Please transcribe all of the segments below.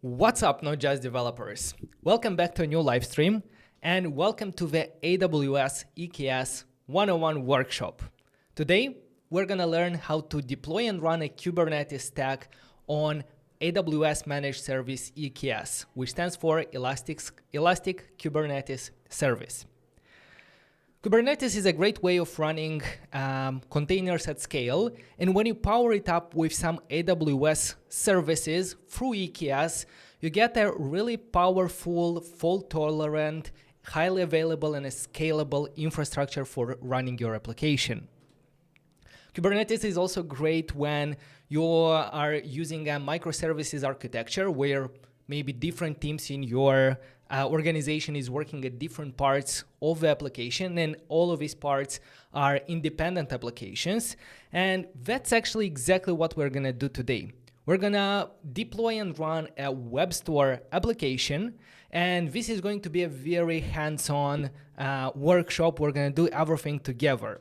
What's up, notJust developers? Welcome back to a new live stream and welcome to the AWS EKS 101 workshop. Today, we're gonna learn how to deploy and run a Kubernetes stack on AWS Managed Service EKS, which stands for Elastic Kubernetes Service. Kubernetes is a great way of running containers at scale, and when you power it up with some AWS services through EKS, you get a really powerful, fault-tolerant, highly available and a scalable infrastructure for running your application. Kubernetes is also great when you are using a microservices architecture where maybe different teams in your organization is working at different parts of the application, and all of these parts are independent applications. And that's actually exactly what we're gonna do today. We're gonna deploy and run a web store application, and this is going to be a very hands-on workshop. We're gonna do everything together.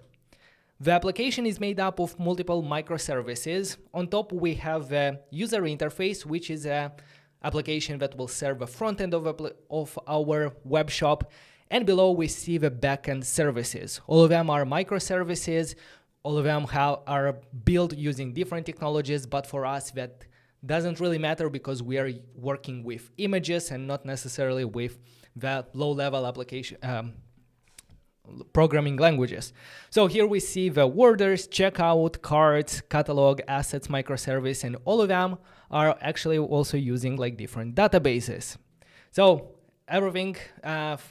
The application is made up of multiple microservices. On top, we have the user interface, which is a application that will serve the front end of our web shop, and below we see the backend services. All of them are microservices, all of them are built using different technologies, but for us that doesn't really matter because we are working with images and not necessarily with the low-level application programming languages. So here we see the orders, checkout, cards, catalog, assets, microservice, and all of them are actually also using like different databases. So everything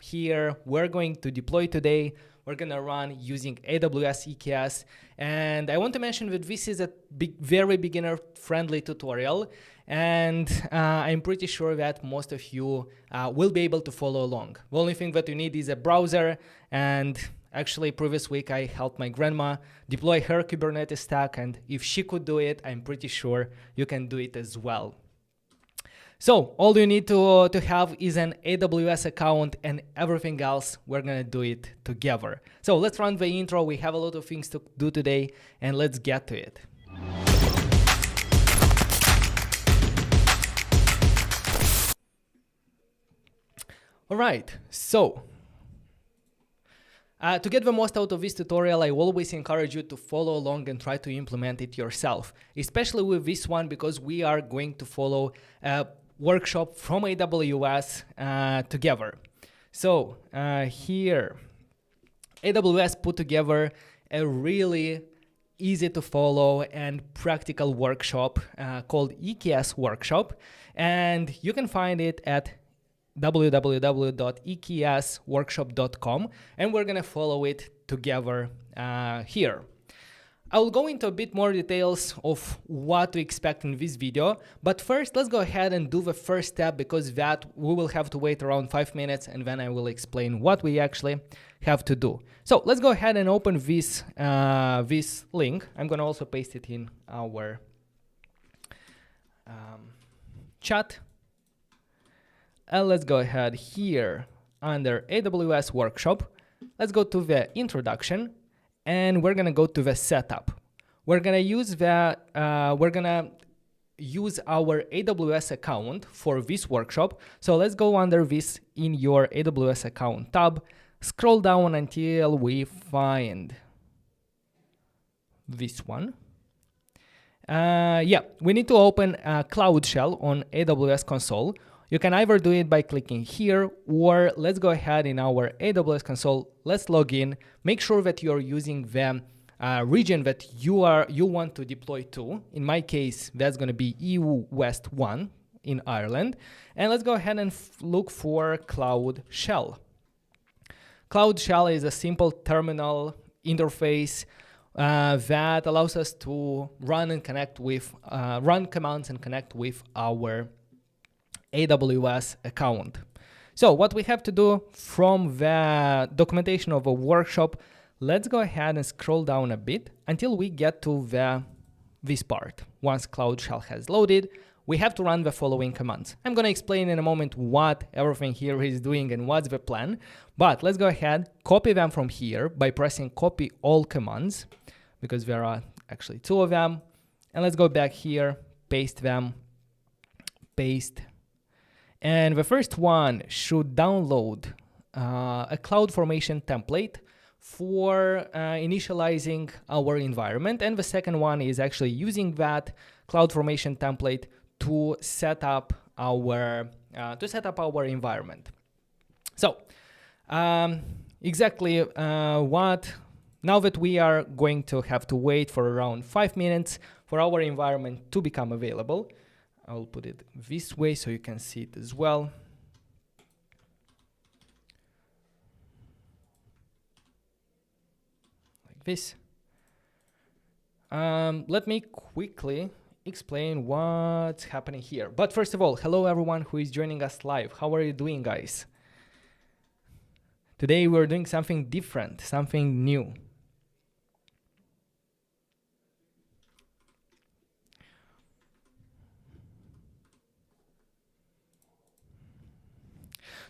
here we're going to deploy today, we're gonna run using AWS EKS. And I want to mention that this is a very beginner-friendly tutorial, and I'm pretty sure that most of you will be able to follow along. The only thing that you need is a browser, and actually previous week I helped my grandma deploy her Kubernetes stack, and if she could do it, I'm pretty sure you can do it as well. So all you need to have is an AWS account, and everything else, we're gonna do it together. So let's run the intro. We have a lot of things to do today, and let's get to it. All right, so to get the most out of this tutorial, I always encourage you to follow along and try to implement it yourself, especially with this one because we are going to follow a workshop from AWS together. So here, AWS put together a really easy to follow and practical workshop called EKS Workshop, and you can find it at www.eksworkshop.com, and we're gonna follow it together here. I will go into a bit more details of what to expect in this video, but first let's go ahead and do the first step because that we will have to wait around 5 minutes and then I will explain what we actually have to do. So let's go ahead and open this, this link. I'm gonna also paste it in our chat. Let's go ahead here under AWS Workshop. Let's go to the introduction. And we're gonna go to the setup. We're gonna use our AWS account for this workshop. So let's go under this in your AWS account tab. Scroll down until we find this one. Yeah, we need to open a Cloud Shell on AWS console. You can either do it by clicking here, or let's go ahead in our AWS console. Let's log in. Make sure that you're using the region that you want to deploy to. In my case, that's going to be EU West 1 in Ireland. And let's go ahead and look for Cloud Shell. Cloud Shell is a simple terminal interface that allows us to run and connect with run commands and connect with our AWS account. So what we have to do from the documentation of a workshop, let's go ahead and scroll down a bit until we get to this part. Once Cloud Shell has loaded, we have to run the following commands. I'm going to explain in a moment what everything here is doing and what's the plan, but let's go ahead, copy them from here by pressing copy all commands, because there are actually 2 of them. And let's go back here, paste them, paste, And the first one should download a CloudFormation template for initializing our environment. And the second one is actually using that CloudFormation template to set up our environment. So exactly what, now that we are going to have to wait for around 5 minutes for our environment to become available. I'll put it this way so you can see it as well. Like this. Let me quickly explain what's happening here. But first of all, hello everyone who is joining us live. How are you doing, guys? Today we're doing something different, something new.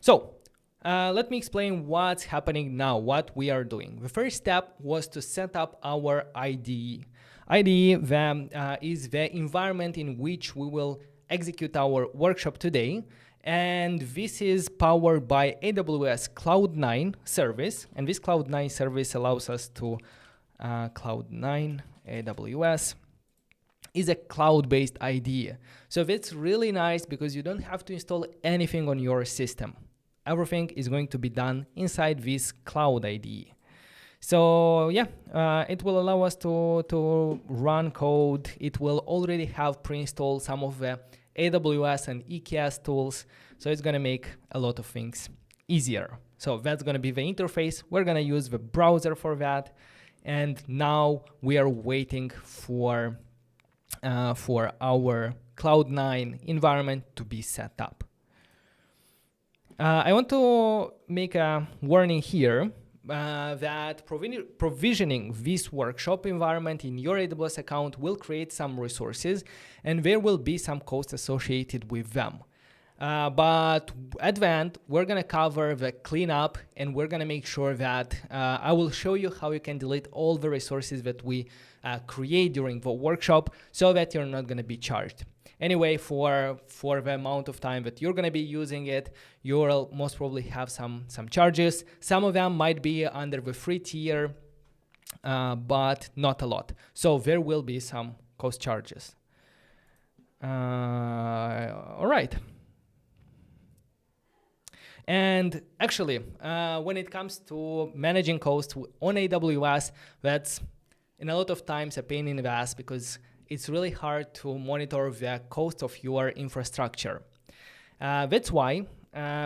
So let me explain what's happening now, what we are doing. The first step was to set up our IDE. IDE is the environment in which we will execute our workshop today. And this is powered by AWS Cloud9 service. And this Cloud9 service allows us to, Cloud9 AWS is a cloud-based IDE. So that's really nice because you don't have to install anything on your system. Everything is going to be done inside this cloud IDE. So yeah, it will allow us to run code. It will already have pre-installed some of the AWS and EKS tools. So it's going to make a lot of things easier. So that's going to be the interface. We're going to use the browser for that. And now we are waiting for our Cloud9 environment to be set up. I want to make a warning here that provisioning this workshop environment in your AWS account will create some resources and there will be some cost associated with them. But at the end, we're going to cover the cleanup and we're going to make sure that I will show you how you can delete all the resources that we create during the workshop so that you're not going to be charged. Anyway, for the amount of time that you're going to be using it, you'll most probably have some charges. Some of them might be under the free tier, but not a lot. So there will be some cost charges. All right. And actually, when it comes to managing costs on AWS, that's in a lot of times a pain in the ass because it's really hard to monitor the cost of your infrastructure. That's why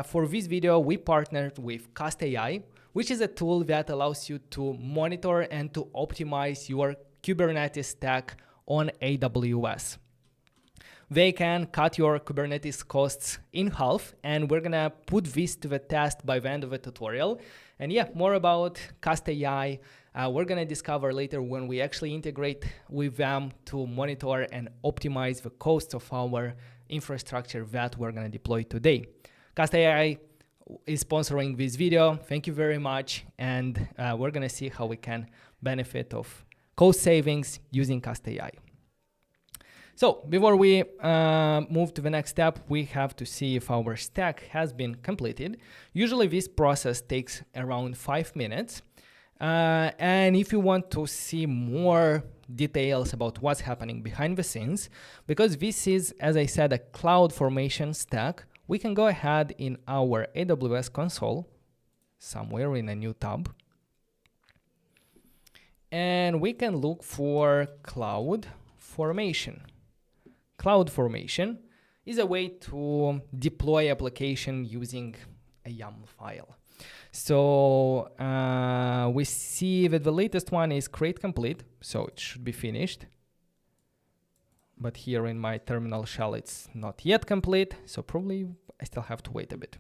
for this video, we partnered with Cast.ai, which is a tool that allows you to monitor and to optimize your Kubernetes stack on AWS. They can cut your Kubernetes costs in half, and we're gonna put this to the test by the end of the tutorial. And yeah, more about Cast.ai we're gonna discover later when we actually integrate with them to monitor and optimize the costs of our infrastructure that we're gonna deploy today. Cast.ai is sponsoring this video. Thank you very much, and we're gonna see how we can benefit of cost savings using Cast.ai. So before we move to the next step, we have to see if our stack has been completed. Usually this process takes around 5 minutes. And if you want to see more details about what's happening behind the scenes, because this is, as I said, a CloudFormation stack, we can go ahead in our AWS console, somewhere in a new tab, and we can look for CloudFormation. CloudFormation is a way to deploy application using a YAML file. So we see that the latest one is create complete, so it should be finished. But here in my terminal shell, it's not yet complete, so probably I still have to wait a bit.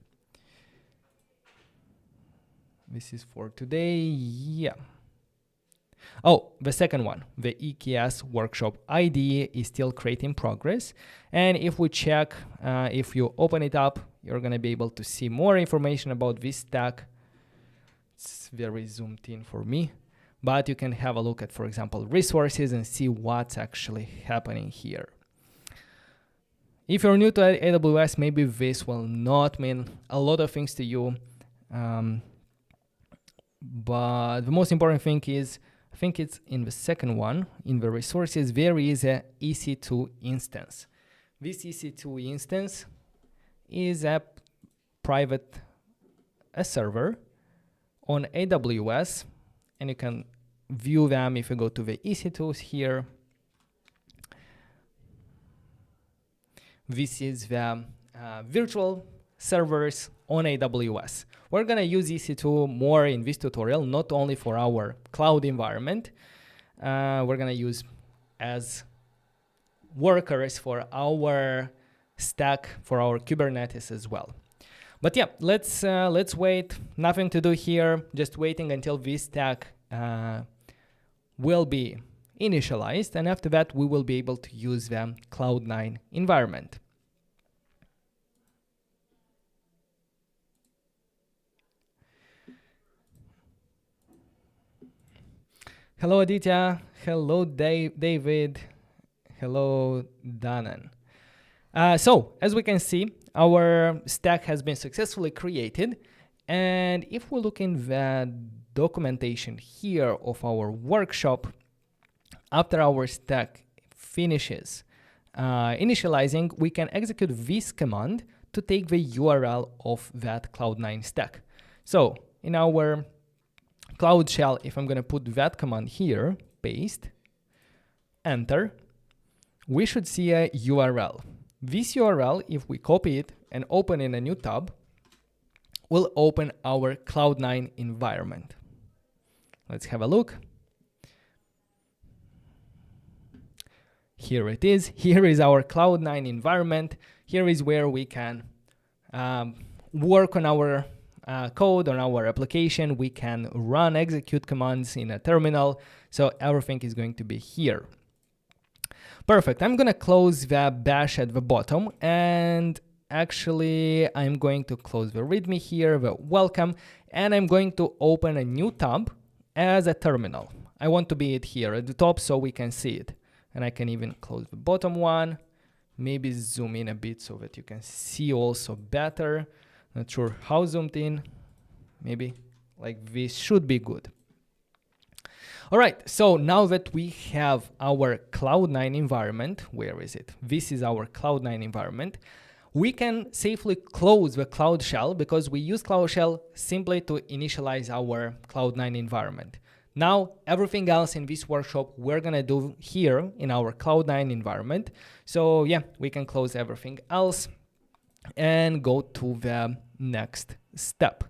This is for today, yeah. Oh, the second one, the EKS workshop IDE is still creating progress. And if we check, if you open it up, you're going to be able to see more information about this stack. It's very zoomed in for me, but you can have a look at, for example, resources and see what's actually happening here. If you're new to AWS, maybe this will not mean a lot of things to you. But the most important thing is, I think it's in the second one, in the resources, there is a EC2 instance. This EC2 instance is a private server on AWS, and you can view them if you go to the EC2s here. This is the virtual servers on AWS. We're gonna use EC2 more in this tutorial, not only for our cloud environment. We're gonna use as workers for our stack, for our Kubernetes as well. But yeah, let's wait. Nothing to do here. Just waiting until this stack will be initialized, and after that we will be able to use the Cloud9 environment. Hello Aditya, hello David, hello Danan. So as we can see, our stack has been successfully created, and if we look in the documentation here of our workshop, after our stack finishes initializing, we can execute this command to take the URL of that Cloud9 stack. So in our Cloud Shell, if I'm going to put that command here, paste, enter, we should see a URL. This URL, if we copy it and open in a new tab, will open our Cloud9 environment. Let's have a look. Here it is. Here is our Cloud9 environment. Here is where we can work on our code, on our application. We can run, execute commands in a terminal. So everything is going to be here. Perfect. I'm going to close the bash at the bottom, and actually I'm going to close the README here, the welcome, and I'm going to open a new tab as a terminal. I want to be it here at the top so we can see it. And I can even close the bottom one, maybe zoom in a bit so that you can see also better. Not sure how zoomed in, maybe like this should be good. All right, so now that we have our Cloud9 environment, where is it? This is our Cloud9 environment. We can safely close the Cloud Shell because we use Cloud Shell simply to initialize our Cloud9 environment. Now, everything else in this workshop we're gonna do here in our Cloud9 environment. So yeah, we can close everything else and go to the next step.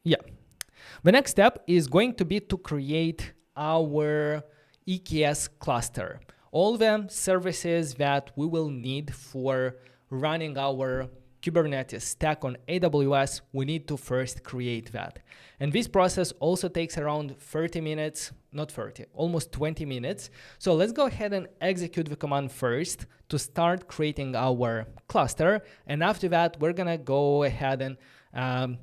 Yeah, the next step is going to be to create our EKS cluster. All the services that we will need for running our Kubernetes stack on AWS, we need to first create that. And this process also takes around 30 minutes, not 30, almost 20 minutes. So let's go ahead and execute the command first to start creating our cluster. And after that, we're gonna go ahead and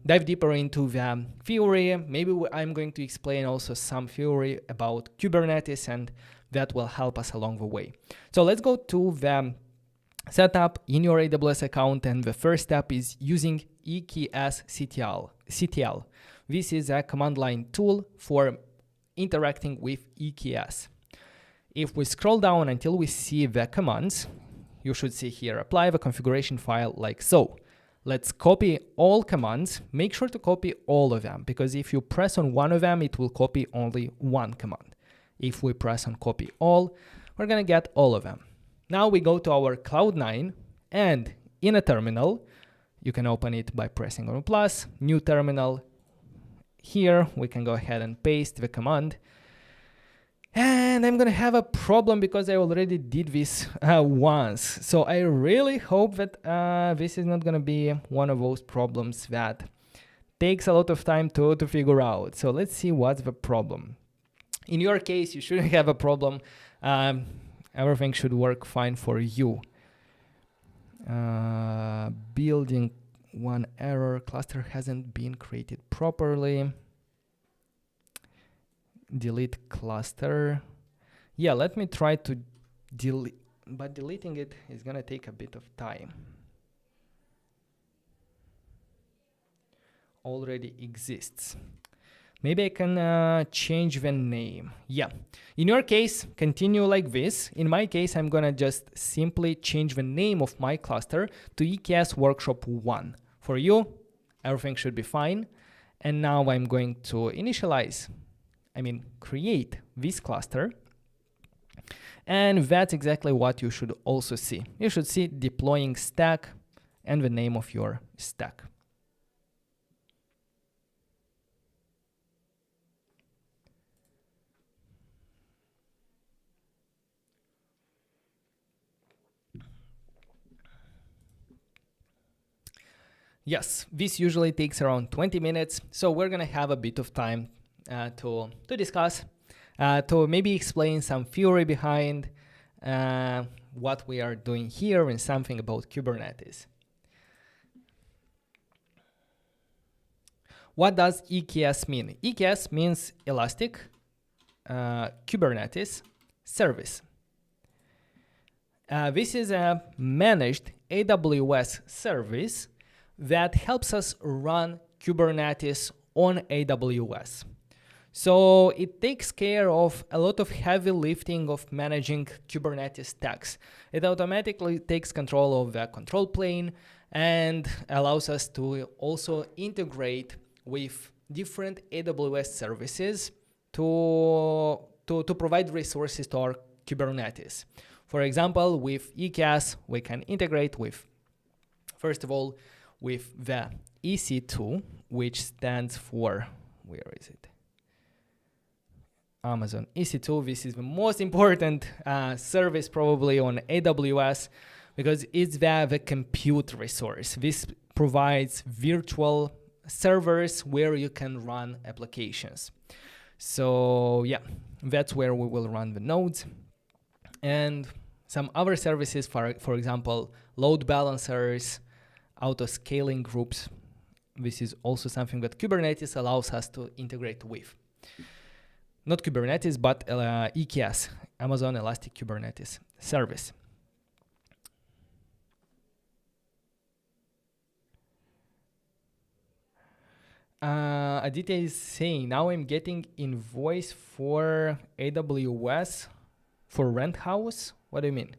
dive deeper into the theory. Maybe I'm going to explain also some theory about Kubernetes, and that will help us along the way. So let's go to the setup in your AWS account, and the first step is using EKS CTL. This is a command line tool for interacting with EKS. If we scroll down until we see the commands, you should see here, apply the configuration file like so. Let's copy all commands. Make sure to copy all of them, because if you press on one of them, it will copy only one command. If we press on copy all, we're gonna get all of them. Now we go to our Cloud9, and in a terminal, you can open it by pressing on plus, new terminal. Here we can go ahead and paste the command. And I'm gonna have a problem because I already did this once. So I really hope that this is not gonna be one of those problems that takes a lot of time to figure out. So let's see what's the problem. In your case, you shouldn't have a problem. Everything should work fine for you. Building one error, cluster hasn't been created properly. Delete cluster. Yeah, let me try to delete, but deleting it is gonna take a bit of time. Already exists. Maybe I can change the name. Yeah, in your case, continue like this. In my case, I'm gonna just simply change the name of my cluster to EKS Workshop 1. For you, everything should be fine. And now I'm going to create this cluster. And that's exactly what you should also see. You should see deploying stack and the name of your stack. Yes, this usually takes around 20 minutes, so we're gonna have a bit of time to discuss, to maybe explain some theory behind what we are doing here and something about Kubernetes. What does EKS mean? EKS means Elastic Kubernetes Service. This is a managed AWS service that helps us run Kubernetes on AWS. So it takes care of a lot of heavy lifting of managing Kubernetes stacks. It automatically takes control of the control plane and allows us to also integrate with different AWS services to provide resources to our Kubernetes. For example, with EKS, we can integrate with, first of all, with the EC2, which stands for, where is it? Amazon EC2. This is the most important service probably on AWS because it's the compute resource. This provides virtual servers where you can run applications. So yeah, that's where we will run the nodes. And some other services, for example, load balancers, auto-scaling groups. This is also something that Kubernetes allows us to integrate with. Not Kubernetes, but EKS, Amazon Elastic Kubernetes Service. Aditya is saying, now I'm getting invoice for AWS for rent house. What do you mean?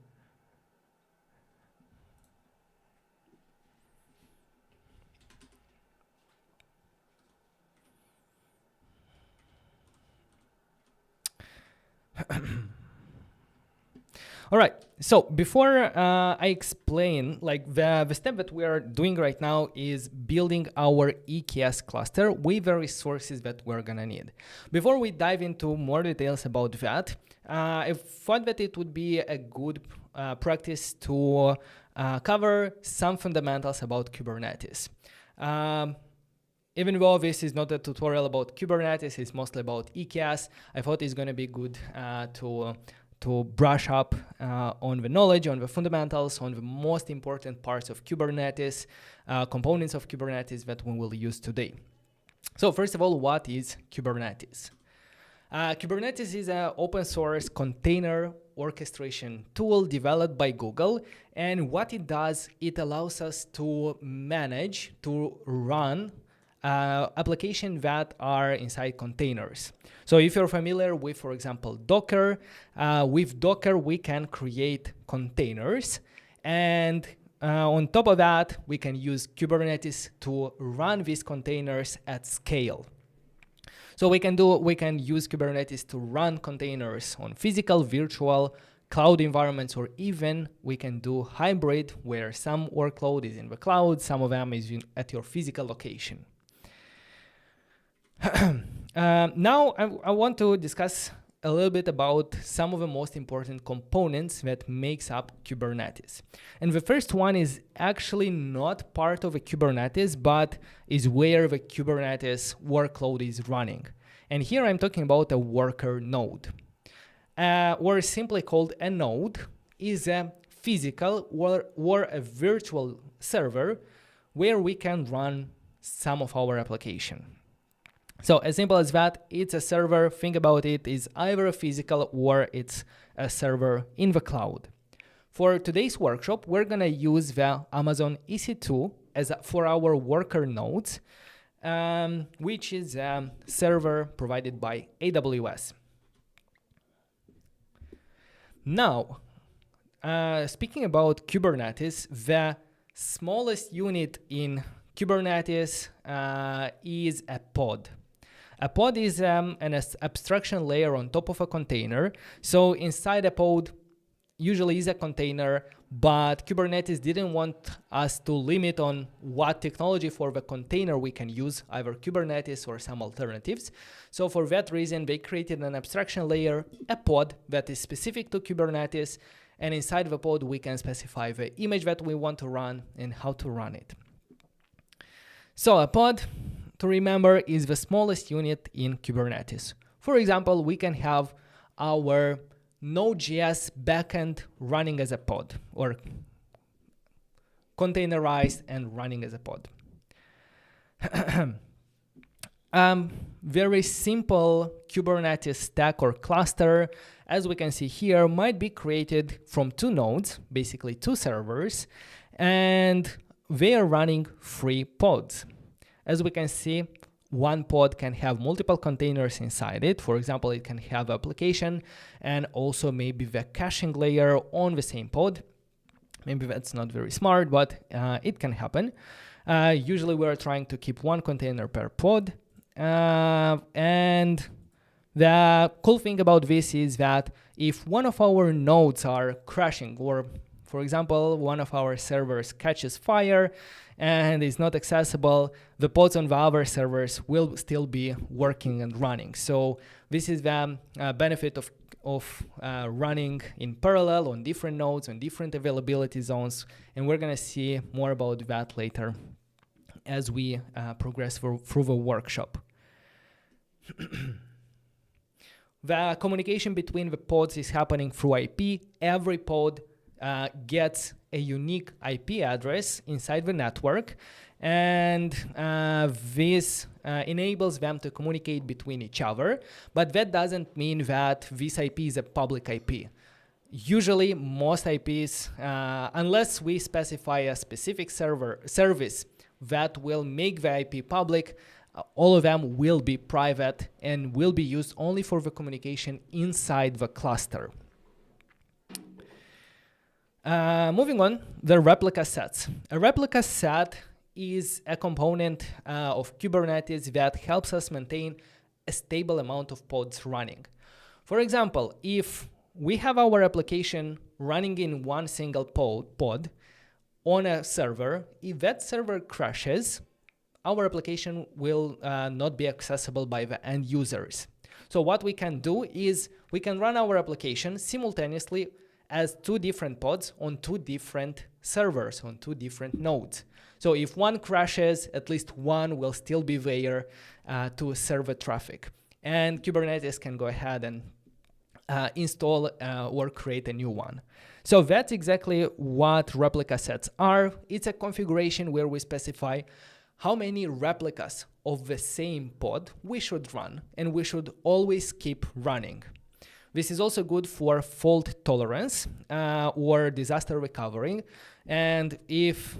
All right, so before I explain, like the step that we are doing right now is building our EKS cluster with the resources that we're gonna need. Before we dive into more details about that, I thought that it would be a good practice to cover some fundamentals about Kubernetes. Even though this is not a tutorial about Kubernetes, it's mostly about EKS, I thought it's going to be good to brush up on the knowledge, on the fundamentals, on the most important parts of Kubernetes, components of Kubernetes that we will use today. So first of all, what is Kubernetes? Kubernetes is an open source container orchestration tool developed by Google. And what it does, it allows us to manage, to run applications that are inside containers. So if you're familiar with, for example, Docker, with Docker, we can create containers. And on top of that, we can use Kubernetes to run these containers at scale. So we can use Kubernetes to run containers on physical, virtual, cloud environments, or even we can do hybrid where some workload is in the cloud, some of them is at your physical location. Now I want to discuss a little bit about some of the most important components that makes up Kubernetes. And the first one is actually not part of a Kubernetes, but is where the Kubernetes workload is running. And here I'm talking about a worker node. Or simply called a node is a physical or a virtual server where we can run some of our application. So as simple as that, it's a server. Think about it is either a physical or it's a server in the cloud. For today's workshop, we're gonna use the Amazon EC2 for our worker nodes, which is a server provided by AWS. Now, speaking about Kubernetes, the smallest unit in Kubernetes is a pod. A pod is an abstraction layer on top of a container. So inside a pod usually is a container, but Kubernetes didn't want us to limit on what technology for the container we can use, either Kubernetes or some alternatives. So for that reason, they created an abstraction layer, a pod that is specific to Kubernetes, and inside the pod we can specify the image that we want to run and how to run it. So a pod, to remember, is the smallest unit in Kubernetes. For example, we can have our Node.js backend running as a pod, or containerized and running as a pod. Very simple Kubernetes stack or cluster, as we can see here, might be created from two nodes, basically two servers, and they are running 3 pods. As we can see, one pod can have multiple containers inside it. For example, it can have application and also maybe the caching layer on the same pod. Maybe that's not very smart, but it can happen. Usually we're trying to keep one container per pod. And the cool thing about this is that if one of our nodes are crashing, or for example, one of our servers catches fire and is not accessible, the pods on the other servers will still be working and running. So this is the benefit of running in parallel on different nodes, on different availability zones. And we're gonna see more about that later as we progress through the workshop. The communication between the pods is happening through IP. Every pod gets a unique IP address inside the network, and this enables them to communicate between each other, but that doesn't mean that this IP is a public IP. Usually most IPs, unless we specify a specific service that will make the IP public, all of them will be private and will be used only for the communication inside the cluster. Moving on, the replica sets. A replica set is a component of Kubernetes that helps us maintain a stable amount of pods running. For example, if we have our application running in one single pod on a server, if that server crashes, our application will not be accessible by the end users. So what we can do is we can run our application simultaneously as 2 different pods on 2 different servers, on 2 different nodes. So if one crashes, at least one will still be there to serve the traffic. And Kubernetes can go ahead and install or create a new one. So that's exactly what replica sets are. It's a configuration where we specify how many replicas of the same pod we should run, and we should always keep running. This is also good for fault tolerance or disaster recovery. And if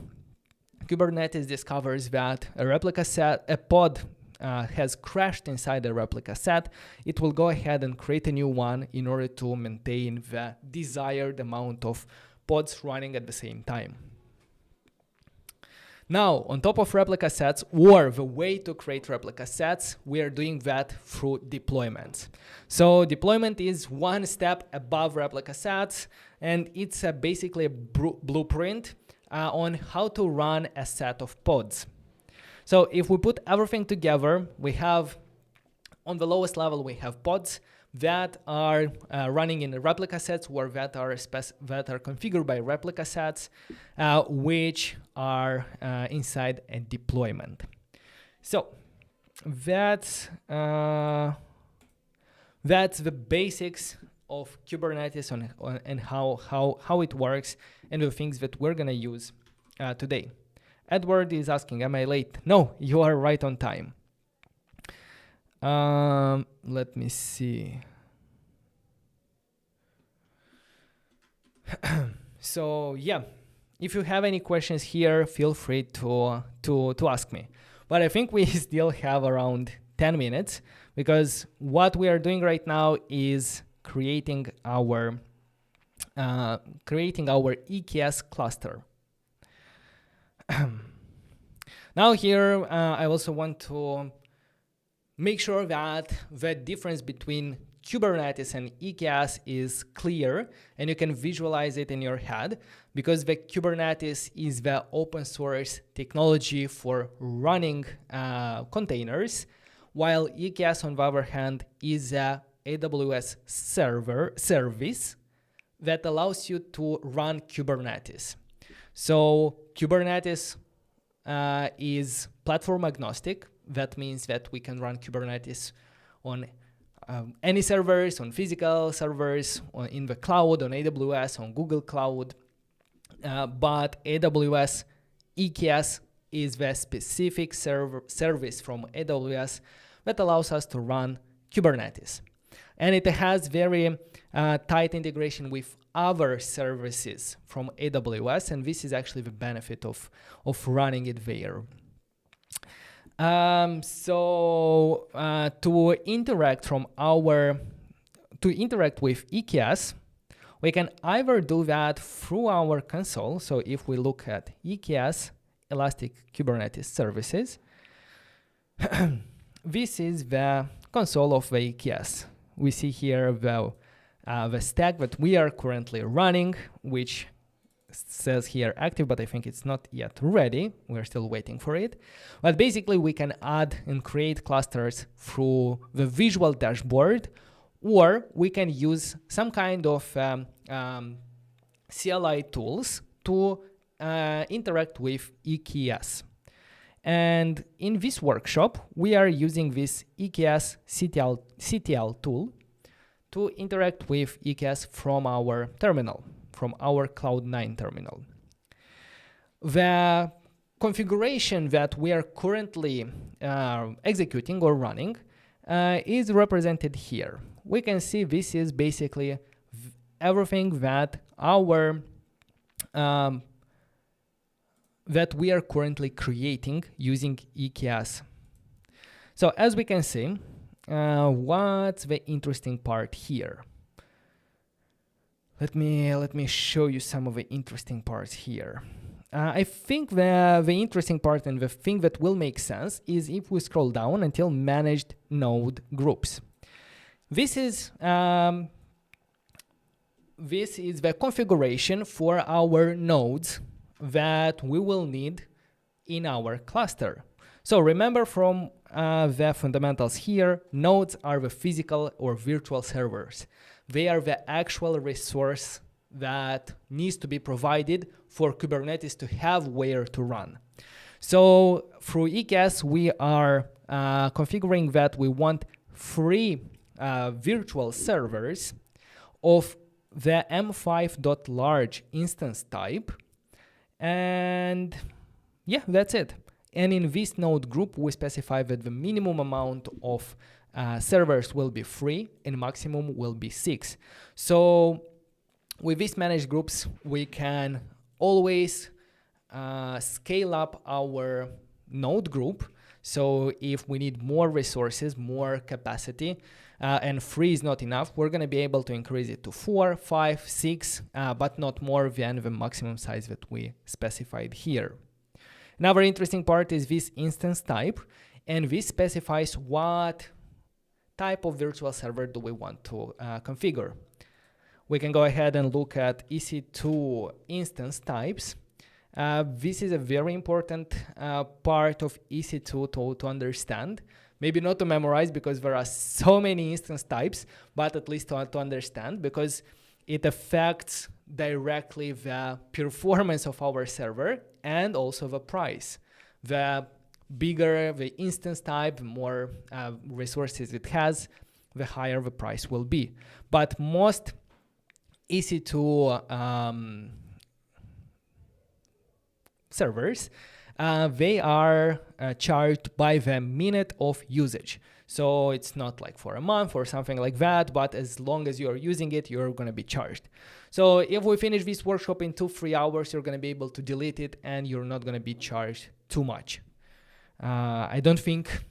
Kubernetes discovers that a pod has crashed inside a replica set, it will go ahead and create a new one in order to maintain the desired amount of pods running at the same time. Now, on top of replica sets, or the way to create replica sets, we are doing that through deployments. So deployment is one step above replica sets, and it's basically a blueprint on how to run a set of pods. So if we put everything together, we have, on the lowest level, we have pods that are running in the replica sets, or that are configured by replica sets, which are inside a deployment. So that's the basics of Kubernetes and how it works, and the things that we're gonna use today. Edward is asking, am I late? No, you are right on time. Let me see. So yeah, if you have any questions here, feel free to ask me. But I think we still have around 10 minutes because what we are doing right now is creating our EKS cluster. Now here, I also want to make sure that the difference between Kubernetes and EKS is clear and you can visualize it in your head, because the Kubernetes is the open source technology for running containers, while EKS, on the other hand, is a AWS service that allows you to run Kubernetes. So Kubernetes is platform agnostic. That means that we can run Kubernetes on any servers, on physical servers, in the cloud, on AWS, on Google Cloud. But AWS EKS is the specific service from AWS that allows us to run Kubernetes. And it has very tight integration with other services from AWS, and this is actually the benefit of running it there. To interact with EKS, we can either do that through our console. So if we look at EKS, Elastic Kubernetes Services, this is the console of the EKS. We see here the stack that we are currently running, which says here active, but I think it's not yet ready. We're still waiting for it. But basically, we can add and create clusters through the visual dashboard, or we can use some kind of CLI tools to interact with EKS. And in this workshop, we are using this EKS CTL tool to interact with EKS from our terminal, from our Cloud9 terminal. The configuration that we are currently executing or running is represented here. We can see this is basically everything that that we are currently creating using EKS. So as we can see, what's the interesting part here? Let me show you some of the interesting parts here. I think the interesting part and the thing that will make sense is if we scroll down until managed node groups. This is the configuration for our nodes that we will need in our cluster. So remember from the fundamentals here, nodes are the physical or virtual servers. They are the actual resource that needs to be provided for Kubernetes to have where to run. So through EKS, we are configuring that we want 3 virtual servers of the M5.large instance type. And yeah, that's it. And in this node group, we specify that the minimum amount of servers will be 3 and maximum will be 6. So with these managed groups, we can always scale up our node group. So if we need more resources, more capacity, and 3 is not enough, we're going to be able to increase it to 4, 5, 6, but not more than the maximum size that we specified here. Another interesting part is this instance type, and this specifies what type of virtual server do we want to configure. We can go ahead and look at EC2 instance types. This is a very important part of EC2 to understand. Maybe not to memorize because there are so many instance types, but at least to understand, because it affects directly the performance of our server and also the price. The bigger the instance type, the more resources it has, the higher the price will be. But most EC2 servers, they are charged by the minute of usage. So it's not like for a month or something like that, but as long as you're using it, you're going to be charged. So if we finish this workshop in 2-3 hours, you're going to be able to delete it and you're not going to be charged too much. I don't think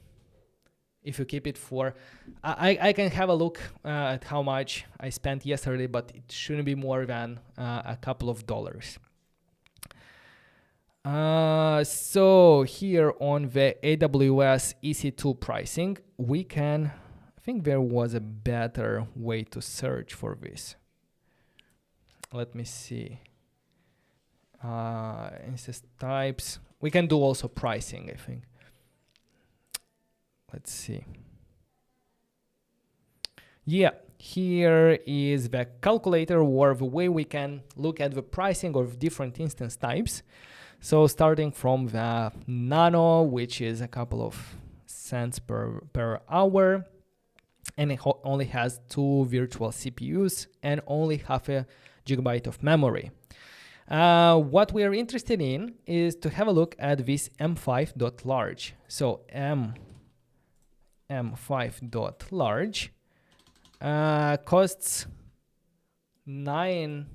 if you keep it for, I can have a look at how much I spent yesterday, but it shouldn't be more than a couple of dollars. So here on the AWS EC2 pricing, we can, I think there was a better way to search for this. Let me see. Instance types. We can do also pricing, I think. Let's see. Yeah, here is the calculator, or the way we can look at the pricing of different instance types. So starting from the nano, which is a couple of cents per hour, and it only has 2 virtual CPUs and only 0.5 GB of memory. What we are interested in is to have a look at this M5.large. So M5.large costs 9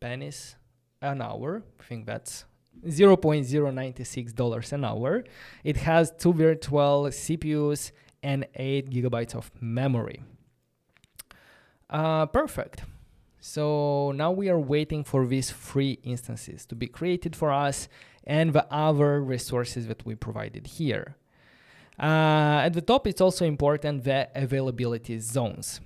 pennies an hour. I think that's $0.096 an hour. It has 2 virtual CPUs and 8 GB of memory. Perfect. So now we are waiting for these 3 instances to be created for us and the other resources that we provided here. At the top, it's also important the availability zones.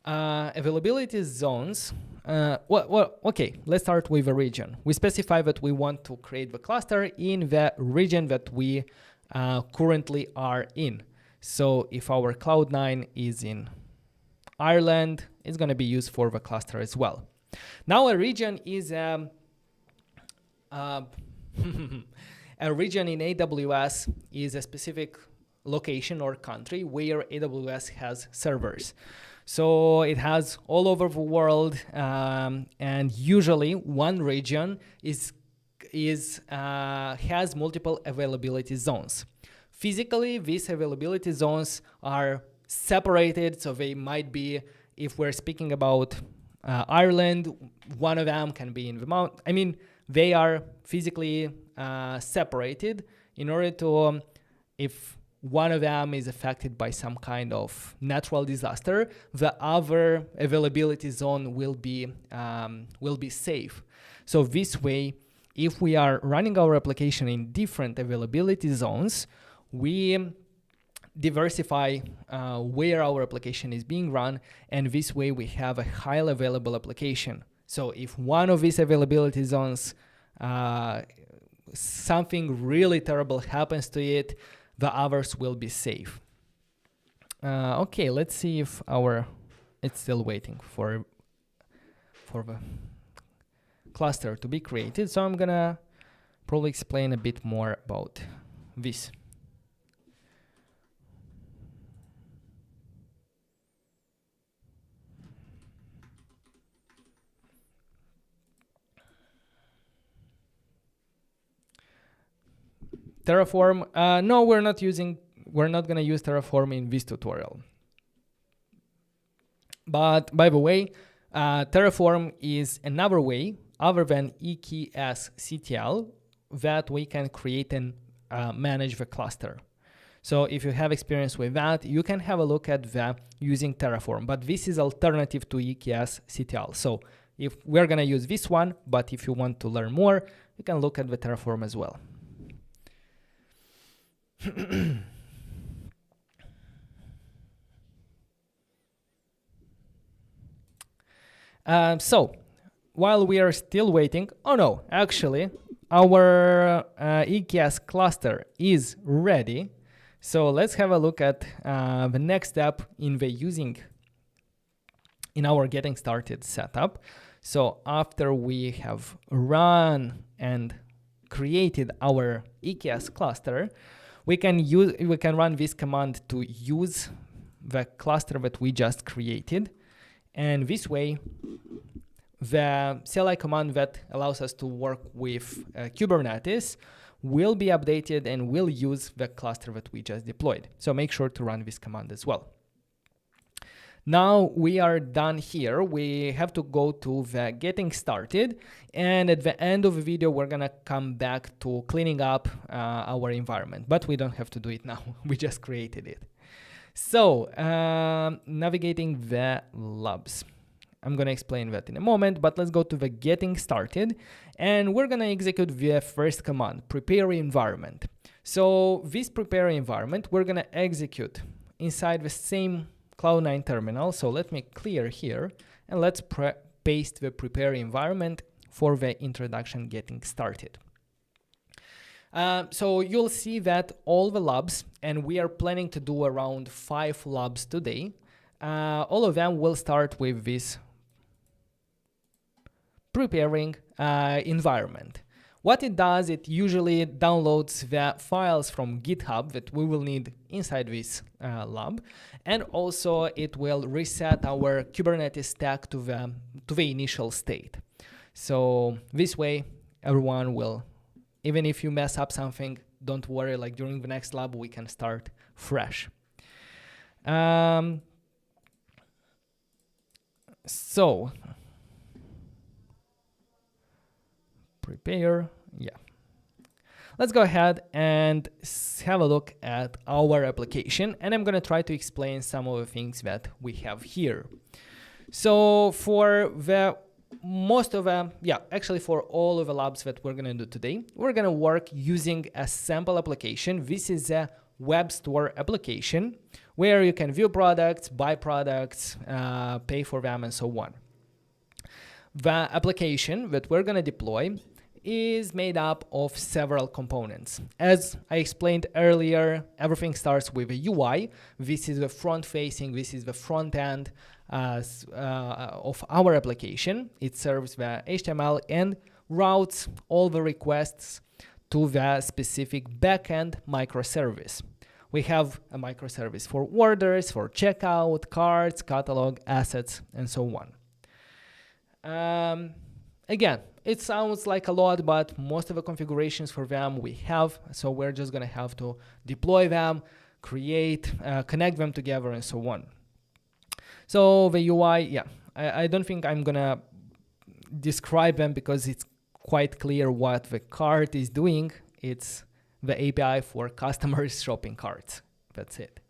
Availability zones, okay, let's start with a region. We specify that we want to create the cluster in the region that we currently are in. So if our Cloud9 is in Ireland, it's going to be used for the cluster as well. Now a region is a region in AWS is a specific location or country where AWS has servers. So it has all over the world, and usually one region has multiple availability zones. Physically, these availability zones are separated, so they might be, if we're speaking about Ireland, one of them can be in the mountain. I mean, they are physically separated in order to, if one of them is affected by some kind of natural disaster, the other availability zone will be safe. So this way, if we are running our application in different availability zones, we diversify where our application is being run, and this way we have a highly available application. So if one of these availability zones, something really terrible happens to it, the others will be safe. Okay, let's see if it's still waiting for the cluster to be created. So I'm gonna probably explain a bit more about this. Terraform, no, we're not going to use Terraform in this tutorial. But by the way, Terraform is another way other than EKS CTL that we can create and manage the cluster. So if you have experience with that, you can have a look at that using Terraform, but this is alternative to EKS CTL. So if we're going to use this one, but if you want to learn more, you can look at the Terraform as well. So while we are still waiting, oh no, actually our EKS cluster is ready. So let's have a look at the next step in our getting started setup. So after we have run and created our EKS cluster, we can run this command to use the cluster that we just created. And this way, the CLI command that allows us to work with Kubernetes will be updated and will use the cluster that we just deployed. So make sure to run this command as well. Now we are done here. We have to go to the getting started, and at the end of the video we're gonna come back to cleaning up our environment, but we don't have to do it now. We just created it. So navigating the labs. I'm gonna explain that in a moment, but let's go to the getting started, and we're gonna execute the first command, prepare environment. So this prepare environment we're gonna execute inside the same Cloud9 terminal. So let me clear here, and let's paste the prepare environment for the introduction getting started. So you'll see that all the labs, and we are planning to do around 5 labs today, all of them will start with this preparing environment. What it does, it usually downloads the files from GitHub that we will need inside this lab, and also it will reset our Kubernetes stack to the initial state. So this way, everyone will, even if you mess up something, don't worry, like during the next lab, we can start fresh. So prepare, yeah. Let's go ahead and have a look at our application, and I'm gonna try to explain some of the things that we have here. So for the most of them, actually for all of the labs that we're gonna do today, we're gonna work using a sample application. This is a web store application where you can view products, buy products, pay for them, and so on. The application that we're gonna deploy is made up of several components. As I explained earlier, everything starts with a UI. This is the front facing, this is the front end of our application. It serves the HTML and routes all the requests to the specific backend microservice. We have a microservice for orders, for checkout, cards, catalog, assets, and so on. Again, it sounds like a lot, but most of the configurations for them we have, so we're just gonna have to deploy them, create, connect them together, and so on. So the UI, I don't think I'm gonna describe them because it's quite clear what the cart is doing. It's the API for customers shopping carts. That's it.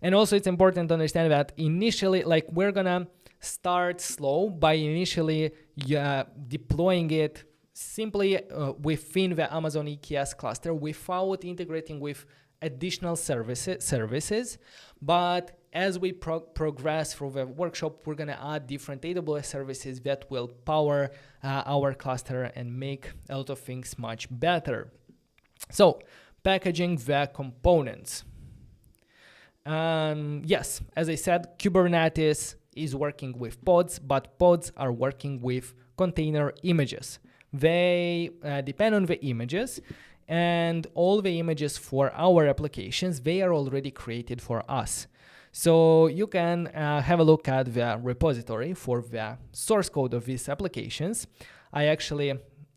And also it's important to understand that initially, like we're gonna start slow by initially deploying it simply within the Amazon EKS cluster without integrating with additional services. But as we progress through the workshop, we're gonna add different AWS services that will power our cluster and make a lot of things much better. So packaging the components. Yes, as I said, Kubernetes is working with pods, but pods are working with container images. They depend on the images, and all the images for our applications, they are already created for us. So you can have a look at the repository for the source code of these applications. I actually,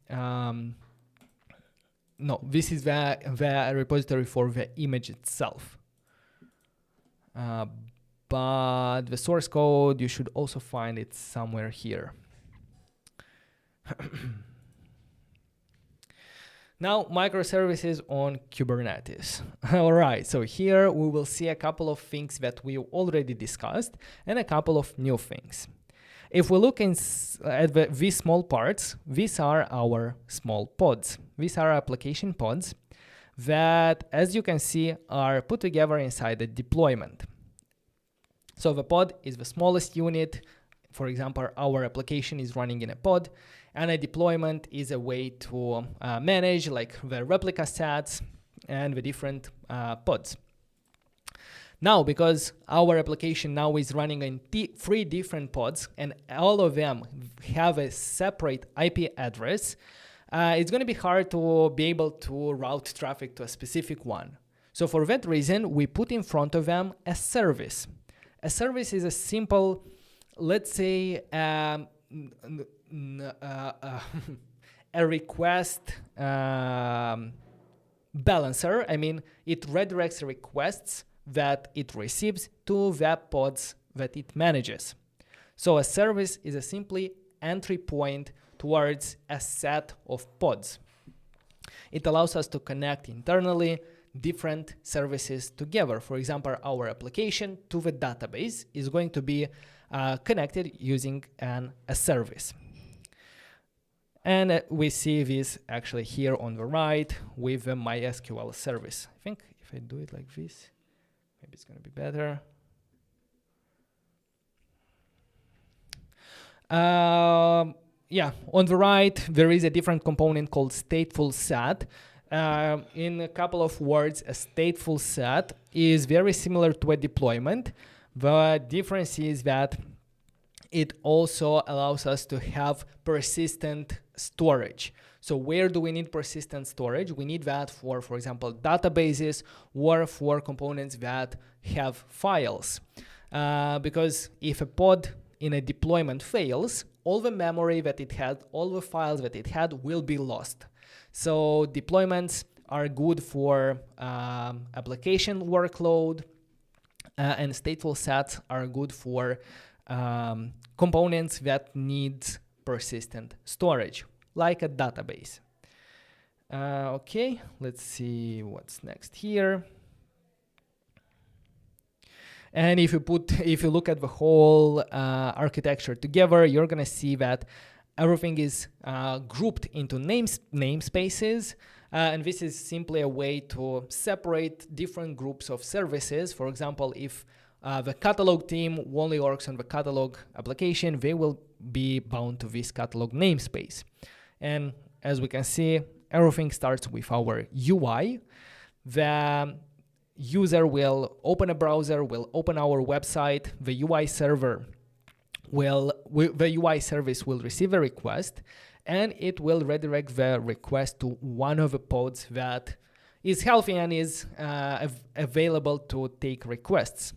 no, this is the repository for the image itself. But the source code, you should also find it somewhere here. Now, microservices on Kubernetes. All right, so here we will see a couple of things that we already discussed and a couple of new things. If we look at these small parts, these are our small pods. These are application pods that, as you can see, are put together inside the deployment. So the pod is the smallest unit. For example, our application is running in a pod, and a deployment is a way to manage like the replica sets and the different pods. Now, because our application now is running in 3 different pods and all of them have a separate IP address, it's going to be hard to be able to route traffic to a specific one. So for that reason, we put in front of them a service. A service is a simple, let's say, a request balancer. I mean, it redirects requests that it receives to web pods that it manages. So a service is a simply entry point towards a set of pods. It allows us to connect internally different services together. For example, our application to the database is going to be connected using a service. And we see this actually here on the right with the MySQL service. I think if I do it like this, maybe it's going to be better. Yeah, on the right, there is a different component called stateful set. In a couple of words, a stateful set is very similar to a deployment. The difference is that it also allows us to have persistent storage. So where do we need persistent storage? We need that for example, databases or for components that have files. Because if a pod in a deployment fails, all the memory that it had, all the files that it had will be lost. So deployments are good for application workload, and stateful sets are good for components that need persistent storage, like a database. Okay, let's see what's next here. And if you look at the whole architecture together, you're gonna see that everything is grouped into namespaces, and this is simply a way to separate different groups of services. For example, if the catalog team only works on the catalog application, they will be bound to this catalog namespace. And as we can see, everything starts with our UI. The user will open a browser, will open our website, the UI server the UI service will receive a request, and it will redirect the request to one of the pods that is healthy and is available to take requests.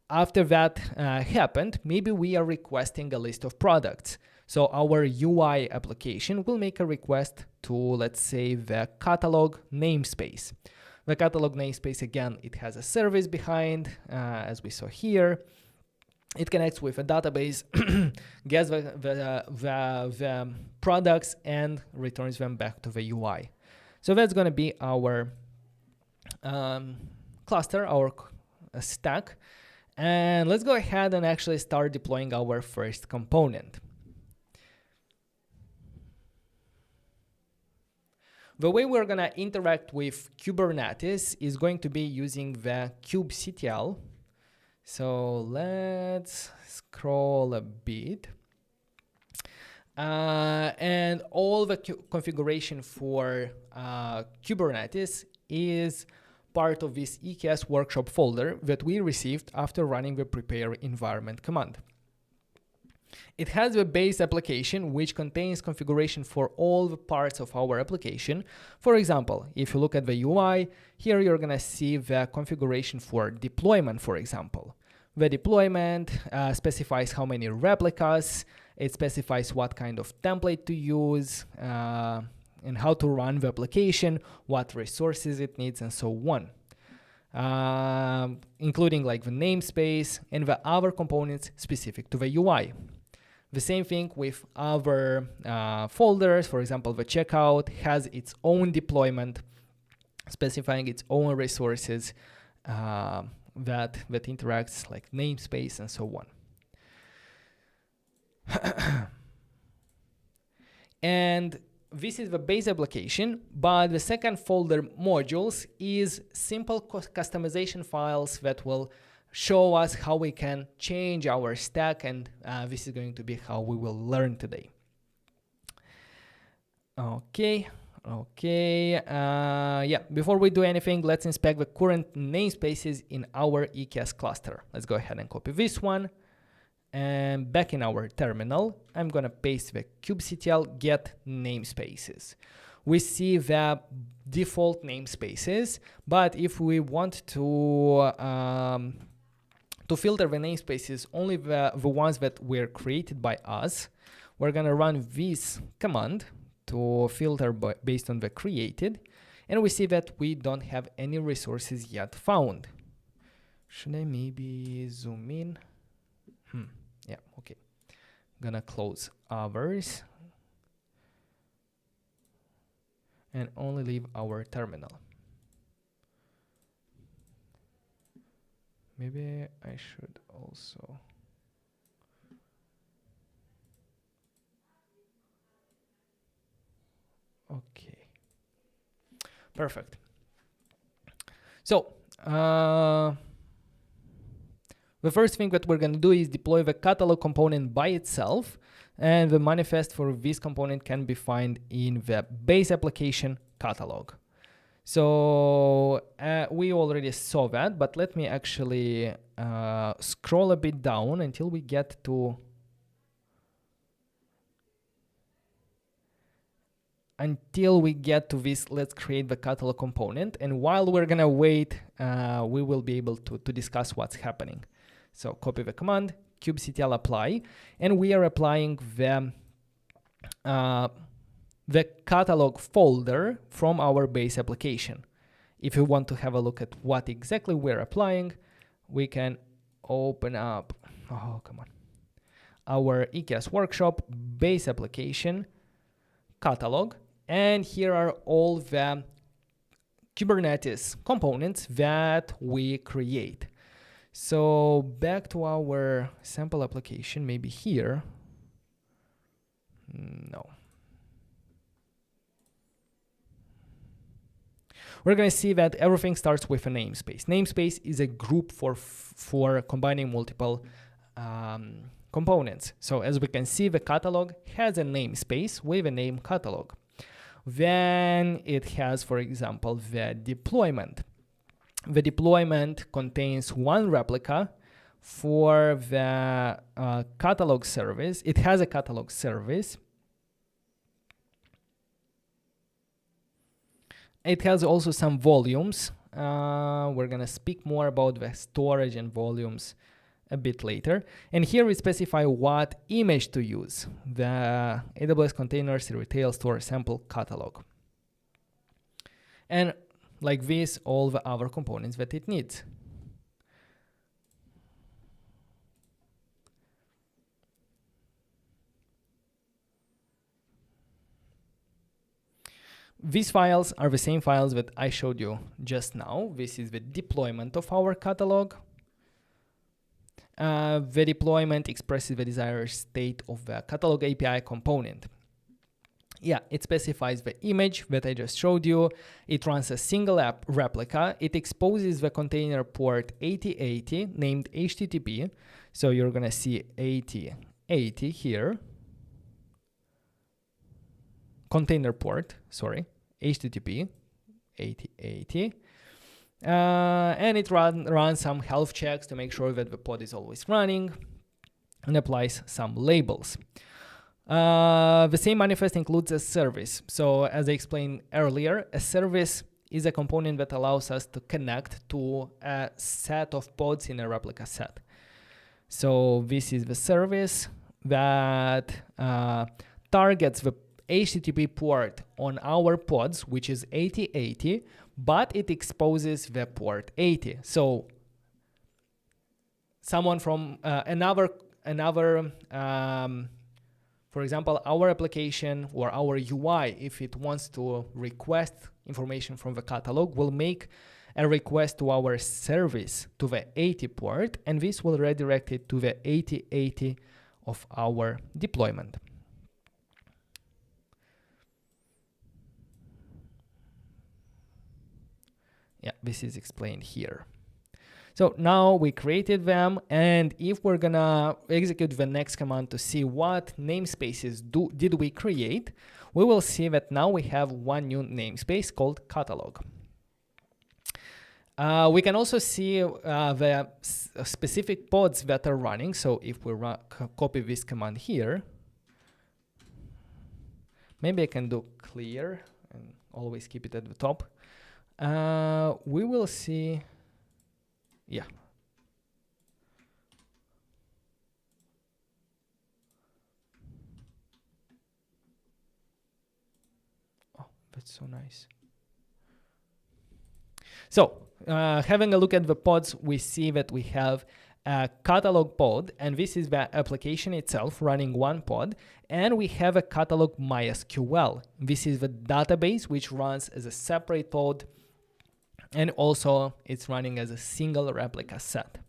After that happened, maybe we are requesting a list of products. So our UI application will make a request to, let's say, the catalog namespace. The catalog namespace, again, it has a service behind, as we saw here. It connects with a database, gets the products, and returns them back to the UI. So that's going to be our cluster, our stack. And let's go ahead and actually start deploying our first component. The way we're going to interact with Kubernetes is going to be using the kubectl. So let's scroll a bit. And all the configuration for Kubernetes is part of this EKS workshop folder that we received after running the prepare environment command. It has a base application which contains configuration for all the parts of our application. For example, if you look at the UI, here you're going to see the configuration for deployment, for example. The deployment specifies how many replicas, it specifies what kind of template to use, and how to run the application, what resources it needs, and so on. Including like the namespace and the other components specific to the UI. The same thing with other folders. For example, the checkout has its own deployment, specifying its own resources that interacts like namespace and so on. And this is the base application, but the second folder modules is simple customization files that will show us how we can change our stack, and this is going to be how we will learn today. Okay. Yeah, before we do anything, let's inspect the current namespaces in our EKS cluster. Let's go ahead and copy this one. And back in our terminal, I'm going to paste the kubectl get namespaces. We see the default namespaces, but if we want to filter the namespaces, only the ones that were created by us, we're gonna run this command to filter based on the created, and we see that we don't have any resources yet found. Should I maybe zoom in? Yeah, okay. Gonna close others and only leave our terminal. Maybe I should also. Okay. Perfect. So, the first thing that we're going to do is deploy the catalog component by itself, and the manifest for this component can be found in the base application catalog. So we already saw that, but let me actually scroll a bit down until we get to this. Let's create the catalog component, and while we're gonna wait, we will be able to discuss what's happening. So copy the command, kubectl apply, and we are applying the catalog folder from our base application. If you want to have a look at what exactly we're applying, we can open up, our EKS workshop base application catalog, and here are all the Kubernetes components that we create. So back to our sample application, maybe here. No. We're going to see that everything starts with a namespace. Namespace is a group for combining multiple components. So as we can see, the catalog has a namespace with a name catalog. Then it has, for example, the deployment. The deployment contains one replica for the catalog service. It has a catalog service. It has also some volumes. We're going to speak more about the storage and volumes a bit later. And here we specify what image to use, the AWS Containers Retail Store Sample Catalog. And like this, all the other components that it needs. These files are the same files that I showed you just now. This is the deployment of our catalog. The deployment expresses the desired state of the catalog API component. Yeah, it specifies the image that I just showed you. It runs a single app replica. It exposes the container port 8080 named HTTP. So you're going to see 8080 here. Container port, sorry, HTTP 8080. And it runs some health checks to make sure that the pod is always running and applies some labels. The same manifest includes a service. So as I explained earlier, a service is a component that allows us to connect to a set of pods in a replica set. So this is the service that targets the HTTP port on our pods, which is 8080, but it exposes the port 80. So someone from for example, our application or our UI, if it wants to request information from the catalog, will make a request to our service to the 80 port, and this will redirect it to the 8080 of our deployment. Yeah, this is explained here. So now we created them, and if we're gonna execute the next command to see what namespaces did we create, we will see that now we have one new namespace called catalog. We can also see the specific pods that are running. So if we copy this command here, maybe I can do clear and always keep it at the top. We will see, yeah. That's so nice. So having a look at the pods, we see that we have a catalog pod, and this is the application itself running one pod, and we have a catalog MySQL. This is the database which runs as a separate pod, and also it's running as a single replica set.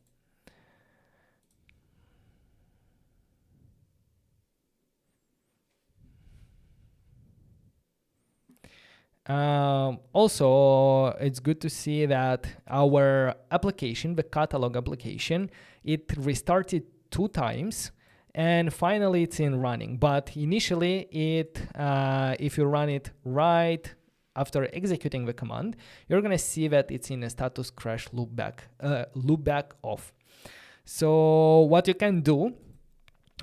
Also, it's good to see that our application, the catalog application, it restarted 2 times and finally it's in running. But initially, if you run it right after executing the command, you're gonna see that it's in a status crash loopback off. So what you can do,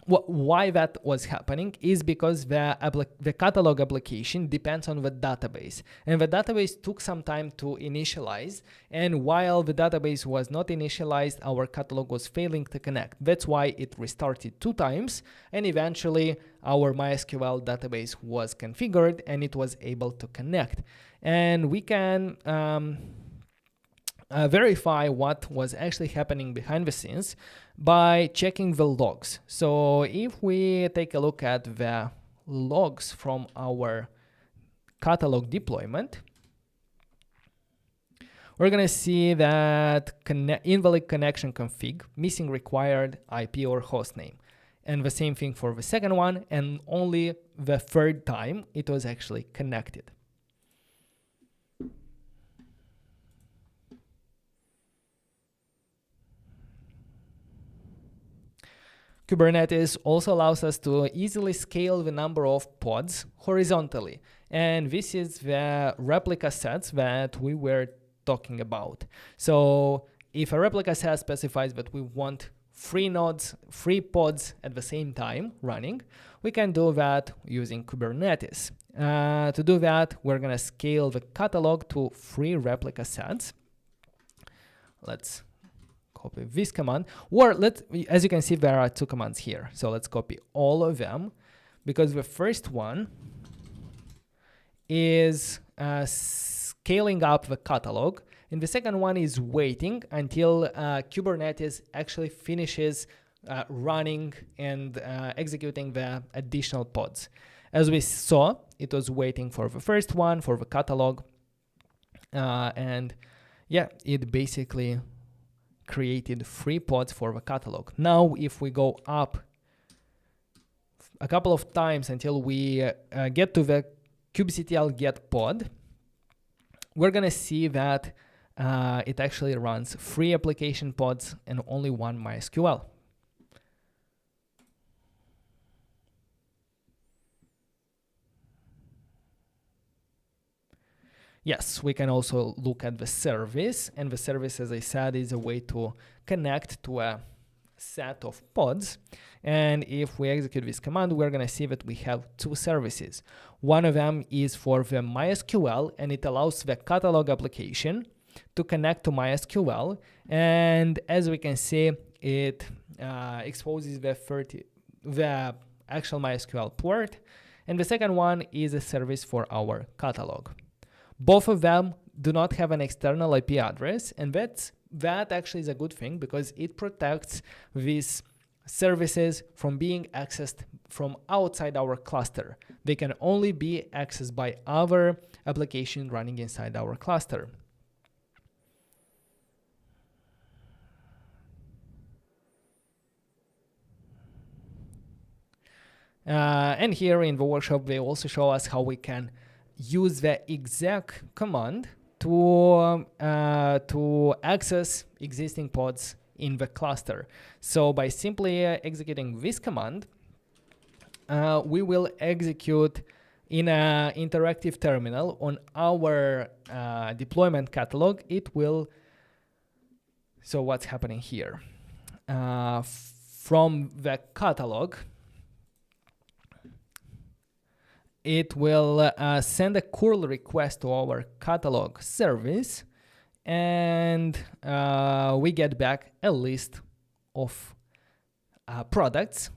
why that was happening is because the catalog application depends on the database, and the database took some time to initialize, and while the database was not initialized, our catalog was failing to connect. That's why it restarted 2 times, and eventually our MySQL database was configured and it was able to connect. And we can verify what was actually happening behind the scenes by checking the logs. So if we take a look at the logs from our catalog deployment, we're going to see that invalid connection config, missing required IP or host name. And the same thing for the second one, and only the third time it was actually connected. Kubernetes also allows us to easily scale the number of pods horizontally. And this is the replica sets that we were talking about. So if a replica set specifies that we want 3 nodes, 3 pods at the same time running, we can do that using Kubernetes. To do that, we're going to scale the catalog to 3 replica sets. Let's copy this command, or as you can see, there are 2 commands here. So let's copy all of them, because the first one is scaling up the catalog, and the second one is waiting until Kubernetes actually finishes running and executing the additional pods. As we saw, it was waiting for the first one, for the catalog, and yeah, it basically created 3 pods for the catalog. Now, if we go up a couple of times until we get to the kubectl get pod, we're gonna see that it actually runs 3 application pods and only 1 MySQL. Yes, we can also look at the service, and the service, as I said, is a way to connect to a set of pods. And if we execute this command, we're going to see that we have 2 services. One of them is for the MySQL, and it allows the catalog application to connect to MySQL. And as we can see, it exposes the actual MySQL port. And the second one is a service for our catalog. Both of them do not have an external IP address, and that actually is a good thing, because it protects these services from being accessed from outside our cluster. They can only be accessed by other applications running inside our cluster. And here in the workshop, they also show us how we can use the exec command to access existing pods in the cluster. So by simply executing this command, we will execute in an interactive terminal on our deployment catalog. It will. So what's happening here? From the catalog, it will send a curl request to our catalog service, and we get back a list of products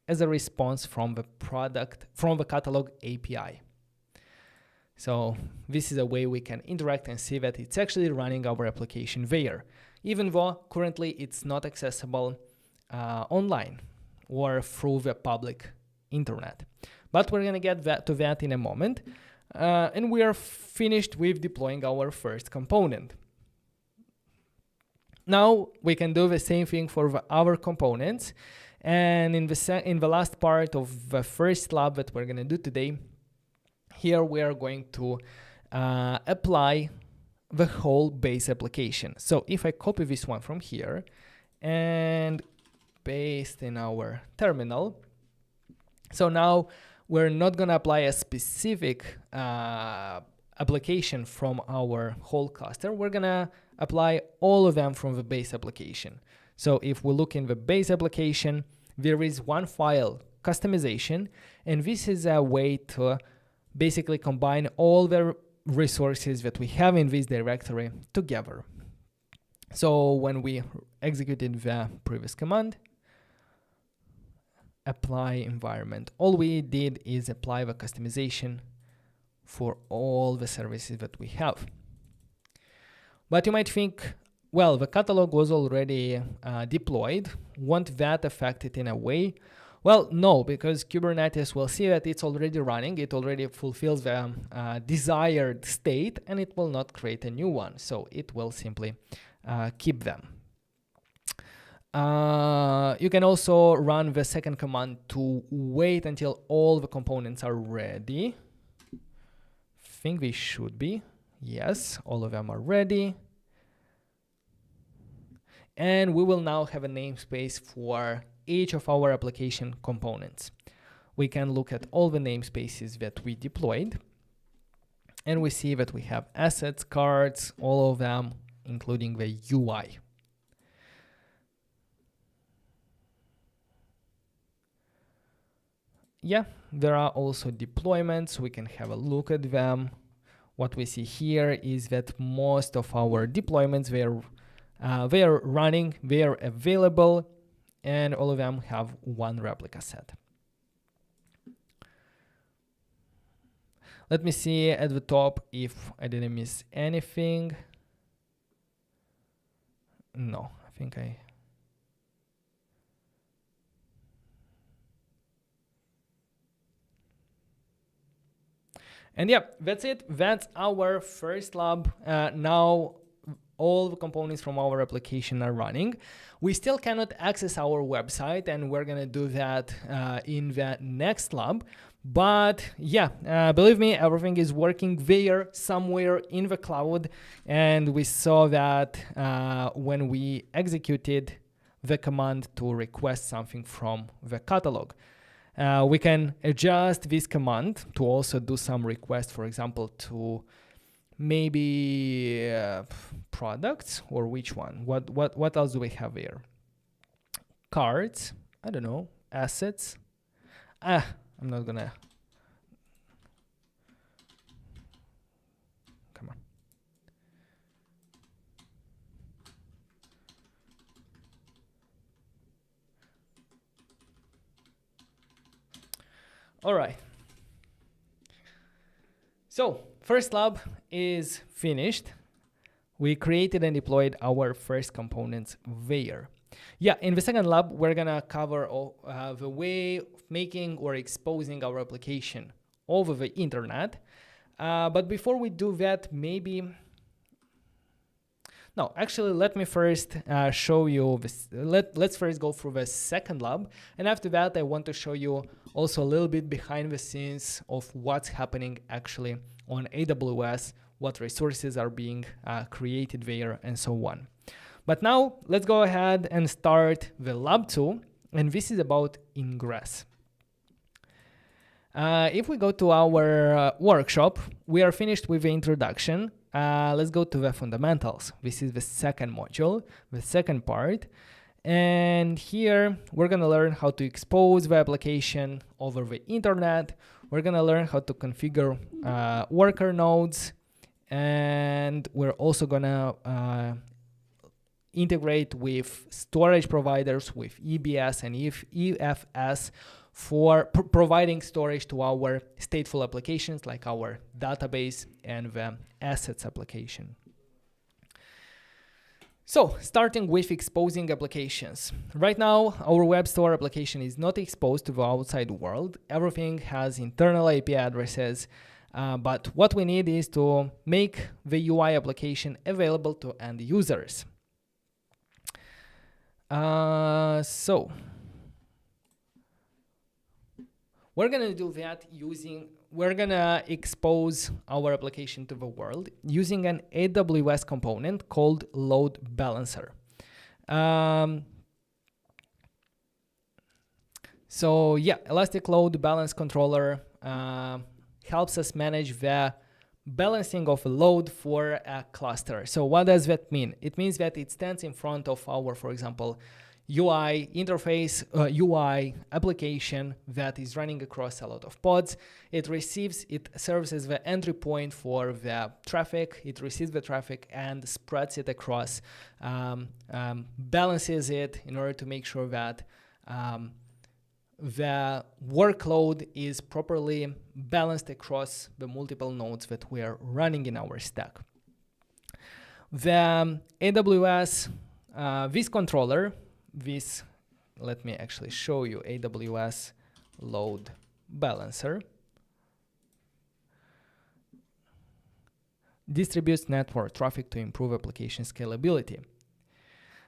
as a response from the catalog API. So this is a way we can interact and see that it's actually running our application there, even though currently it's not accessible online or through the public internet. But we're gonna get to that in a moment. And we are finished with deploying our first component. Now we can do the same thing for the other components. And in the last part of the first lab that we're gonna do today, here we are going to apply the whole base application. So if I copy this one from here and paste in our terminal, so now we're not going to apply a specific application from our whole cluster. We're going to apply all of them from the base application. So if we look in the base application, there is one file, customization, and this is a way to basically combine all the resources that we have in this directory together. So when we executed the previous command, apply environment, all we did is apply the customization for all the services that we have. But you might think, well, the catalog was already deployed. Won't that affect it in a way? Well, no, because Kubernetes will see that it's already running, it already fulfills the desired state, and it will not create a new one. So it will simply keep them. You can also run the second command to wait until all the components are ready. I think they should be. Yes, all of them are ready. And we will now have a namespace for each of our application components. We can look at all the namespaces that we deployed, and we see that we have assets, cards, all of them, including the UI. Yeah, there are also deployments. We can have a look at them. What we see here is that most of our deployments, they are running, they are available, and all of them have one replica set. Let me see at the top if I didn't miss anything. No, I think I... And yeah, that's it. That's our first lab. Now all the components from our application are running. We still cannot access our website, and we're gonna do that in the next lab. But yeah, believe me, everything is working there somewhere in the cloud. And we saw that when we executed the command to request something from the catalog. We can adjust this command to also do some requests, for example, to maybe products, or which one? What else do we have here? Cards, I don't know, assets. I'm not gonna. Come on. All right. So first lab is finished. We created and deployed our first components there. Yeah, in the second lab, we're gonna cover the way of making or exposing our application over the internet. But before we do that, no, actually, let me first show you this. Let's first go through the second lab. And after that, I want to show you also a little bit behind the scenes of what's happening actually on AWS, what resources are being created there, and so on. But now let's go ahead and start the lab 2. And this is about Ingress. If we go to our workshop, we are finished with the introduction. Let's go to the fundamentals. This is the second module, the second part. And here we're going to learn how to expose the application over the internet. We're going to learn how to configure worker nodes. And we're also going to integrate with storage providers, with EBS and EFS for providing storage to our stateful applications like our database and the assets application. So, starting with exposing applications. Right now, our web store application is not exposed to the outside world. Everything has internal IP addresses, but what we need is to make the UI application available to end users. So, we're gonna do that we're gonna expose our application to the world using an AWS component called load balancer. So yeah, Elastic Load Balance Controller helps us manage the balancing of a load for a cluster. So what does that mean? It means that it stands in front of our, for example, UI interface, UI application that is running across a lot of pods. It serves as the entry point for the traffic. It receives the traffic and spreads it across, balances it in order to make sure that the workload is properly balanced across the multiple nodes that we are running in our stack. The AWS this controller, let me actually show you AWS Load Balancer, distributes network traffic to improve application scalability.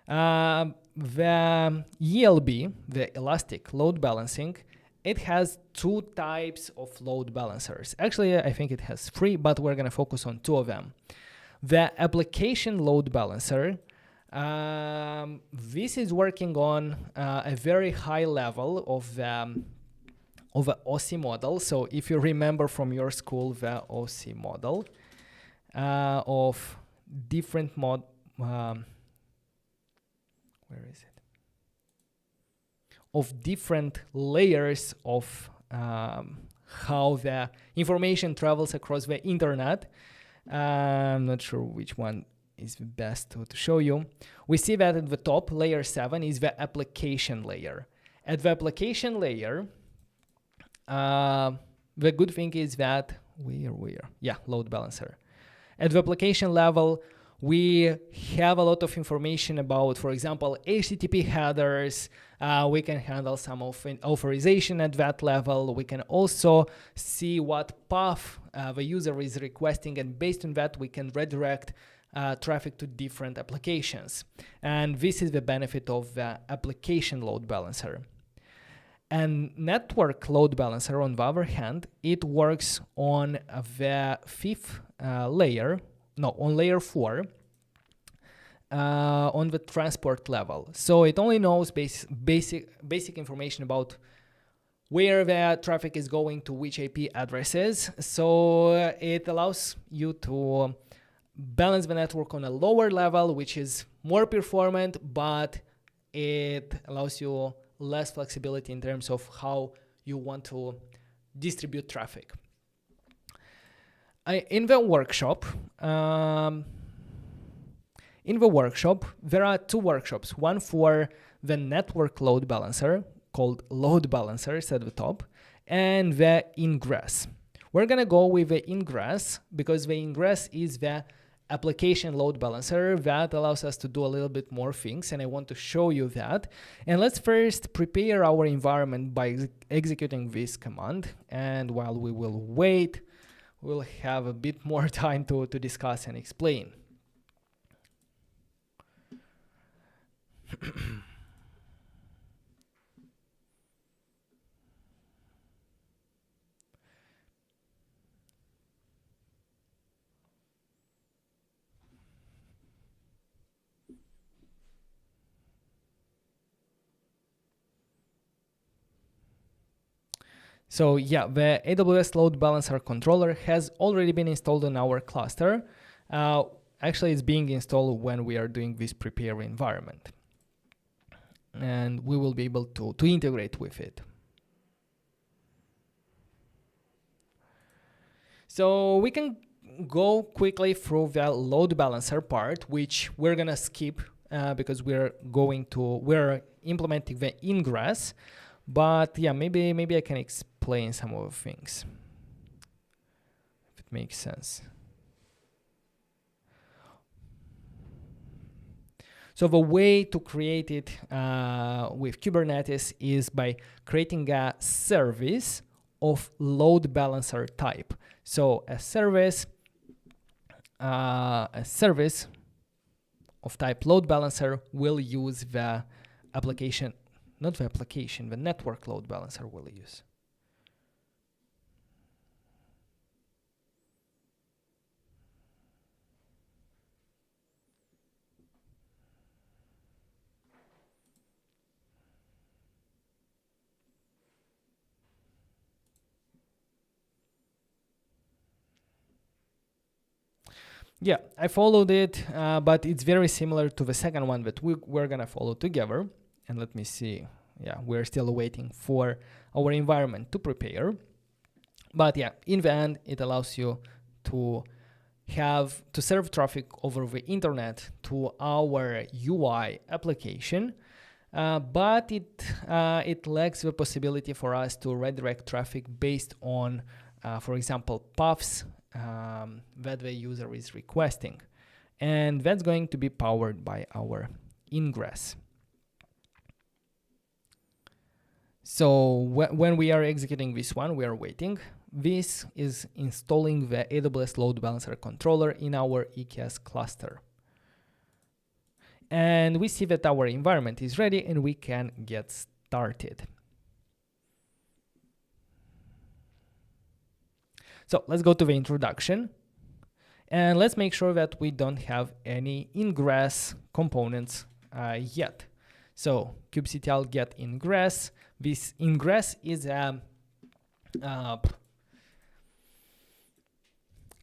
The ELB, the Elastic Load Balancing, it has two types of load balancers. Actually, I think it has three, but we're going to focus on two of them. The application load balancer, this is working on a very high level of the OC model. So if you remember from your school, the OC model of different of different layers of how the information travels across the internet. I'm not sure which one is the best to show you. We see that at the top, layer 7 is the application layer. At the application layer, the good thing is that load balancer. At the application level, we have a lot of information about, for example, HTTP headers. We can handle some authorization at that level. We can also see what path the user is requesting, and based on that, we can redirect traffic to different applications. And this is the benefit of the application load balancer. And network load balancer, on the other hand, it works on the on layer 4, on the transport level. So it only knows basic information about where the traffic is going to which IP addresses. So it allows you to balance the network on a lower level, which is more performant, but it allows you less flexibility in terms of how you want to distribute traffic. In the workshop, there are two workshops. One for the network load balancer, called load balancers at the top, and the Ingress. We're gonna go with the Ingress because the Ingress is the application load balancer that allows us to do a little bit more things, and I want to show you that. And let's first prepare our environment by executing this command. And while we will wait, we'll have a bit more time to discuss and explain. So yeah, the AWS Load Balancer controller has already been installed on our cluster. Actually, it's being installed when we are doing this prepare environment. And we will be able to integrate with it. So we can go quickly through the load balancer part, which we're gonna skip because we're implementing the Ingress. But yeah, maybe I can explain some of the things, if it makes sense. So the way to create it with Kubernetes is by creating a service of load balancer type. So a service of type load balancer will use the application, not the application, the network load balancer will use. Yeah, I followed it, but it's very similar to the second one that we're gonna follow together. And let me see. Yeah, we're still waiting for our environment to prepare. But yeah, in the end, it allows you to serve traffic over the internet to our UI application. But it lacks the possibility for us to redirect traffic based on, for example, paths that the user is requesting. And that's going to be powered by our Ingress. So when we are executing this one, we are waiting. This is installing the AWS Load Balancer controller in our EKS cluster. And we see that our environment is ready and we can get started. So let's go to the introduction. And let's make sure that we don't have any Ingress components yet. So kubectl get Ingress. This Ingress is a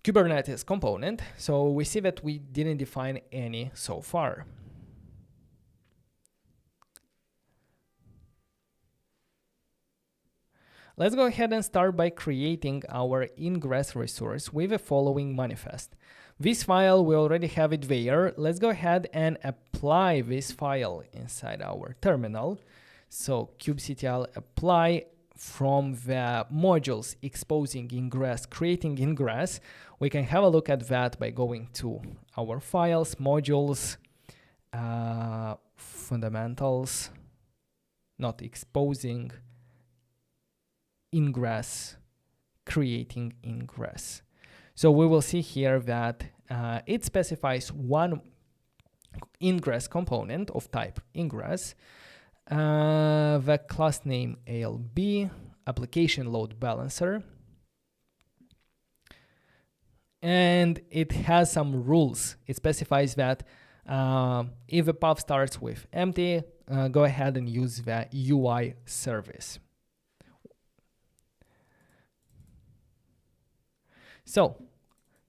Kubernetes component. So we see that we didn't define any so far. Let's go ahead and start by creating our Ingress resource with the following manifest. This file, we already have it there. Let's go ahead and apply this file inside our terminal. So kubectl apply from the modules exposing Ingress, creating Ingress. We can have a look at that by going to our files, modules, fundamentals, not exposing, Ingress, creating Ingress. So we will see here that it specifies one Ingress component of type Ingress, the class name ALB, application load balancer, and it has some rules. It specifies that if the path starts with empty, go ahead and use the UI service. So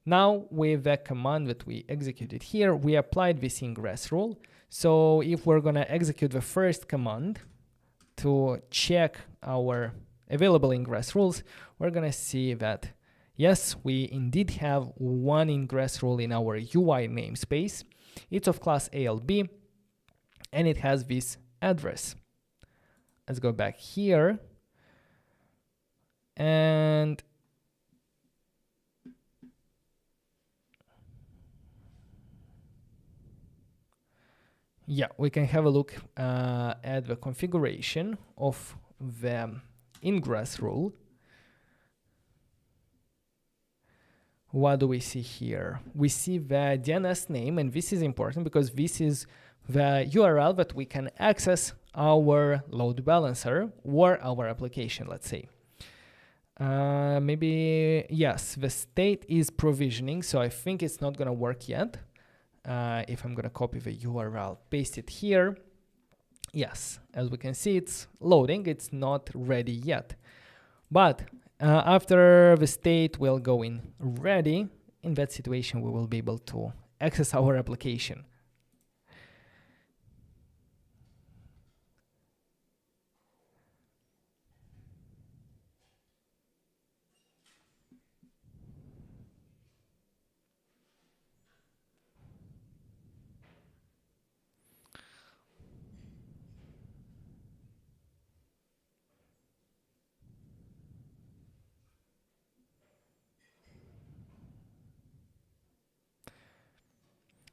now with the command that we executed here, we applied this ingress rule. So if we're gonna execute the first command to check our available ingress rules, we're gonna see that yes, we indeed have one ingress rule in our UI namespace. It's of class ALB and it has this address. Let's go back here and yeah, we can have a look at the configuration of the ingress rule. What do we see here? We see the DNS name, and this is important because this is the URL that we can access our load balancer or our application, let's say. Maybe, yes, the state is provisioning, so I think it's not gonna work yet. If I'm gonna copy the URL, paste it here. Yes, as we can see, it's loading, it's not ready yet. But after the state will go in ready, in that situation, we will be able to access our application.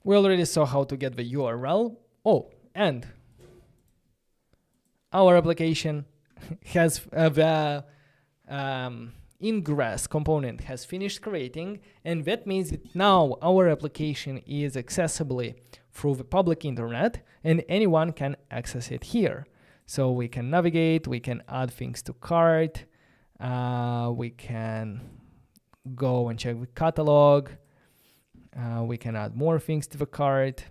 We already saw how to get the URL. Oh, and our application has the Ingress component has finished creating, and that means that now our application is accessible through the public internet and anyone can access it here. So we can navigate, we can add things to cart, we can go and check the catalog, we can add more things to the cart,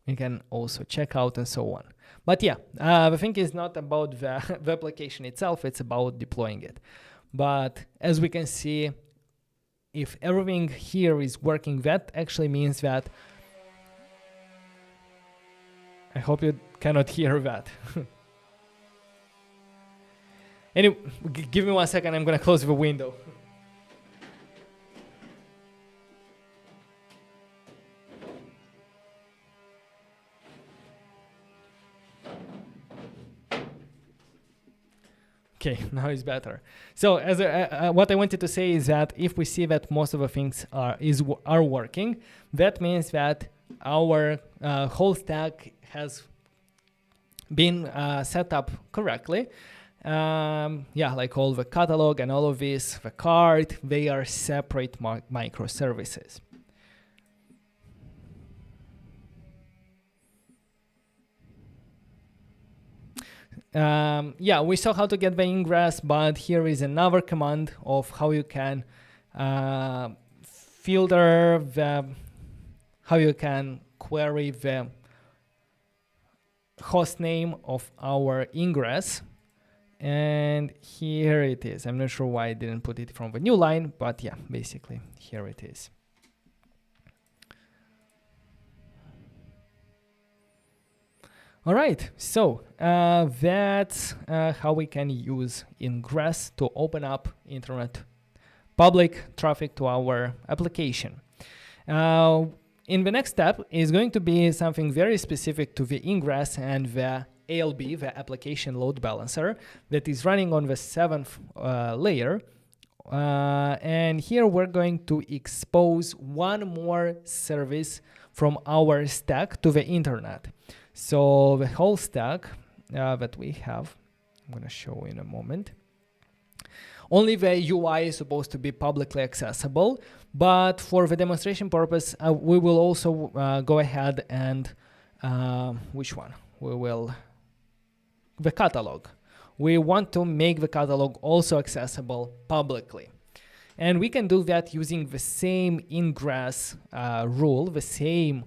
we can also check out and so on. But yeah, the thing is not about the application itself, it's about deploying it. But as we can see, if everything here is working, that actually means that I hope you cannot hear that. Anyway, give me 1 second, I'm gonna close the window. Okay, now it's better. So as what I wanted to say is that if we see that most of the things are working, that means that our whole stack has been set up correctly. Yeah, like all the catalog and all of this, the cart, they are separate microservices. Yeah, we saw how to get the Ingress, but here is another command of how you can filter how you can query the host name of our Ingress. And here it is. I'm not sure why I didn't put it from the new line, but yeah, basically here it is. All right, so that's how we can use Ingress to open up internet public traffic to our application. In the next step is going to be something very specific to the Ingress and the ALB, the application load balancer, that is running on the 7th layer. And here we're going to expose one more service from our stack to the internet. So the whole stack that we have, I'm going to show in a moment. Only the UI is supposed to be publicly accessible, but for the demonstration purpose, we will also go ahead and, which one? The catalog. We want to make the catalog also accessible publicly. And we can do that using the same Ingress rule, the same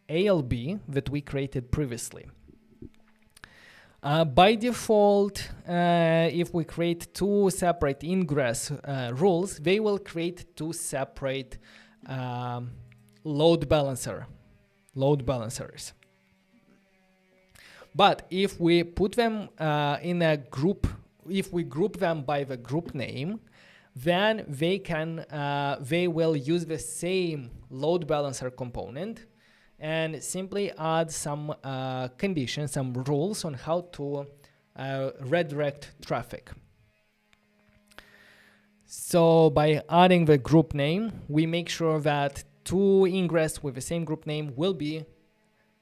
ALB that we created previously. By default, if we create two separate Ingress rules, they will create two separate load balancers. But if we put them in a group, if we group them by the group name, then they will use the same load balancer component and simply add some conditions, some rules on how to redirect traffic. So by adding the group name, we make sure that two Ingress with the same group name will be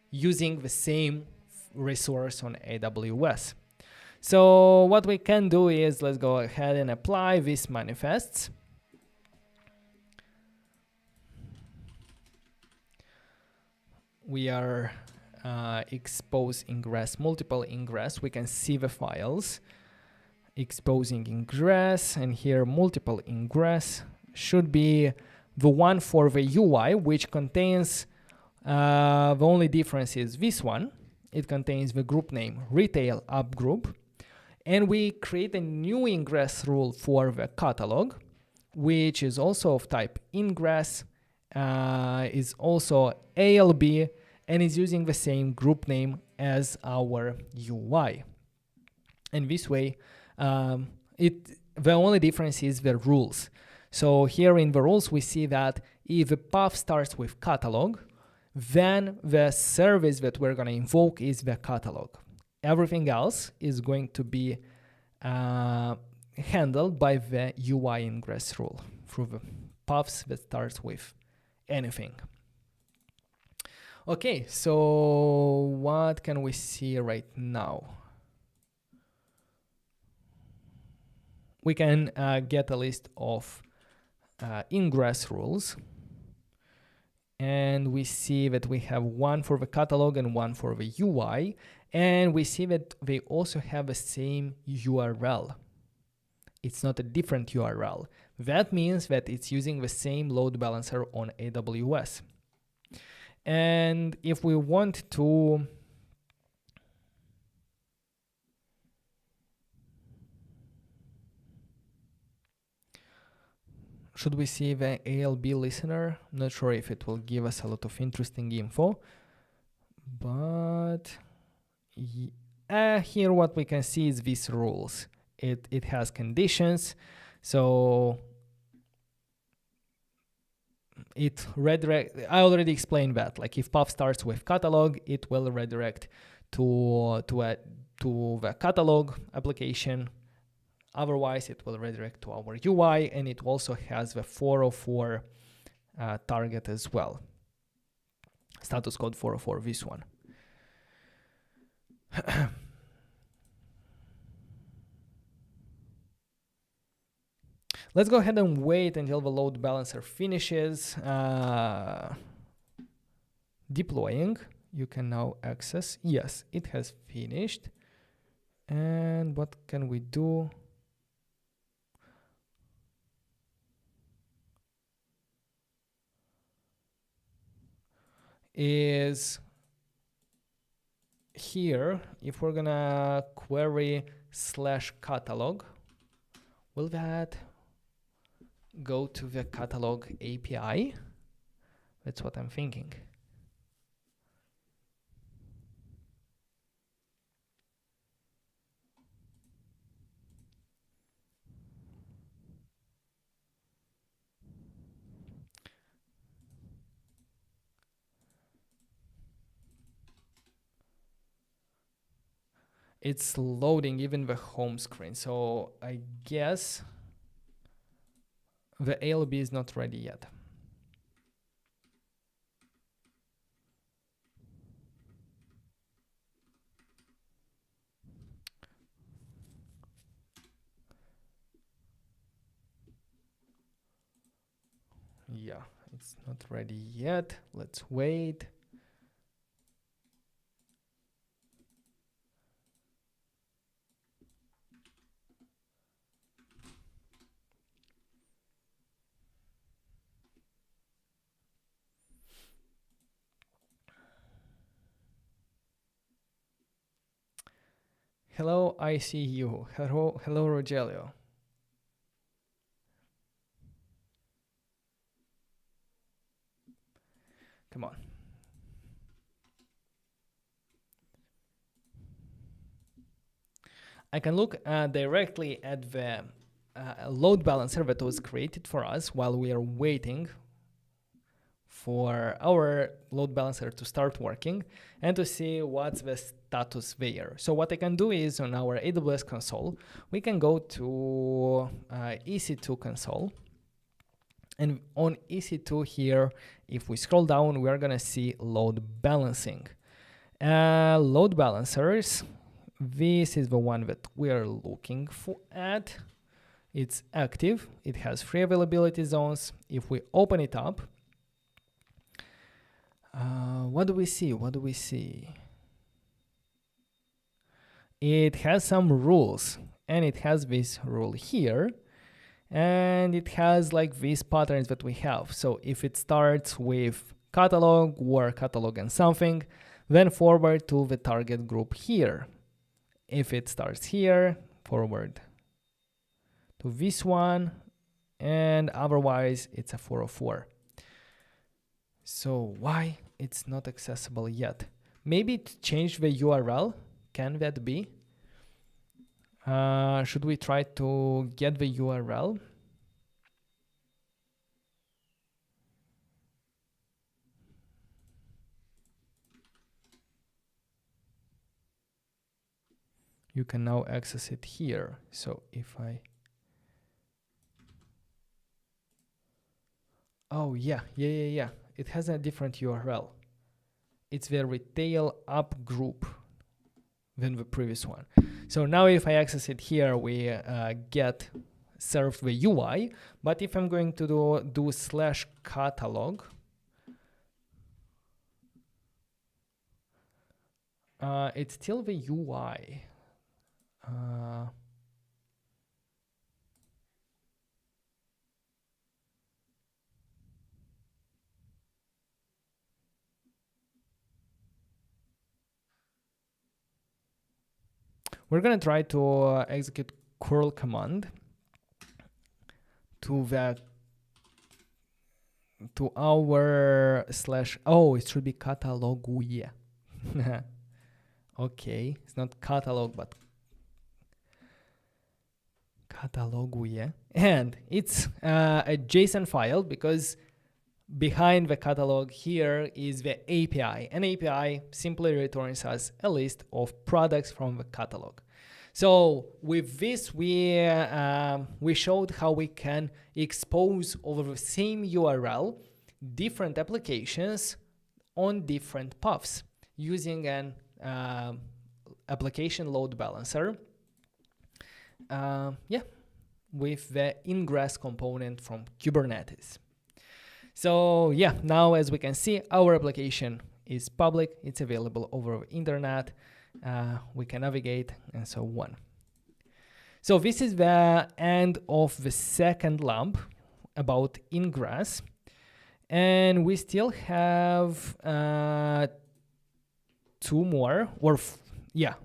using the same resource on AWS. So what we can do is, let's go ahead and apply these manifests. We are expose Ingress, multiple Ingress. We can see the files. Exposing Ingress, and here multiple Ingress should be the one for the UI, which contains the only difference is this one. It contains the group name retail app group, and we create a new Ingress rule for the catalog, which is also of type Ingress, is also ALB, and is using the same group name as our UI. And this way, the only difference is the rules. So here in the rules, we see that if the path starts with catalog, then the service that we're going to invoke is the catalog. Everything else is going to be handled by the UI Ingress rule through the paths that starts with anything. Okay, so what can we see right now? We can get a list of Ingress rules. And we see that we have one for the catalog and one for the UI. And we see that they also have the same URL. It's not a different URL. That means that it's using the same load balancer on AWS. And if we want to should we see the ALB listener? I'm not sure if it will give us a lot of interesting info, but here what we can see is these rules. It has conditions, so it redirect. I already explained that. Like if path starts with catalog, it will redirect to the catalog application. Otherwise, it will redirect to our UI, and it also has the 404 target as well. Status code 404, this one. Let's go ahead and wait until the load balancer finishes deploying. You can now access. Yes, it has finished. And what can we do? Is here, if we're gonna query /catalog, will that go to the catalog API? That's what I'm thinking. It's loading even the home screen, so I guess the ALB is not ready yet. Yeah, it's not ready yet. Let's wait. Hello, I see you. Hello, Rogelio. Come on. I can look directly at the load balancer that was created for us while we are waiting for our load balancer to start working and to see what's the status there. So what I can do is on our AWS console, we can go to EC2 console. And on EC2 here, if we scroll down, we are going to see load balancing. Load balancers, this is the one that we are looking for at. It's active. It has 3 availability zones. If we open it up, what do we see? What do we see? It has some rules, and it has this rule here, and it has like these patterns that we have. So if it starts with catalog or catalog and something, then forward to the target group here. If it starts here, forward to this one, and otherwise it's a 404. So why it's not accessible yet? Maybe to change the URL. Can that be? Should we try to get the URL? You can now access it here. So if Oh, yeah. It has a different URL. It's the retail app group than the previous one. So now if I access it here, we get served the UI. But if I'm going to do slash catalog, it's still the UI. We're gonna try to execute curl command to our slash. Oh, it should be catalog. Yeah. Okay, it's not catalog, but catalog. Yeah, and it's a JSON file because behind the catalog here is the API. An API simply returns us a list of products from the catalog. So with this, we showed how we can expose over the same URL different applications on different paths using an application load balancer. With the Ingress component from Kubernetes. So yeah, now as we can see, our application is public. It's available over the internet. We can navigate and so on. So this is the end of the second lab about Ingress. And we still have two more,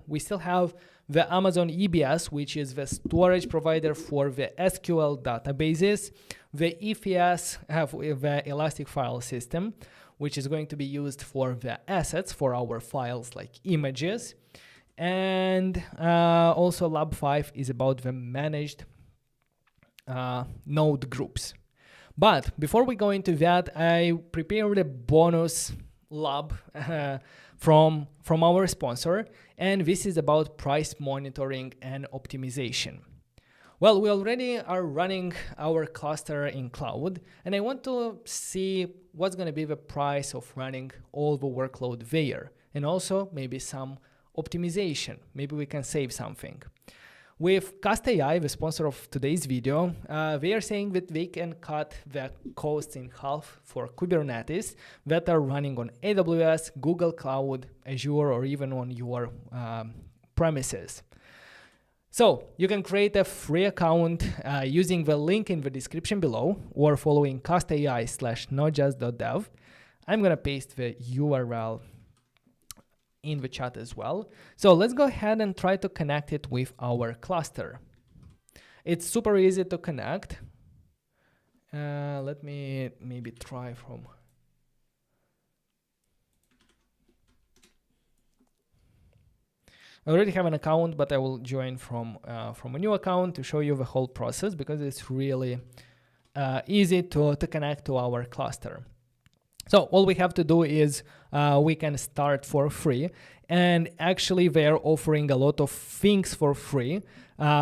we still have the Amazon EBS, which is the storage provider for the SQL databases, the EFS, the Elastic File System, which is going to be used for the assets for our files like images. And also Lab 5 is about the managed node groups. But before we go into that, I prepared a bonus lab from our sponsor, and this is about price monitoring and optimization. Well, we already are running our cluster in cloud, and I want to see what's going to be the price of running all the workload there, and also maybe some optimization. Maybe we can save something. With Cast.ai, the sponsor of today's video, they are saying that they can cut the costs in half for Kubernetes that are running on AWS, Google Cloud, Azure, or even on your premises. So you can create a free account using the link in the description below or following Cast.ai/notjust.dev. I'm going to paste the URL in the chat as well. So let's go ahead and try to connect it with our cluster. It's super easy to connect. Let me maybe try from... I already have an account, but I will join from a new account to show you the whole process because it's really easy to connect to our cluster. So all we have to do is we can start for free, and actually they're offering a lot of things for free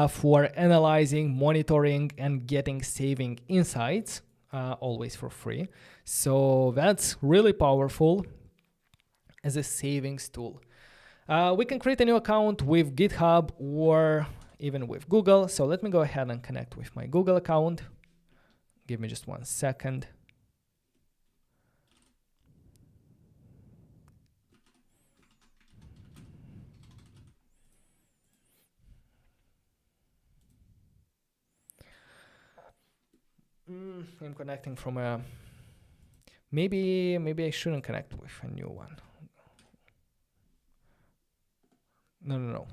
for analyzing, monitoring, and getting saving insights, always for free. So that's really powerful as a savings tool. We can create a new account with GitHub or even with Google. So let me go ahead and connect with my Google account. Give me just 1 second. I'm connecting from a... Maybe I shouldn't connect with a new one. No.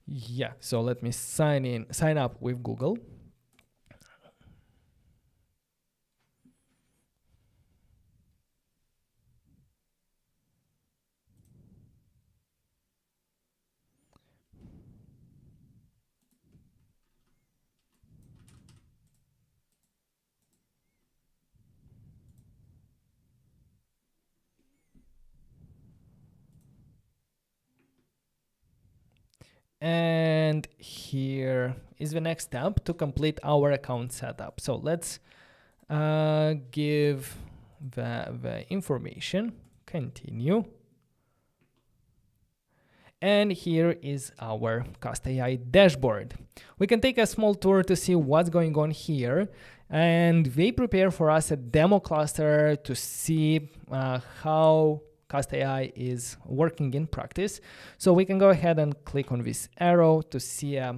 Yeah, so let me sign up with Google. And here is the next step to complete our account setup. So let's give the information, continue. And here is our Cast.ai dashboard. We can take a small tour to see what's going on here. And they prepare for us a demo cluster to see how Cast.ai is working in practice. So we can go ahead and click on this arrow to see an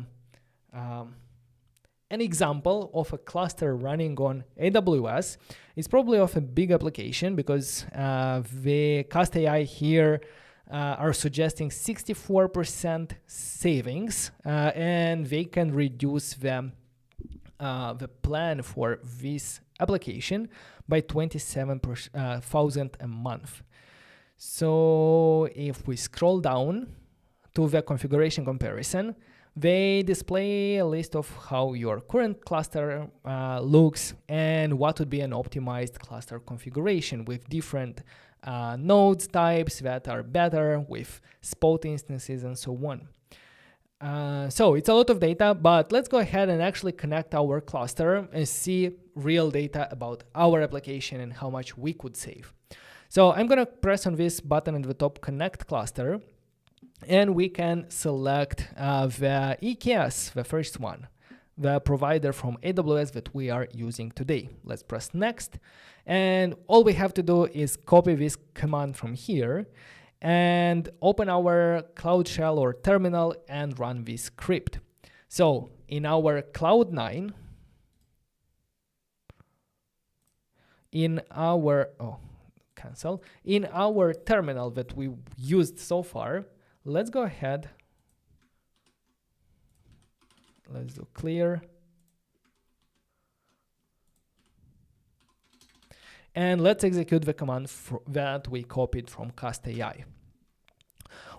example of a cluster running on AWS. It's probably of a big application because the Cast.ai here are suggesting 64% savings, and they can reduce the plan for this application by $27,000 a month. So if we scroll down to the configuration comparison, they display a list of how your current cluster looks and what would be an optimized cluster configuration with different nodes types that are better, with spot instances and so on. So it's a lot of data, but let's go ahead and actually connect our cluster and see real data about our application and how much we could save. So I'm going to press on this button at the top, Connect Cluster, and we can select the EKS, the first one, the provider from AWS that we are using today. Let's press Next. And all we have to do is copy this command from here and open our Cloud Shell or terminal and run this script. So in our Cloud9, in our terminal that we used so far, let's go ahead. Let's do clear. And let's execute the command that we copied from Cast.ai.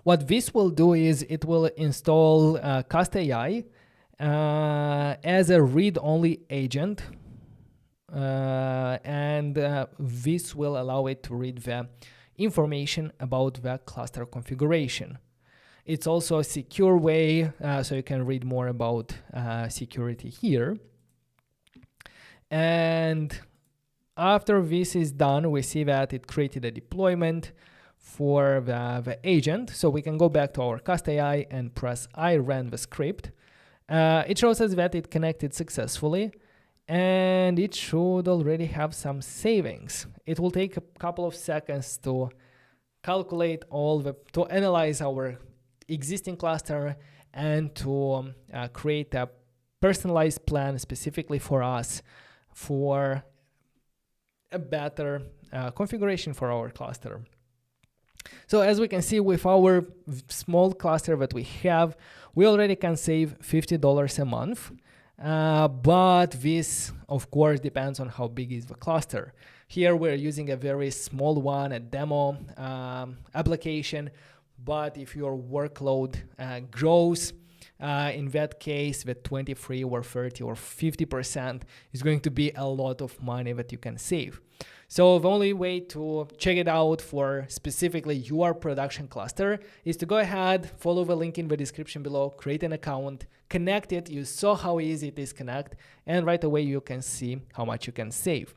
What this will do is it will install Cast.ai as a read-only agent. And this will allow it to read the information about the cluster configuration. It's also a secure way, so you can read more about security here. And after this is done, we see that it created a deployment for the agent. So we can go back to our Cast.ai and press I ran the script. It shows us that it connected successfully, and it should already have some savings. It will take a couple of seconds to calculate to analyze our existing cluster and to create a personalized plan specifically for us for a better configuration for our cluster. So as we can see, with our small cluster that we have, we already can save $50 a month. But this, of course, depends on how big is the cluster. Here we're using a very small one, a demo application. But if your workload grows, in that case, the 23 or 30 or 50% is going to be a lot of money that you can save. So the only way to check it out for specifically your production cluster is to go ahead, follow the link in the description below, create an account, connect it. You saw how easy it is to connect, and right away you can see how much you can save.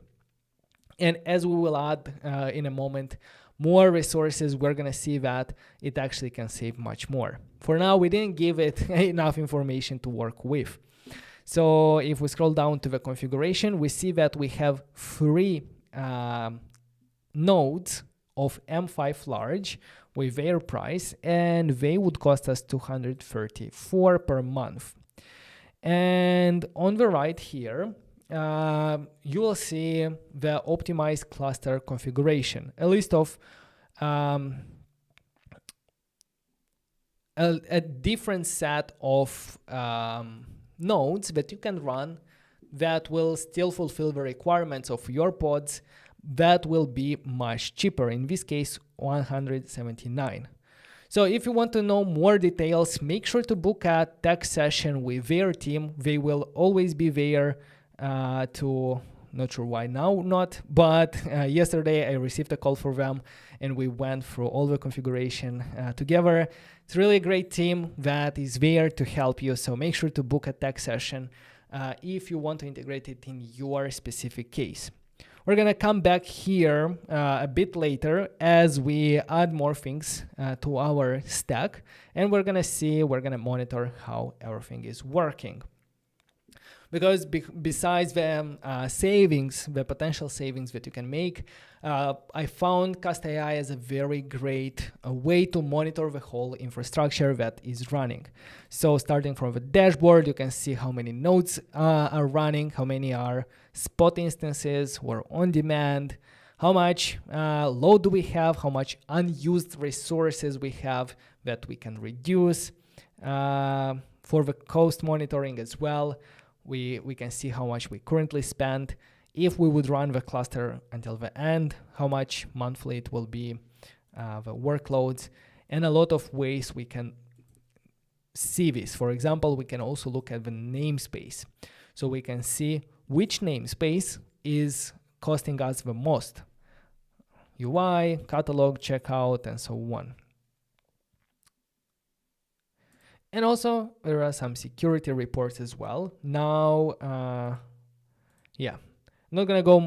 And as we will add in a moment more resources, we're going to see that it actually can save much more. For now, we didn't give it enough information to work with. So if we scroll down to the configuration, we see that we have 3 nodes of M5 large with their price, and they would cost us $234 per month. And on the right here, you will see the optimized cluster configuration, a list of a different set of nodes that you can run that will still fulfill the requirements of your pods, that will be much cheaper, in this case $179. So if you want to know more details, make sure to book a tech session with their team. They will always be there to Not sure why now not, but yesterday I received a call for them and we went through all the configuration together. It's really a great team that is there to help you. So make sure to book a tech session if you want to integrate it in your specific case. We're going to come back here a bit later as we add more things to our stack, and we're going to monitor how everything is working. Because besides the savings, the potential savings that you can make, I found Cast.ai as a very great way to monitor the whole infrastructure that is running. So starting from the dashboard, you can see how many nodes are running, how many are spot instances or on demand, how much load do we have, how much unused resources we have that we can reduce. For the cost monitoring as well, we can see how much we currently spend. If we would run the cluster until the end, how much monthly it will be, the workloads, and a lot of ways we can see this. For example, we can also look at the namespace. So we can see which namespace is costing us the most. UI, catalog, checkout, and so on. And also, there are some security reports as well. Now, I'm not going to go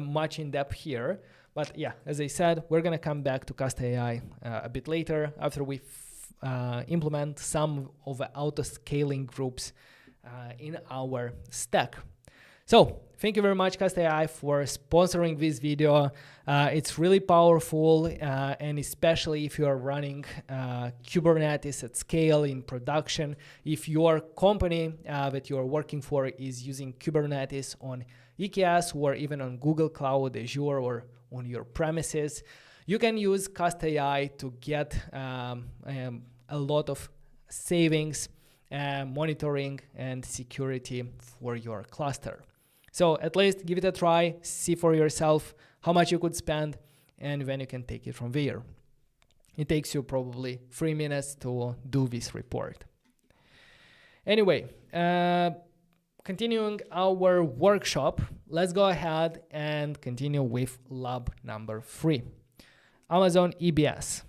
much in depth here, but yeah, as I said, we're going to come back to Cast.ai a bit later after we implement some of the auto-scaling groups in our stack. So thank you very much, Cast.ai, for sponsoring this video. It's really powerful, and especially if you are running Kubernetes at scale in production. If your company that you are working for is using Kubernetes on EKS or even on Google Cloud, Azure, or on your premises, you can use Cast.ai to get a lot of savings, monitoring, and security for your cluster. So at least give it a try, see for yourself how much you could spend, and then you can take it from there. It takes you probably 3 minutes to do this report. Anyway, continuing our workshop, let's go ahead and continue with lab number 3, Amazon EBS.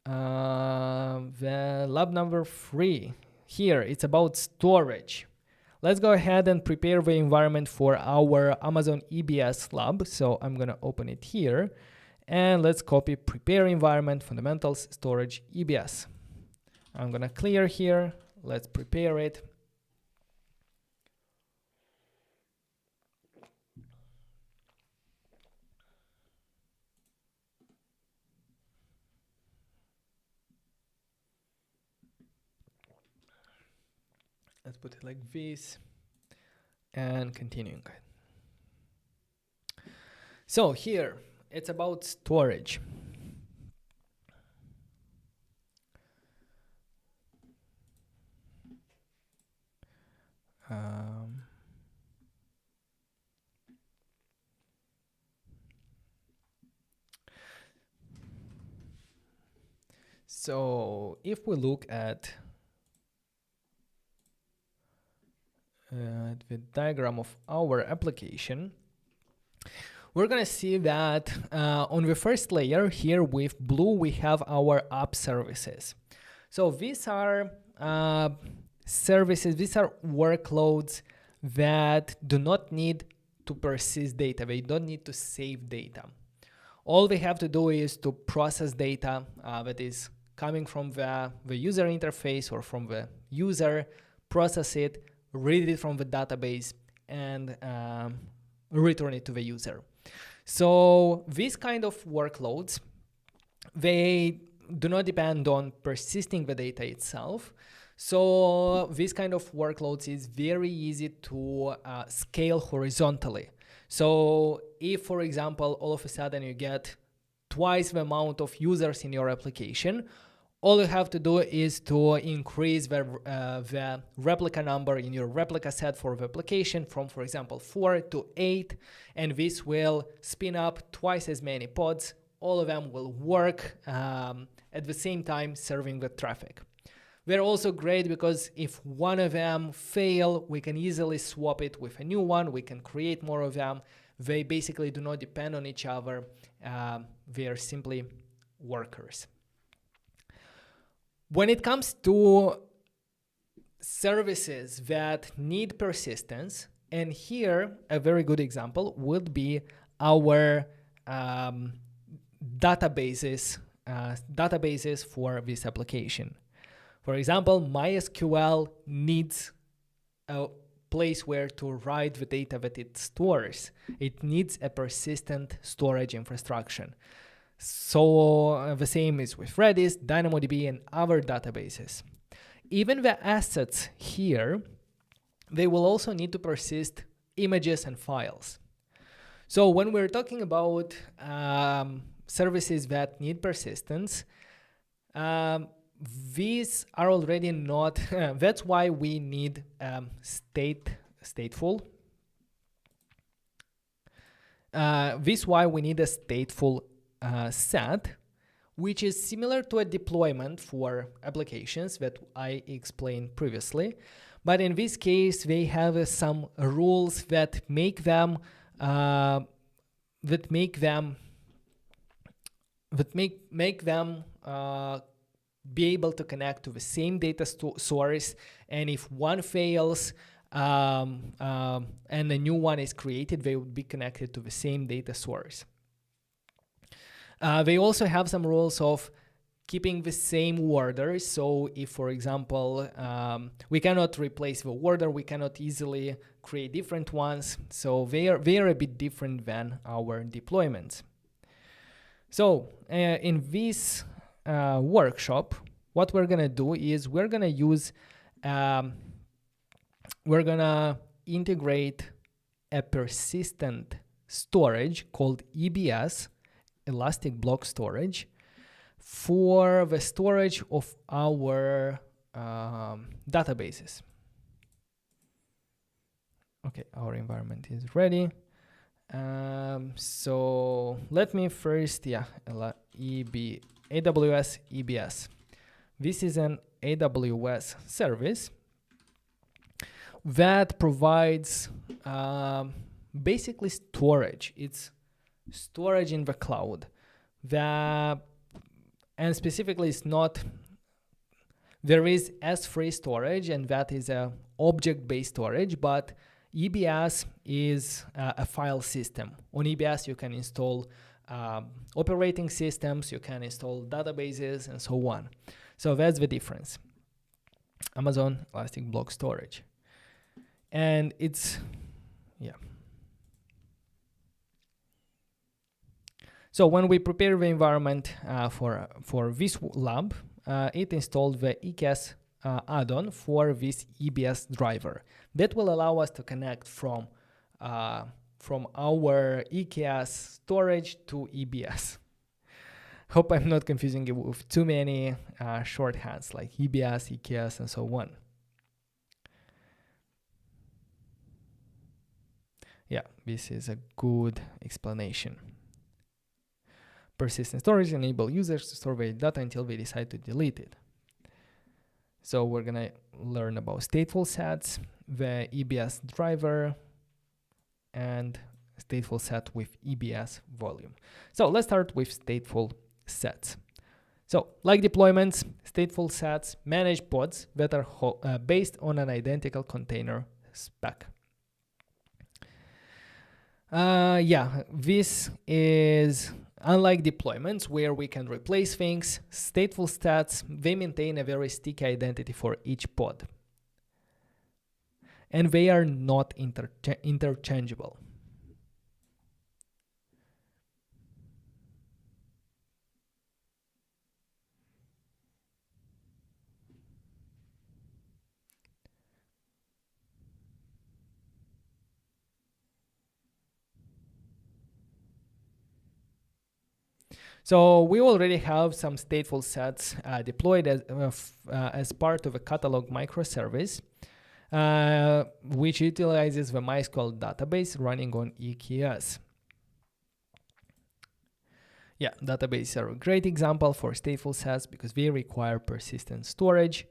The lab number 3 here, it's about storage. Let's go ahead and prepare the environment for our Amazon EBS lab. So I'm going to open it here and let's copy prepare environment fundamentals storage EBS. I'm going to clear here. Let's prepare it. Let's put it like this and continuing. So here, it's about storage. So if we look at the diagram of our application, we're going to see that on the first layer here with blue, we have our app services. So these are services, these are workloads that do not need to persist data. They don't need to save data. All they have to do is to process data that is coming from the user interface or from the user, process it, read it from the database, and return it to the user. So these kind of workloads, they do not depend on persisting the data itself. So this kind of workloads is very easy to scale horizontally. So if, for example, all of a sudden you get twice the amount of users in your application, all you have to do is to increase the replica number in your replica set for the application from, for example, 4 to 8, and this will spin up twice as many pods. All of them will work at the same time serving the traffic. They're also great because if one of them fail, we can easily swap it with a new one. We can create more of them. They basically do not depend on each other. They are simply workers. When it comes to services that need persistence, and here a very good example would be our databases for this application. For example, MySQL needs a place where to write the data that it stores. It needs a persistent storage infrastructure. So the same is with Redis, DynamoDB, and other databases. Even the assets here, they will also need to persist images and files. So when we're talking about services that need persistence, these are already not, that's why we need stateful. This is why we need a stateful set, which is similar to a deployment for applications that I explained previously. But in this case, they have some rules that make them be able to connect to the same data source, and if one fails and a new one is created, they would be connected to the same data source. They also have some rules of keeping the same order. So if, for example, we cannot replace the order, we cannot easily create different ones. So they are a bit different than our deployments. So in this workshop, what we're gonna do is we're gonna integrate a persistent storage called EBS, Elastic Block Storage, for the storage of our databases. Okay, our environment is ready. So let me first, AWS EBS. This is an AWS service that provides basically storage. It's storage in the cloud. And specifically, it's not, there is S3 storage, and that is a object-based storage, but EBS is a file system. On EBS, you can install operating systems, you can install databases, and so on. So that's the difference. Amazon Elastic Block Storage. And it's, So when we prepare the environment for this lab, it installed the EKS add-on for this EBS driver. That will allow us to connect from our EKS storage to EBS. Hope I'm not confusing it with too many shorthands like EBS, EKS, and so on. Yeah, this is a good explanation. Persistent storage enables users to store their data until they decide to delete it. So we're gonna learn about stateful sets, the EBS driver, and stateful set with EBS volume. So let's start with stateful sets. So like deployments, stateful sets manage pods that are based on an identical container spec. This is unlike deployments where we can replace things. Stateful sets, they maintain a very sticky identity for each pod. And they are not interchangeable. So we already have some stateful sets deployed as part of a catalog microservice, which utilizes the MySQL database running on EKS. Databases are a great example for stateful sets because they require persistent storage.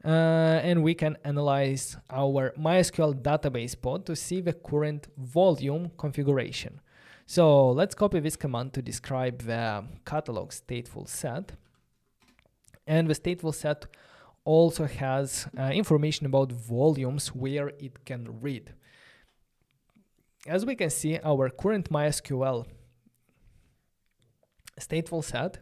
And we can analyze our MySQL database pod to see the current volume configuration. So let's copy this command to describe the catalog stateful set. And the stateful set also has information about volumes where it can read. As we can see, our current MySQL stateful set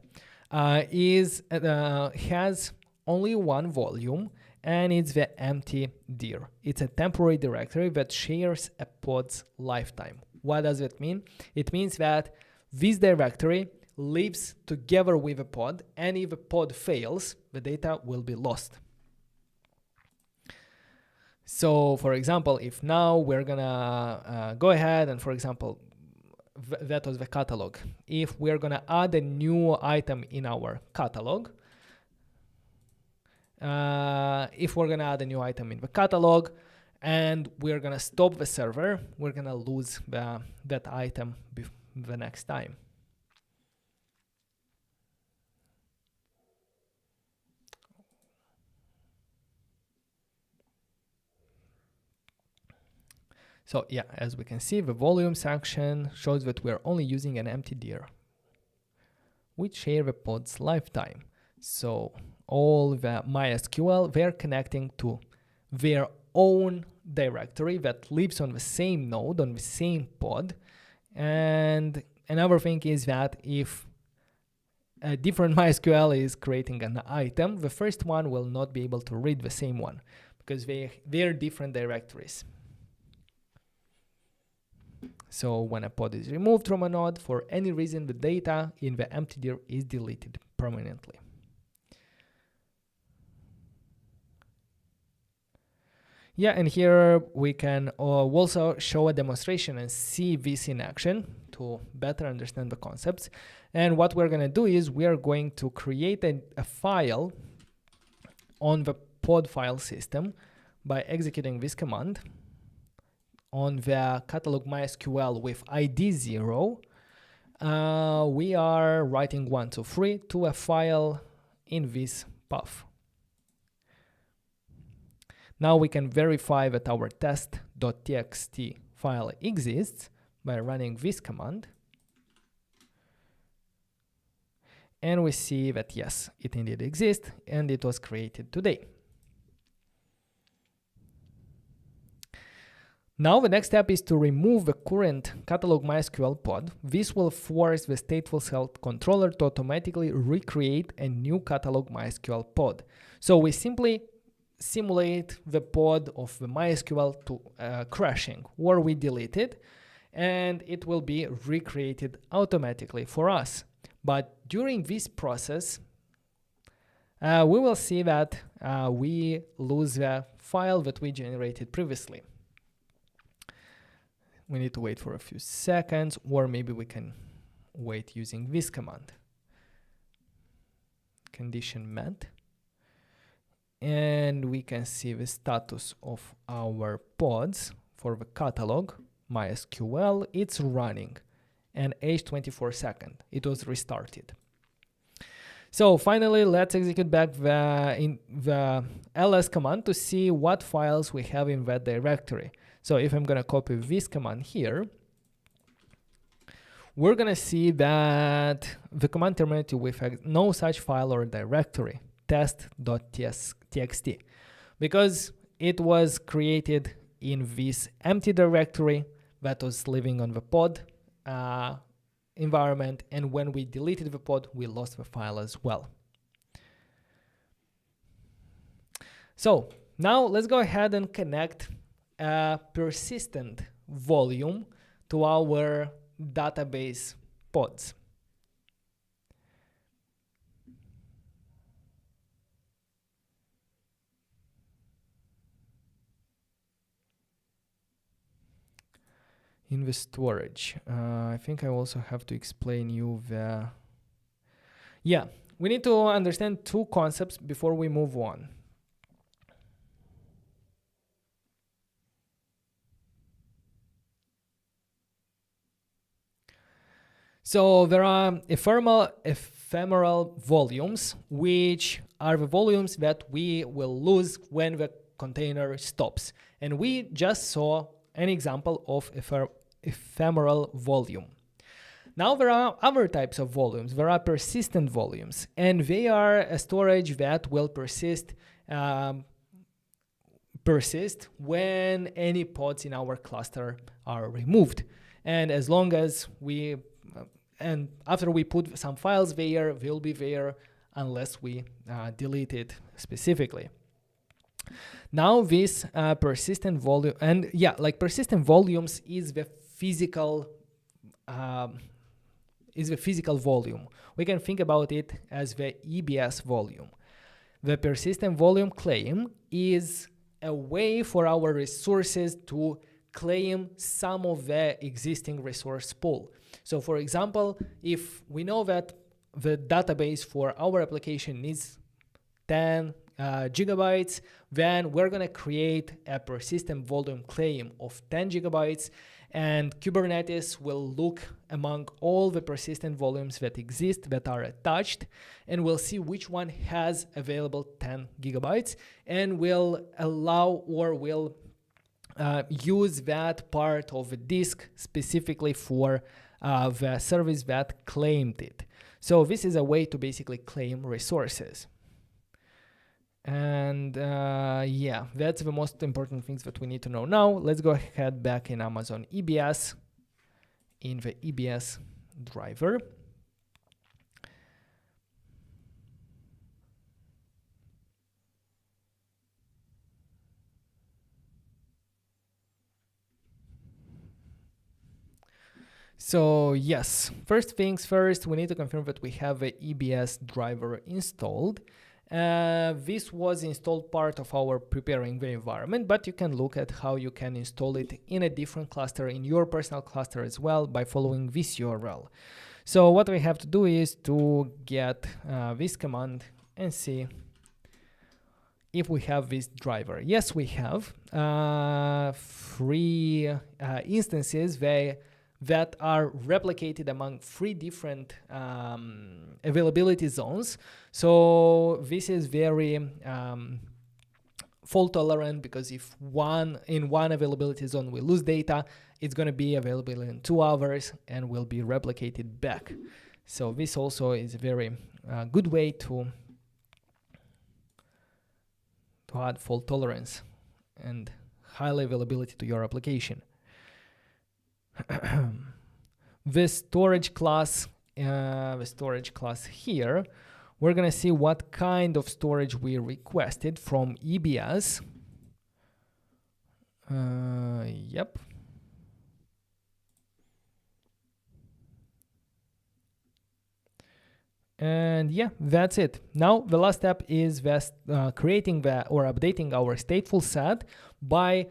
has only one volume, and it's the empty dir. It's a temporary directory that shares a pod's lifetime. What does it mean? It means that this directory lives together with a pod, and if a pod fails, the data will be lost. So, for example, if now we're gonna go ahead and, for example, that was the catalog. If we're gonna add a new item in our catalog, and we're gonna stop the server, we're gonna lose that item the next time. So yeah, as we can see, the volume section shows that we're only using an empty dir, which share the pod's lifetime. So all the MySQL, they're connecting to their own directory that lives on the same node, on the same pod. And another thing is that if a different MySQL is creating an item, the first one will not be able to read the same one because they're different directories. So when a pod is removed from a node, for any reason, the data in the empty dir is deleted permanently. Yeah, and here we can also show a demonstration and see this in action to better understand the concepts. And what we're going to do is we are going to create a file on the pod file system by executing this command on the catalog MySQL with ID 0. We are writing 1, 2, 3 to a file in this path. Now we can verify that our test.txt file exists by running this command. And we see that yes, it indeed exists and it was created today. Now the next step is to remove the current catalog MySQL pod. This will force the stateful set controller to automatically recreate a new catalog MySQL pod. So we simply simulate the pod of the MySQL to crashing, or we delete it, and it will be recreated automatically for us. But during this process, we will see that we lose the file that we generated previously. We need to wait for a few seconds, or maybe we can wait using this command. Condition met. And we can see the status of our pods for the catalog MySQL. It's running, and age 24 seconds. It was restarted. So finally, let's execute back the ls command to see what files we have in that directory. So if I'm going to copy this command here, we're going to see that the command terminated with no such file or directory, test.txt, because it was created in this empty directory that was living on the pod environment, and when we deleted the pod, we lost the file as well. So now let's go ahead and connect a persistent volume to our database pods. In the storage, I think I also have to explain you the... Yeah, we need to understand two concepts before we move on. So there are ephemeral ephemeral volumes, which are the volumes that we will lose when the container stops. And we just saw an example of ephemeral volume. Now there are other types of volumes. There are persistent volumes, and they are a storage that will persist when any pods in our cluster are removed. And as long as and after we put some files there, they'll be there unless we delete it specifically. Now this persistent volume, and yeah, like persistent volumes is the physical volume. We can think about it as the EBS volume. The persistent volume claim is a way for our resources to claim some of the existing resource pool. So for example, if we know that the database for our application needs 10 gigabytes, then we're going to create a persistent volume claim of 10 gigabytes, and Kubernetes will look among all the persistent volumes that exist that are attached, and we'll see which one has available 10 gigabytes, and will allow or will use that part of the disk specifically for the service that claimed it. So this is a way to basically claim resources. And yeah, that's the most important things that we need to know. Now let's go ahead back in Amazon EBS, in the EBS driver. So yes, first things first, we need to confirm that we have a EBS driver installed. This was installed part of our preparing the environment, but you can look at how you can install it in a different cluster, in your personal cluster as well, by following this URL. So what we have to do is to get this command and see if we have this driver. Yes, we have 3 instances that are replicated among 3 different availability zones. So this is very fault tolerant, because if in one availability zone we lose data, it's going to be available in 2 hours and will be replicated back. So this also is a very good way to add fault tolerance and high availability to your application. The storage class here, we're gonna see what kind of storage we requested from EBS. Yep. And yeah, that's it. Now the last step is creating or updating our stateful set by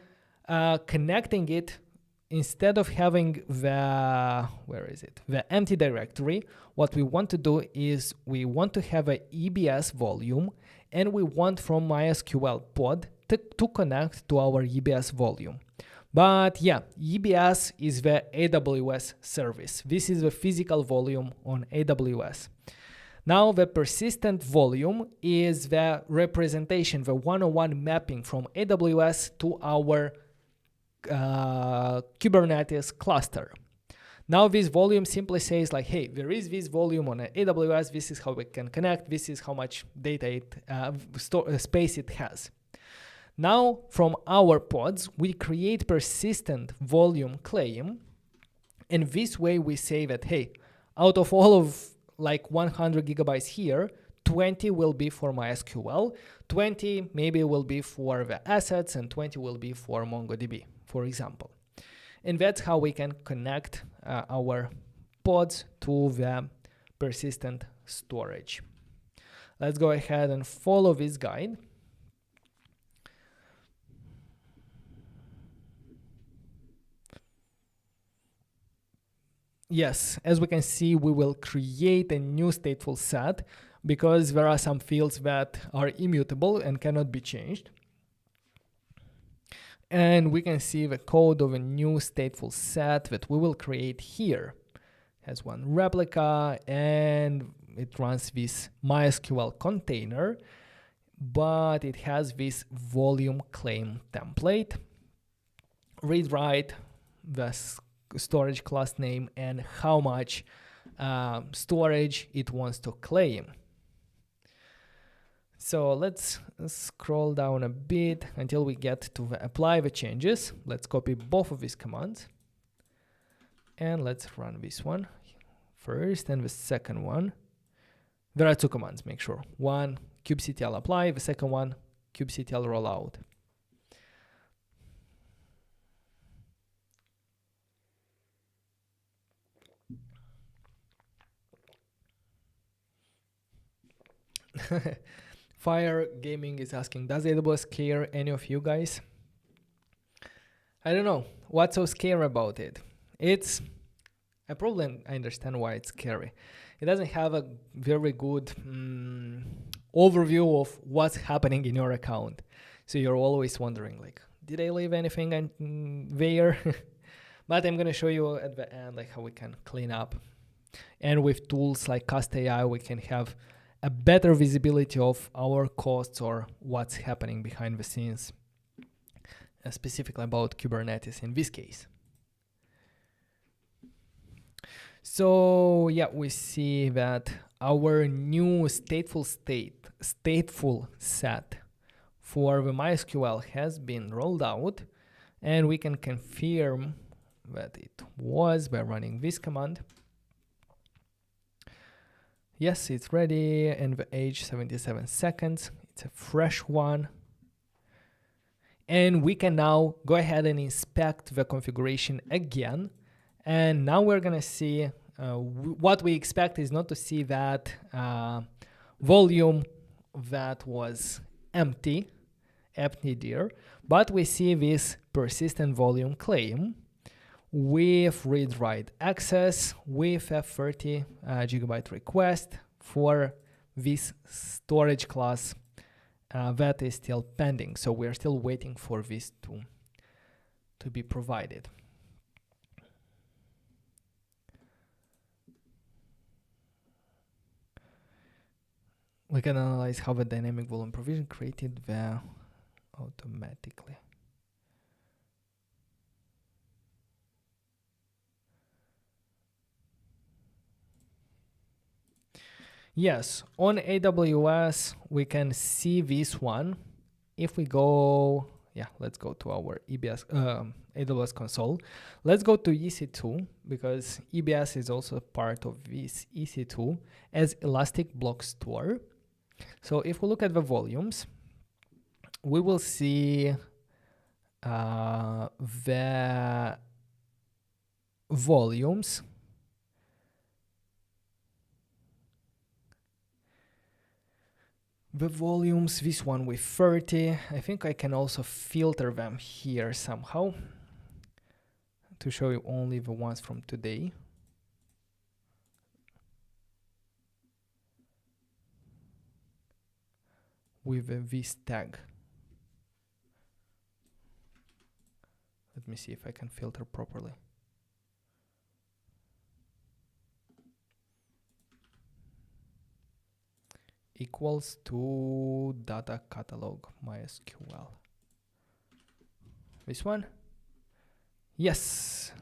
connecting it. Instead of having the empty directory, what we want to do is we want to have an EBS volume, and we want from MySQL pod to connect to our EBS volume. But yeah, EBS is the AWS service. This is the physical volume on AWS. Now the persistent volume is the representation, the one-on-one mapping from AWS to our Kubernetes cluster. Now this volume simply says like, hey, there is this volume on AWS, this is how we can connect, this is how much data space it has. Now from our pods, we create persistent volume claim, and this way we say that, hey, out of all of like 100 gigabytes here, 20 will be for MySQL, 20 maybe will be for the assets, and 20 will be for MongoDB, for example. And that's how we can connect our pods to the persistent storage. Let's go ahead and follow this guide. Yes, as we can see, we will create a new stateful set because there are some fields that are immutable and cannot be changed. And we can see the code of a new stateful set that we will create here. It has one replica, and it runs this MySQL container, but it has this volume claim template. Read write the storage class name and how much storage it wants to claim. So let's scroll down a bit until we get to apply the changes. Let's copy both of these commands and let's run this one first and the second one. There are two commands, make sure. One, kubectl apply, the second one, kubectl rollout. Fire Gaming is asking, does AWS scare any of you guys? I don't know. What's so scary about it? I probably understand why it's scary. It doesn't have a very good overview of what's happening in your account. So you're always wondering, like, did I leave anything there? But I'm going to show you at the end like how we can clean up. And with tools like Cast.ai, we can have a better visibility of our costs or what's happening behind the scenes, specifically about Kubernetes in this case. So yeah, we see that our new stateful set for the MySQL has been rolled out, and we can confirm that it was by running this command. Yes, it's ready, and the age 77 seconds. It's a fresh one. And we can now go ahead and inspect the configuration again. And now we're going to see what we expect is not to see that volume that was empty there, but we see this persistent volume claim with read-write access, with a 30 gigabyte request for this storage class that is still pending. So we're still waiting for this to be provided. We can analyze how the dynamic volume provision created the automatically. Yes, on AWS, we can see this one. If we go, let's go to our AWS console. Let's go to EC2 because EBS is also part of this EC2 as Elastic Block Store. So if we look at the volumes, we will see the volumes. The volumes, this one with 30, I think I can also filter them here somehow to show you only the ones from today. With this tag. Let me see if I can filter properly. Equals to data catalog MySQL. This one? Yes.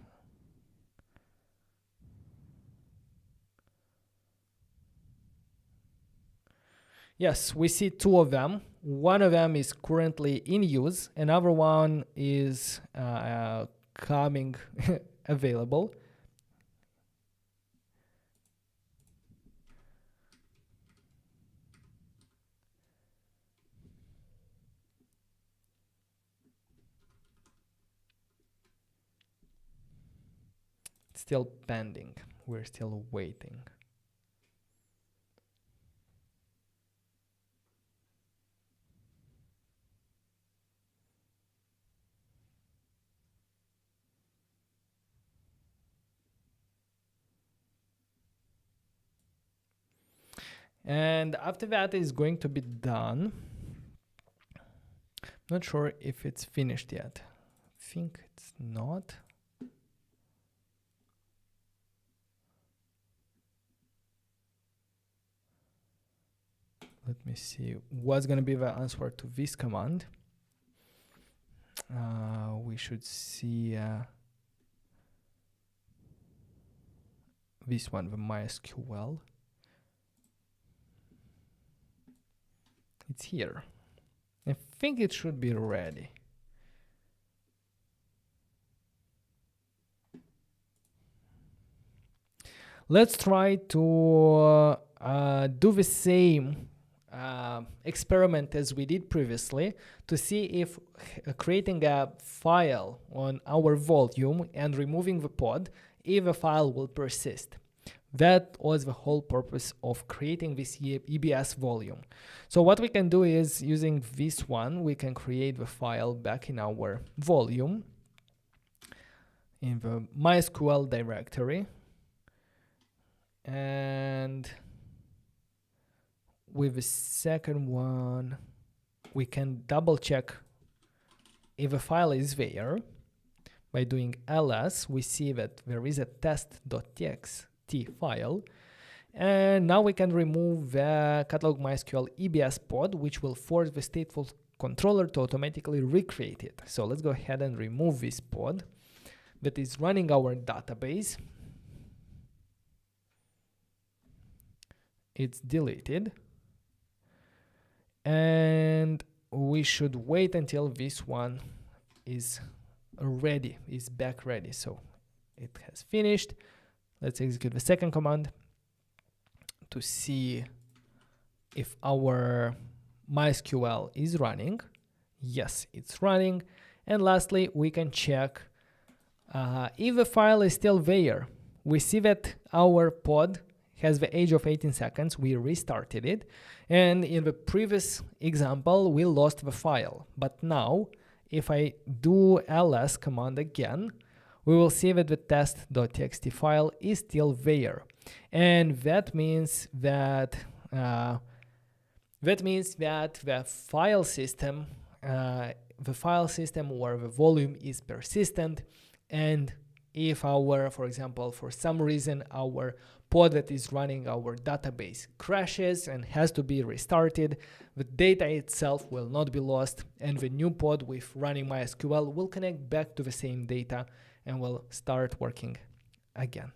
Yes, we see two of them. One of them is currently in use. Another one is coming available. Still pending. We're still waiting. And after that is going to be done. Not sure if it's finished yet. I think it's not. Let me see what's going to be the answer to this command. We should see this one, the MySQL. It's here. I think it should be ready. Let's try to do the same experiment as we did previously to see if creating a file on our volume and removing the pod, if the file will persist. That was the whole purpose of creating this EBS volume. So what we can do is, using this one, we can create the file back in our volume in the MySQL directory. And with the second one, we can double check if a file is there. By doing ls, we see that there is a test.txt file. And now we can remove the catalog MySQL EBS pod, which will force the stateful controller to automatically recreate it. So let's go ahead and remove this pod that is running our database. It's deleted. And we should wait until this one is ready, is back ready. So it has finished. Let's execute the second command to see if our MySQL is running. Yes, it's running. And lastly, we can check if the file is still there. We see that our pod has the age of 18 seconds. We restarted it. And in the previous example, we lost the file. But now, if I do ls command again, we will see that the test.txt file is still there. And that means that the file system or the volume is persistent. And if for example, for some reason, our pod that is running our database crashes and has to be restarted, the data itself will not be lost, and the new pod with running MySQL will connect back to the same data and will start working again.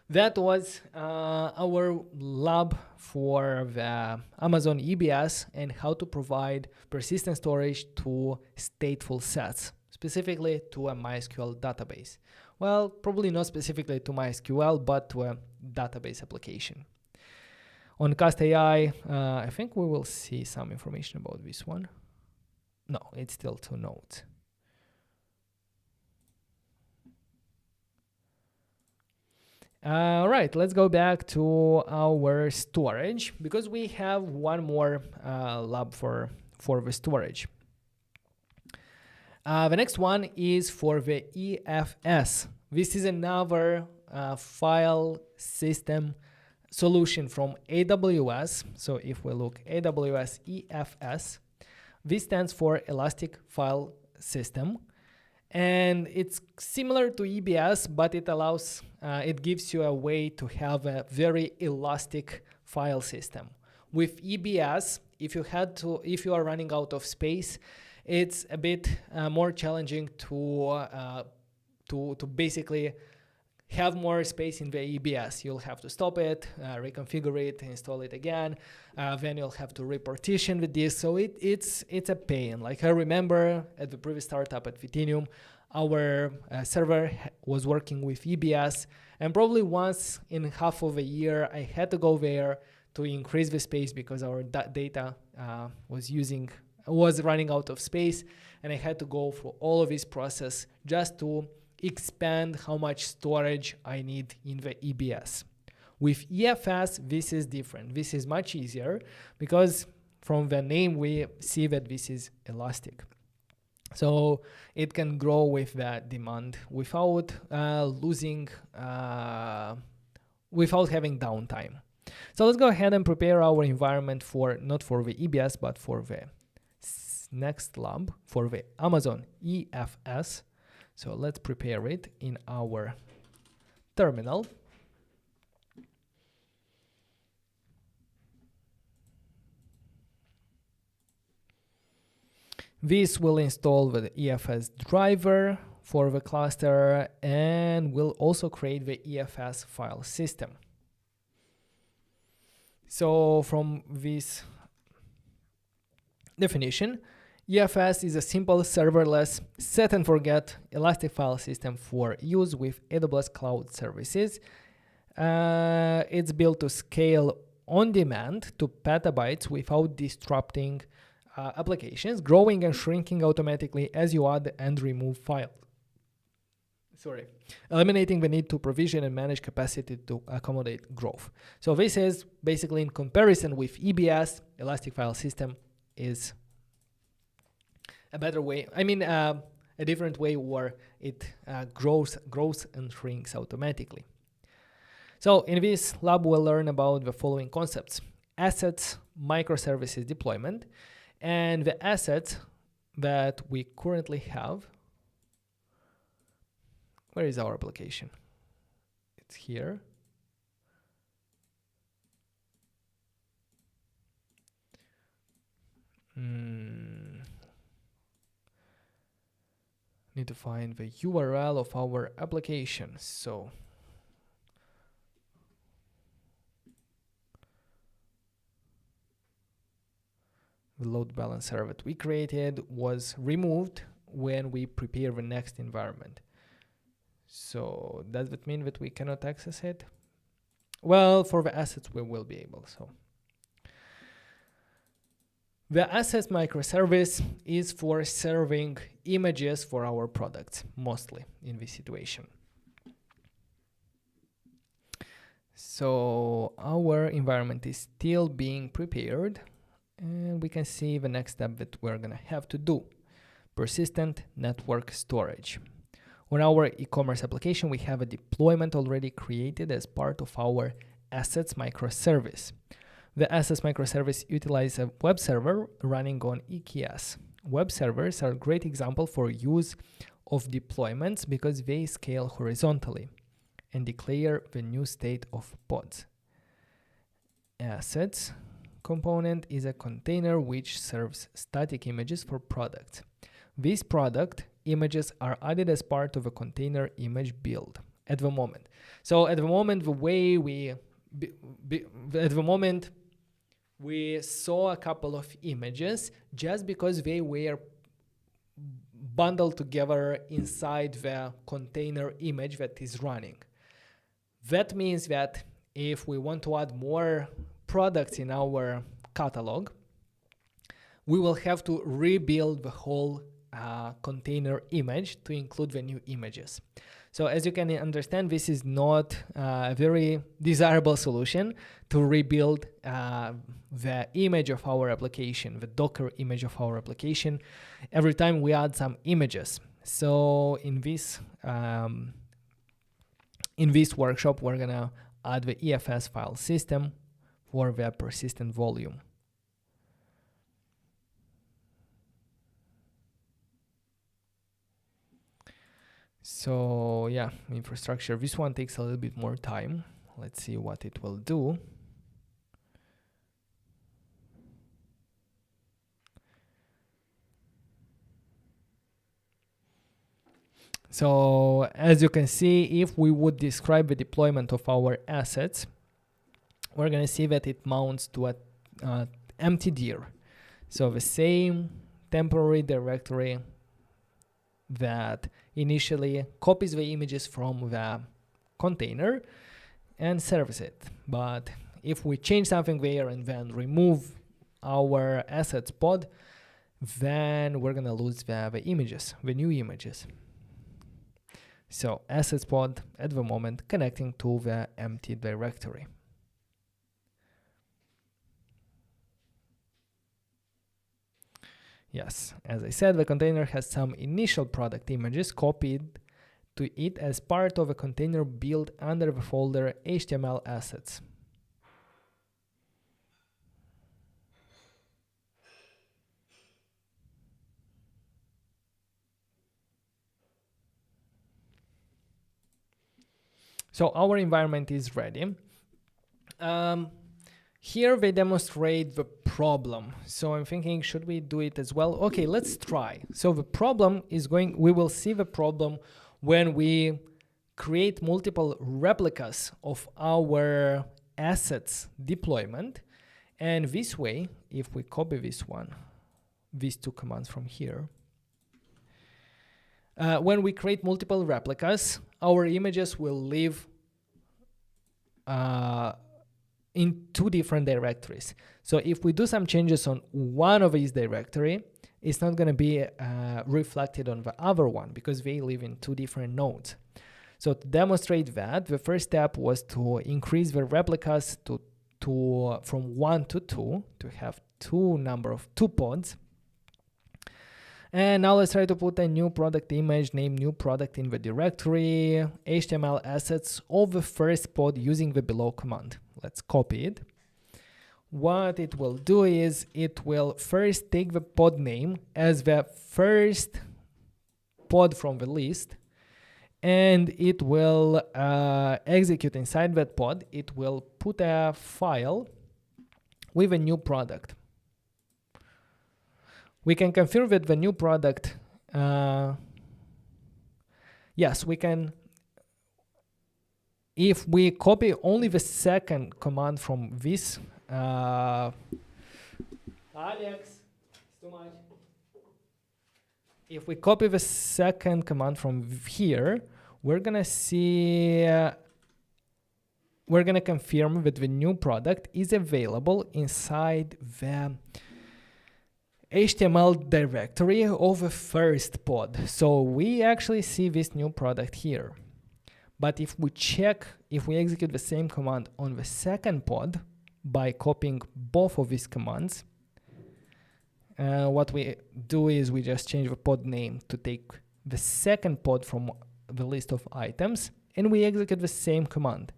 That was our lab for the Amazon EBS and how to provide persistent storage to stateful sets, specifically to a MySQL database. Well, probably not specifically to MySQL, but to a database application. On Cast.ai, I think we will see some information about this one. No, it's still 2 nodes. All right, let's go back to our storage because we have one more lab for the storage. The next one is for the EFS. This is another file system solution from AWS. So if we look AWS EFS, this stands for Elastic File System. And it's similar to EBS, but it gives you a way to have a very elastic file system. With EBS, if you are running out of space, it's a bit more challenging to basically have more space in the EBS. You'll have to stop it, reconfigure it, install it again. Then you'll have to repartition the disk. So it's a pain. Like I remember at the previous startup at Vitinium, our server was working with EBS, and probably once in half of a year, I had to go there to increase the space because our data was running out of space, and I had to go through all of this process just to expand how much storage I need in the EBS. With EFS, this is different. This is much easier because from the name we see that this is elastic. So it can grow with the demand without without having downtime. So let's go ahead and prepare our environment not for the EBS, but for the next lab, for the Amazon EFS. So let's prepare it in our terminal. This will install the EFS driver for the cluster and will also create the EFS file system. So from this definition, EFS is a simple serverless set and forget elastic file system for use with AWS Cloud services. It's built to scale on demand to petabytes without disrupting applications, growing and shrinking automatically as you add and remove files. Eliminating the need to provision and manage capacity to accommodate growth. So this is basically in comparison with EBS, Elastic File System is a better way. A different way where it grows and shrinks automatically. So in this lab, we'll learn about the following concepts: assets, microservices deployment, and the assets that we currently have. Where is our application? It's here. Need to find the URL of our application. So the load balancer that we created was removed when we prepare the next environment. So does that mean that we cannot access it? Well, for the assets we will be able. So the assets microservice is for serving images for our products, mostly in this situation. So our environment is still being prepared, and we can see the next step that we're gonna have to do: persistent network storage. On our e-commerce application, we have a deployment already created as part of our assets microservice. The assets microservice utilizes a web server running on EKS. Web servers are a great example for use of deployments because they scale horizontally and declare the new state of pods. Assets component is a container which serves static images for products. These product images are added as part of a container image build at the moment. So at the moment, the way we saw a couple of images just because they were bundled together inside the container image that is running. That means that if we want to add more products in our catalog, we will have to rebuild the whole container image to include the new images. So as you can understand, this is not a very desirable solution to rebuild the image of our application, the Docker image of our application, every time we add some images. So in this workshop, we're gonna add the EFS file system for the persistent volume. So yeah, infrastructure. This one takes a little bit more time. Let's see what it will do. So as you can see, if we would describe the deployment of our assets, we're going to see that it mounts to a empty dir. So the same temporary directory that initially copies the images from the container and serves it. But if we change something there and then remove our assets pod, then we're gonna lose the images, the new images. So assets pod at the moment connecting to the empty directory. Yes, as I said, the container has some initial product images copied to it as part of a container built under the folder HTML assets. So our environment is ready. Here they demonstrate the problem. So I'm thinking, should we do it as well? Okay, let's try. So the problem is we will see the problem when we create multiple replicas of our assets deployment. And this way, if we copy these two commands from here, when we create multiple replicas, our images will live in two different directories. So if we do some changes on one of these directory, it's not going to be reflected on the other one because they live in two different nodes. So to demonstrate that, the first step was to increase the replicas from 1 to 2 to have two pods. And now let's try to put a new product image, name new product in the directory, HTML assets of the first pod using the below command. Let's copy it. What it will do is it will first take the pod name as the first pod from the list, and it will execute inside that pod. It will put a file with a new product. We can confirm that the new product, yes, we can. If we copy only the second command from this, Alex, it's too much. If we copy the second command from here, we're gonna see, we're gonna confirm that the new product is available inside the HTML directory of the first pod. So we actually see this new product here. But if we execute the same command on the second pod by copying both of these commands, what we do is we just change the pod name to take the second pod from the list of items, and we execute the same command.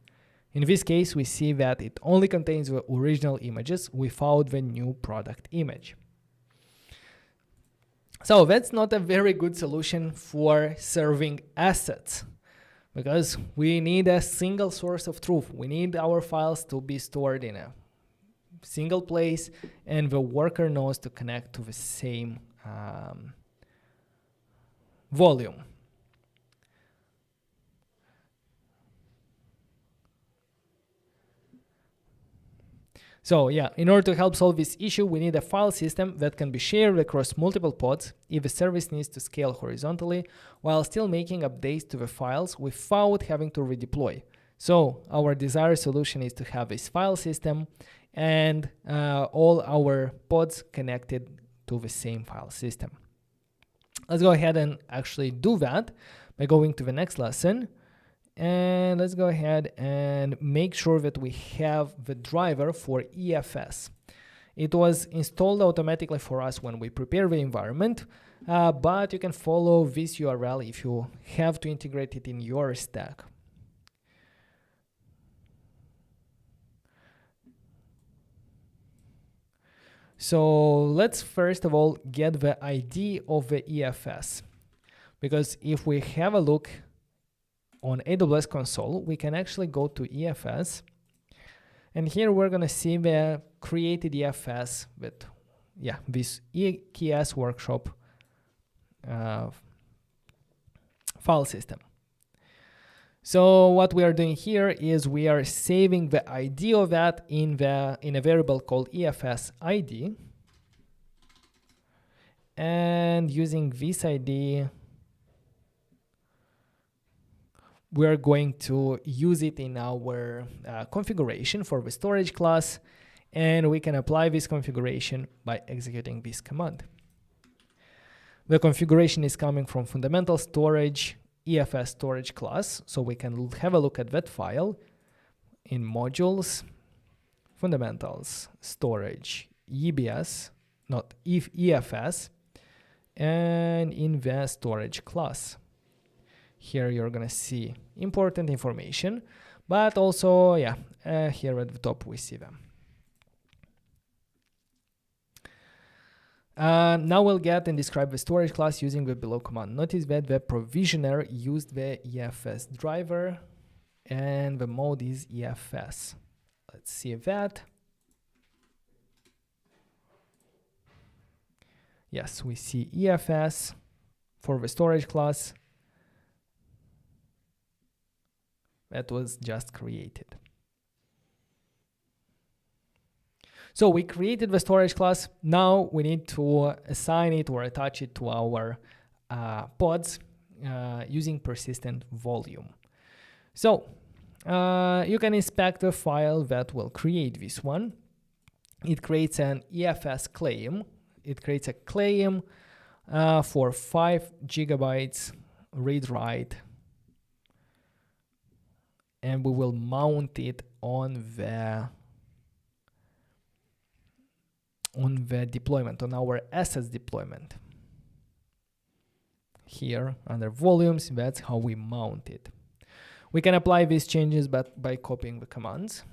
In this case, we see that it only contains the original images without the new product image. So that's not a very good solution for serving assets, because we need a single source of truth. We need our files to be stored in a single place, and the worker knows to connect to the same volume. So yeah, in order to help solve this issue, we need a file system that can be shared across multiple pods if the service needs to scale horizontally, while still making updates to the files without having to redeploy. So our desired solution is to have this file system and all our pods connected to the same file system. Let's go ahead and actually do that by going to the next lesson. And let's go ahead and make sure that we have the driver for EFS. It was installed automatically for us when we prepare the environment, but you can follow this URL if you have to integrate it in your stack. So let's first of all get the ID of the EFS, because if we have a look on AWS console, we can actually go to EFS, and here we're going to see the created EFS with this EKS workshop file system. So what we are doing here is we are saving the ID of that in a variable called EFS ID, and using this ID we're going to use it in our configuration for the storage class, and we can apply this configuration by executing this command. The configuration is coming from fundamental storage EFS storage class, so we can have a look at that file in modules, fundamentals, storage, EBS, not EFS, and in the storage class. Here you're gonna see important information, but also, here at the top we see them. Now we'll get and describe the storage class using the below command. Notice that the provisioner used the EFS driver and the mode is EFS. Let's see that. Yes, we see EFS for the storage class that was just created. So we created the storage class. Now we need to assign it or attach it to our pods using persistent volume. So you can inspect the file that will create this one. It creates an EFS claim. It creates a claim for 5 gigabytes read-write, and we will mount it on the deployment, on our assets deployment. Here under volumes, that's how we mount it. We can apply these changes by copying the commands.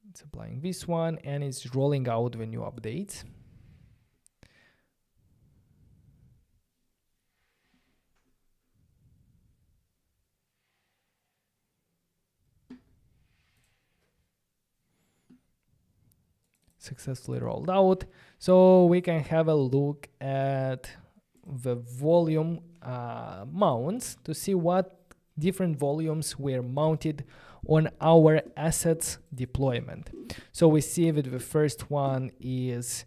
It's applying this one and it's rolling out the new updates. Successfully rolled out. So we can have a look at the volume mounts to see what different volumes were mounted on our assets deployment. So we see that the first one is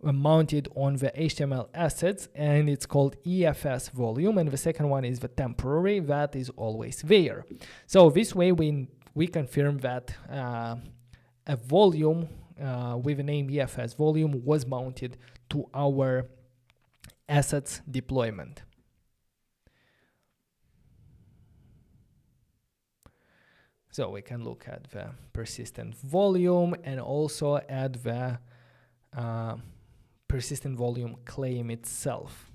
mounted on the HTML assets and it's called EFS volume, and the second one is the temporary that is always there. So this way we confirm that a volume with the name EFS volume was mounted to our assets deployment. So we can look at the persistent volume and also at the persistent volume claim itself.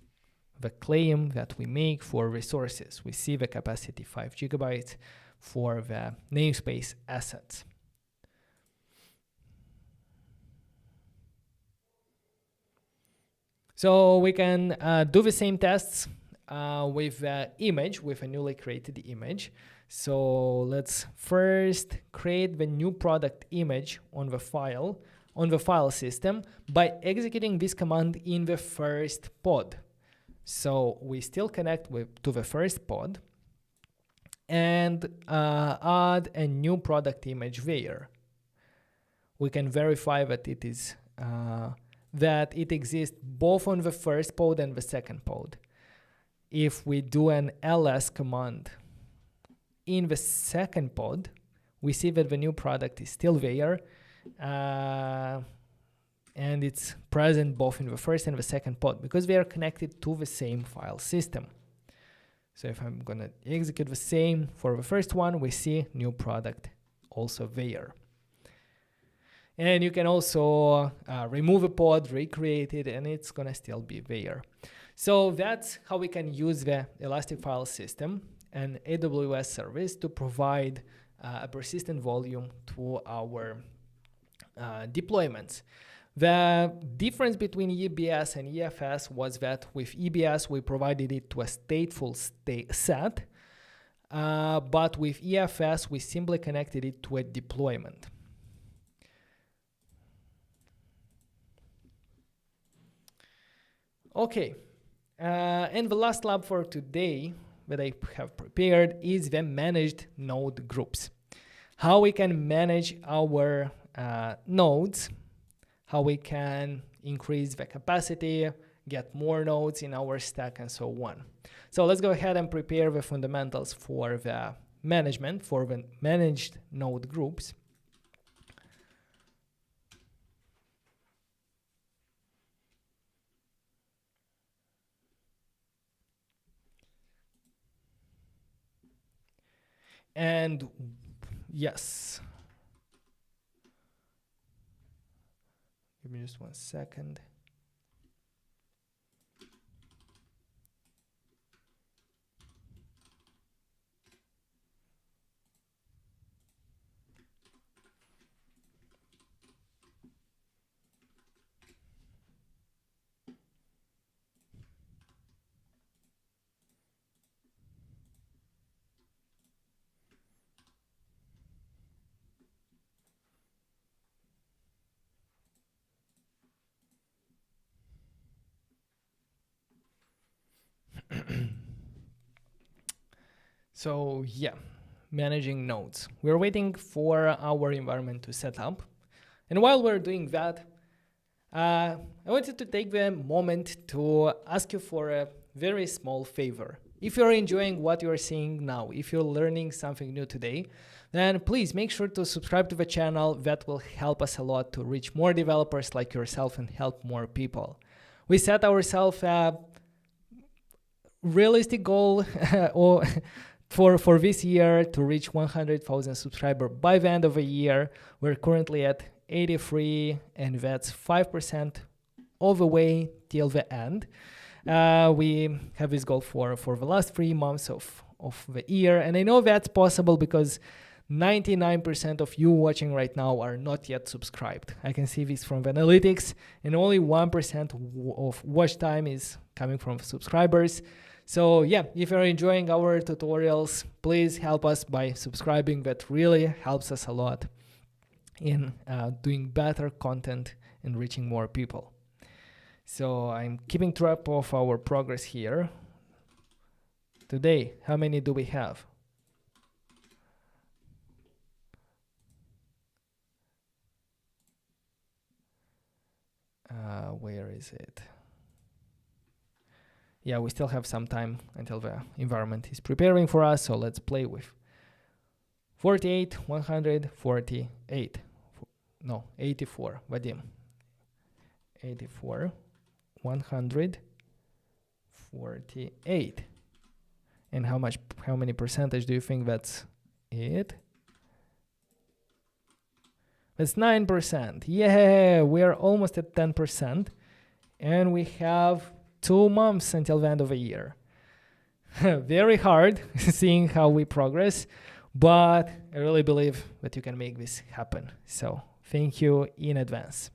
The claim that we make for resources. We see the capacity 5 gigabytes for the namespace assets. So we can do the same tests with the image, with a newly created image. So let's first create the new product image on the file system by executing this command in the first pod. So we still connect to the first pod and add a new product image there. We can verify that it is that it exists both on the first pod and the second pod. If we do an ls command in the second pod, we see that the new product is still there, and it's present both in the first and the second pod because they are connected to the same file system. So if I'm gonna execute the same for the first one, we see new product also there. And you can also remove a pod, recreate it, and it's gonna still be there. So that's how we can use the Elastic File System, an AWS service, to provide a persistent volume to our deployments. The difference between EBS and EFS was that with EBS, we provided it to a stateful set, but with EFS, we simply connected it to a deployment. Okay, and the last lab for today that I have prepared is the managed node groups. How we can manage our nodes, how we can increase the capacity, get more nodes in our stack, and so on. So let's go ahead and prepare the fundamentals for the management, for the managed node groups. And yes, give me just 1 second. So yeah, managing nodes. We're waiting for our environment to set up. And while we're doing that, I wanted to take the moment to ask you for a very small favor. If you're enjoying what you're seeing now, if you're learning something new today, then please make sure to subscribe to the channel. That will help us a lot to reach more developers like yourself and help more people. We set ourselves a realistic goal for this year to reach 100,000 subscribers by the end of the year. We're currently at 83, and that's 5% all the way till the end. We have this goal for the last 3 months of the year, and I know that's possible because 99% of you watching right now are not yet subscribed. I can see this from the analytics, and only 1% of watch time is coming from subscribers. So yeah, if you're enjoying our tutorials, please help us by subscribing. That really helps us a lot in doing better content and reaching more people. So I'm keeping track of our progress here. Today, how many do we have? Where is it? Yeah, we still have some time until the environment is preparing for us, so let's play with 48, 148. No, 84, Vadim. 84, 148. And how many percentage do you think that's it? That's 9%. Yeah, we're almost at 10%. And we have 2 months until the end of the year. Very hard seeing how we progress, but I really believe that you can make this happen. So thank you in advance.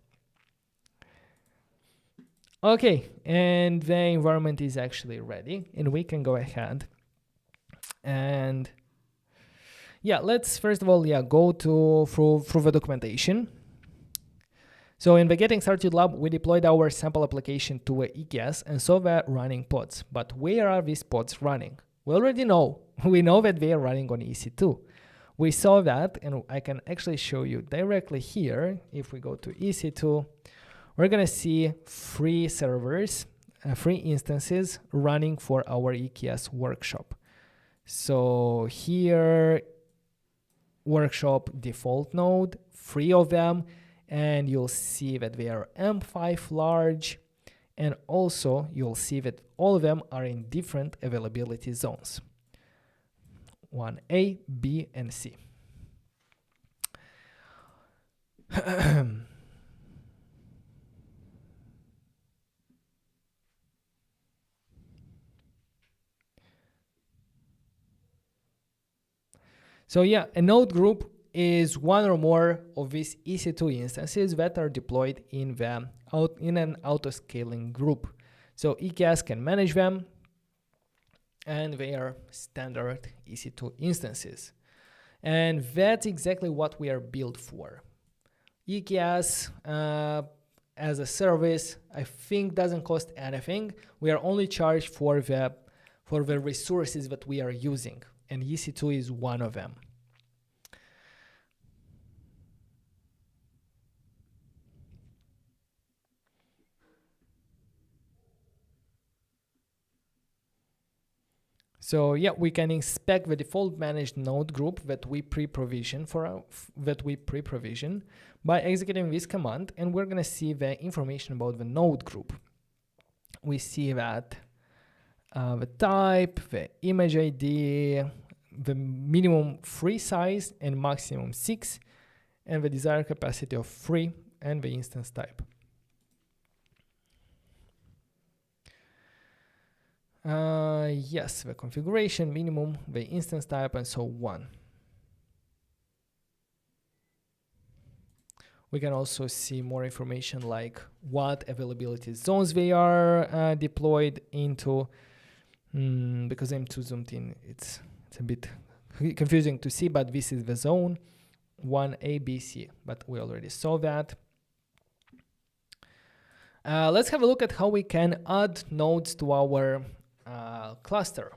Okay, and the environment is actually ready, and we can go ahead and yeah, let's first of all go through the documentation. So in the Getting Started lab, we deployed our sample application to a EKS and saw that running pods. But where are these pods running? We already know. We know that they are running on EC2. We saw that, and I can actually show you directly here. If we go to EC2, we're going to see 3 servers, 3 instances running for our EKS workshop. So here, workshop default node, 3 of them, and you'll see that they are M5 large, and also you'll see that all of them are in different availability zones, 1A, B, and C. So yeah, a node group is one or more of these EC2 instances that are deployed in an auto-scaling group. So EKS can manage them, and they are standard EC2 instances. And that's exactly what we are built for. EKS as a service, I think doesn't cost anything. We are only charged for the resources that we are using, and EC2 is one of them. So yeah, we can inspect the default managed node group that we pre-provision by executing this command, and we're going to see the information about the node group. We see that the type, the image ID, the minimum 3 size and maximum 6, and the desired capacity of 3, and the instance type. Yes, the configuration, minimum, the instance type, and so on. We can also see more information like what availability zones they are deployed into. Because I'm too zoomed in, it's a bit confusing to see, but this is the zone 1A, B, C, but we already saw that. Let's have a look at how we can add nodes to our cluster.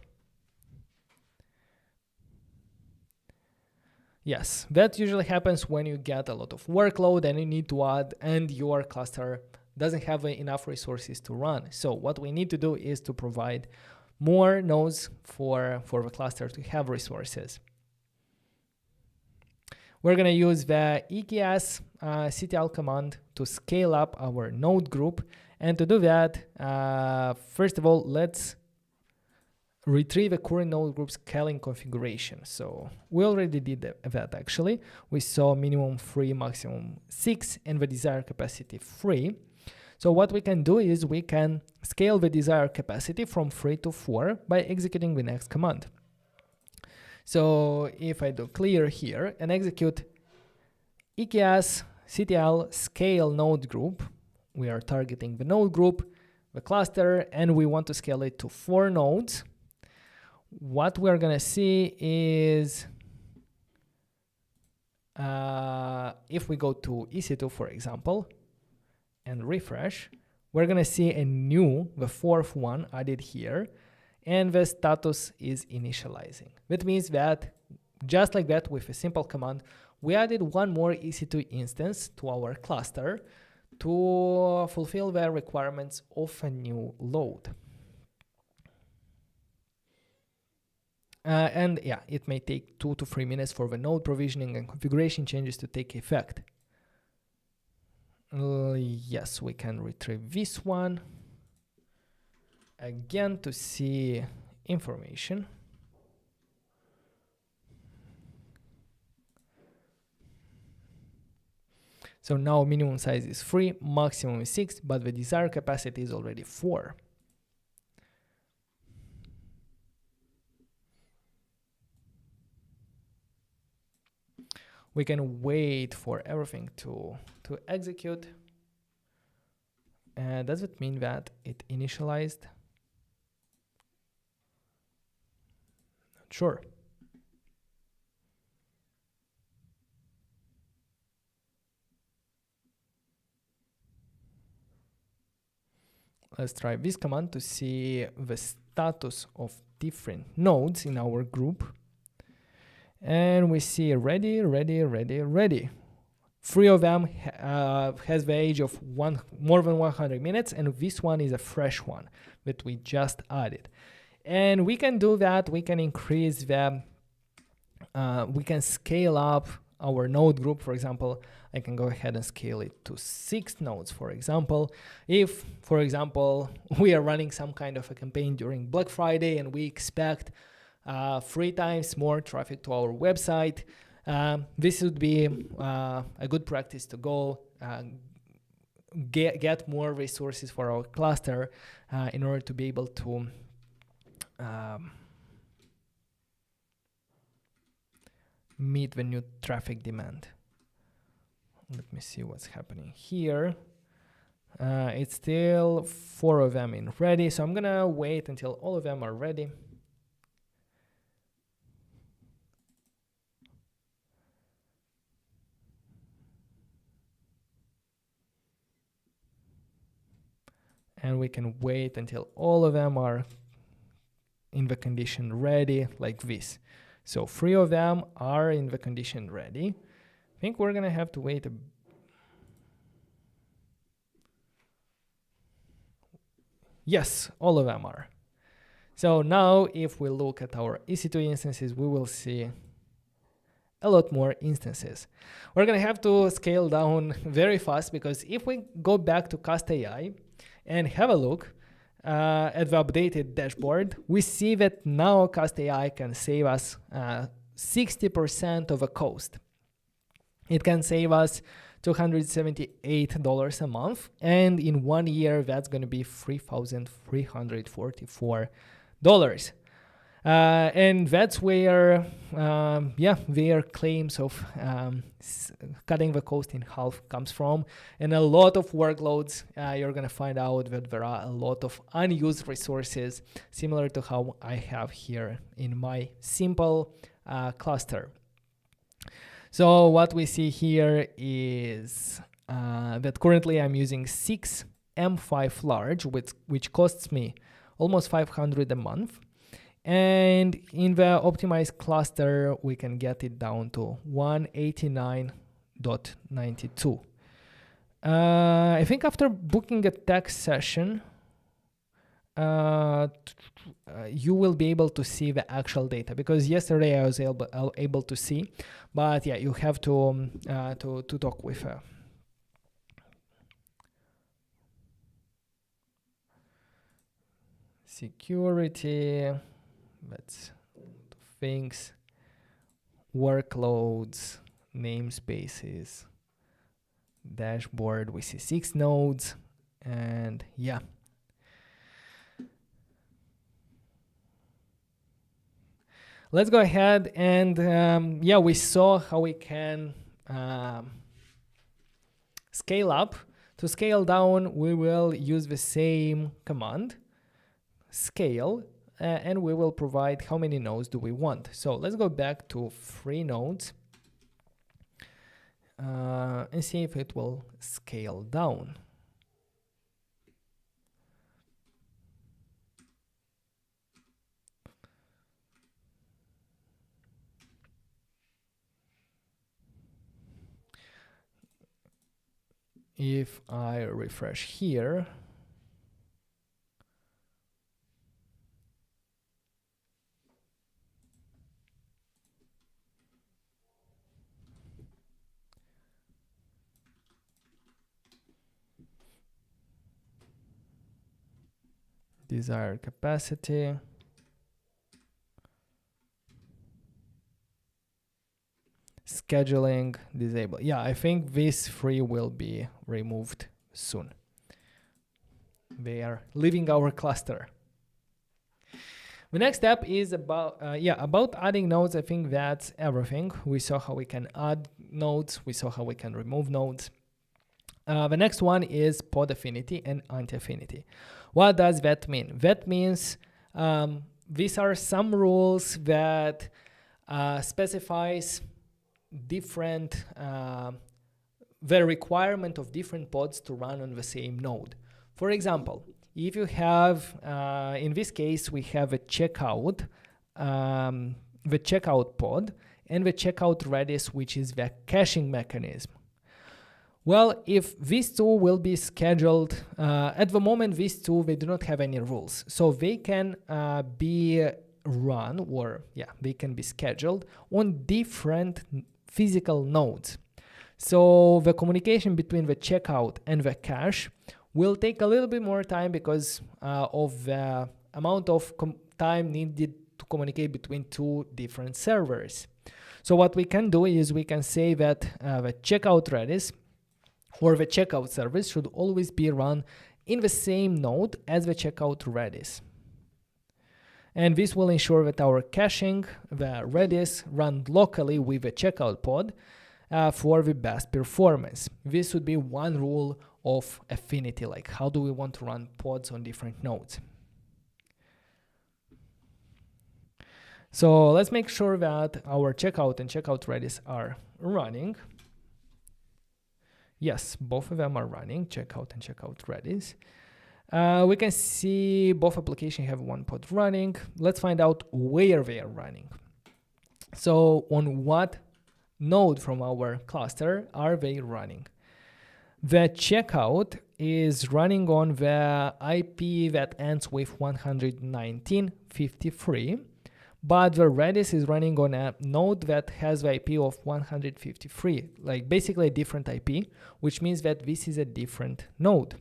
Yes, that usually happens when you get a lot of workload and you need to add, and your cluster doesn't have enough resources to run. So what we need to do is to provide more nodes for the cluster to have resources. We're going to use the EKS CTL command to scale up our node group. And to do that, first of all, let's retrieve a current node group scaling configuration. So we already did that actually. We saw minimum 3, maximum 6, and the desired capacity 3. So what we can do is we can scale the desired capacity from 3 to 4 by executing the next command. So if I do clear here and execute EKS CTL scale node group, we are targeting the node group, the cluster, and we want to scale it to 4 nodes. What we're going to see is if we go to EC2, for example, and refresh, we're going to see the fourth one added here, and the status is initializing. That means that just like that, with a simple command, we added one more EC2 instance to our cluster to fulfill the requirements of a new load. And yeah, it may take 2 to 3 minutes for the node provisioning and configuration changes to take effect. Yes, we can retrieve this one again to see information. So now minimum size is 3, maximum is 6, but the desired capacity is already 4. We can wait for everything to execute. And does it mean that it initialized? Not sure. Let's try this command to see the status of different nodes in our group. And we see ready, ready, ready, ready. 3 of them has the age of more than 100 minutes, and this one is a fresh one that we just added. And we can do that. We can increase the, we can scale up our node group. For example, I can go ahead and scale it to 6 nodes, for example. If, for example, we are running some kind of a campaign during Black Friday and we expect 3 times more traffic to our website, this would be a good practice to go get more resources for our cluster in order to be able to meet the new traffic demand. Let me see what's happening here. It's still 4 of them in ready, so I'm gonna wait until all of them are ready. And we can wait until all of them are in the condition ready, like this. So 3 of them are in the condition ready. I think we're gonna have to wait Yes, all of them are. So now if we look at our EC2 instances, we will see a lot more instances. We're gonna have to scale down very fast, because if we go back to Cast.ai and have a look at the updated dashboard, we see that now Cast.ai can save us 60% of the cost. It can save us $278 a month, and in 1 year, that's going to be $3,344. And that's where, their claims of cutting the cost in half comes from. And a lot of workloads, you're going to find out that there are a lot of unused resources, similar to how I have here in my simple cluster. So what we see here is that currently I'm using 6 M5 large, which costs me almost 500 a month. And in the optimized cluster, we can get it down to 189.92. I think after booking a text session, you will be able to see the actual data, because yesterday I was able to see, but yeah, you have to talk with her. Security, that's things, workloads, namespaces, dashboard. We see 6 nodes, and yeah. Let's go ahead and yeah, we saw how we can scale up. To scale down, we will use the same command, scale, and we will provide how many nodes do we want. So let's go back to 3 nodes and see if it will scale down. If I refresh here, desired capacity, scheduling, disable. Yeah, I think these 3 will be removed soon. They are leaving our cluster. The next step is about adding nodes. I think that's everything. We saw how we can add nodes. We saw how we can remove nodes. The next one is pod affinity and anti-affinity. What does that mean? That means these are some rules that specifies different the requirement of different pods to run on the same node. For example, if you have in this case we have a checkout, the checkout pod, and the checkout Redis, which is the caching mechanism. Well, if these 2 will be scheduled, at the moment these 2, they do not have any rules, so they can be run, or yeah, they can be scheduled on different physical nodes. So the communication between the checkout and the cache will take a little bit more time because of the amount of time needed to communicate between 2 different servers. So what we can do is we can say that the checkout Redis or the checkout service should always be run in the same node as the checkout Redis. And this will ensure that our caching, the Redis, run locally with the checkout pod for the best performance. This would be one rule of affinity, like how do we want to run pods on different nodes. So let's make sure that our checkout and checkout Redis are running. Yes, both of them are running, checkout and checkout Redis. We can see both applications have one pod running. Let's find out where they are running. So on what node from our cluster are they running? The checkout is running on the IP that ends with 119.53, but the Redis is running on a node that has the IP of 153, like basically a different IP, which means that this is a different node.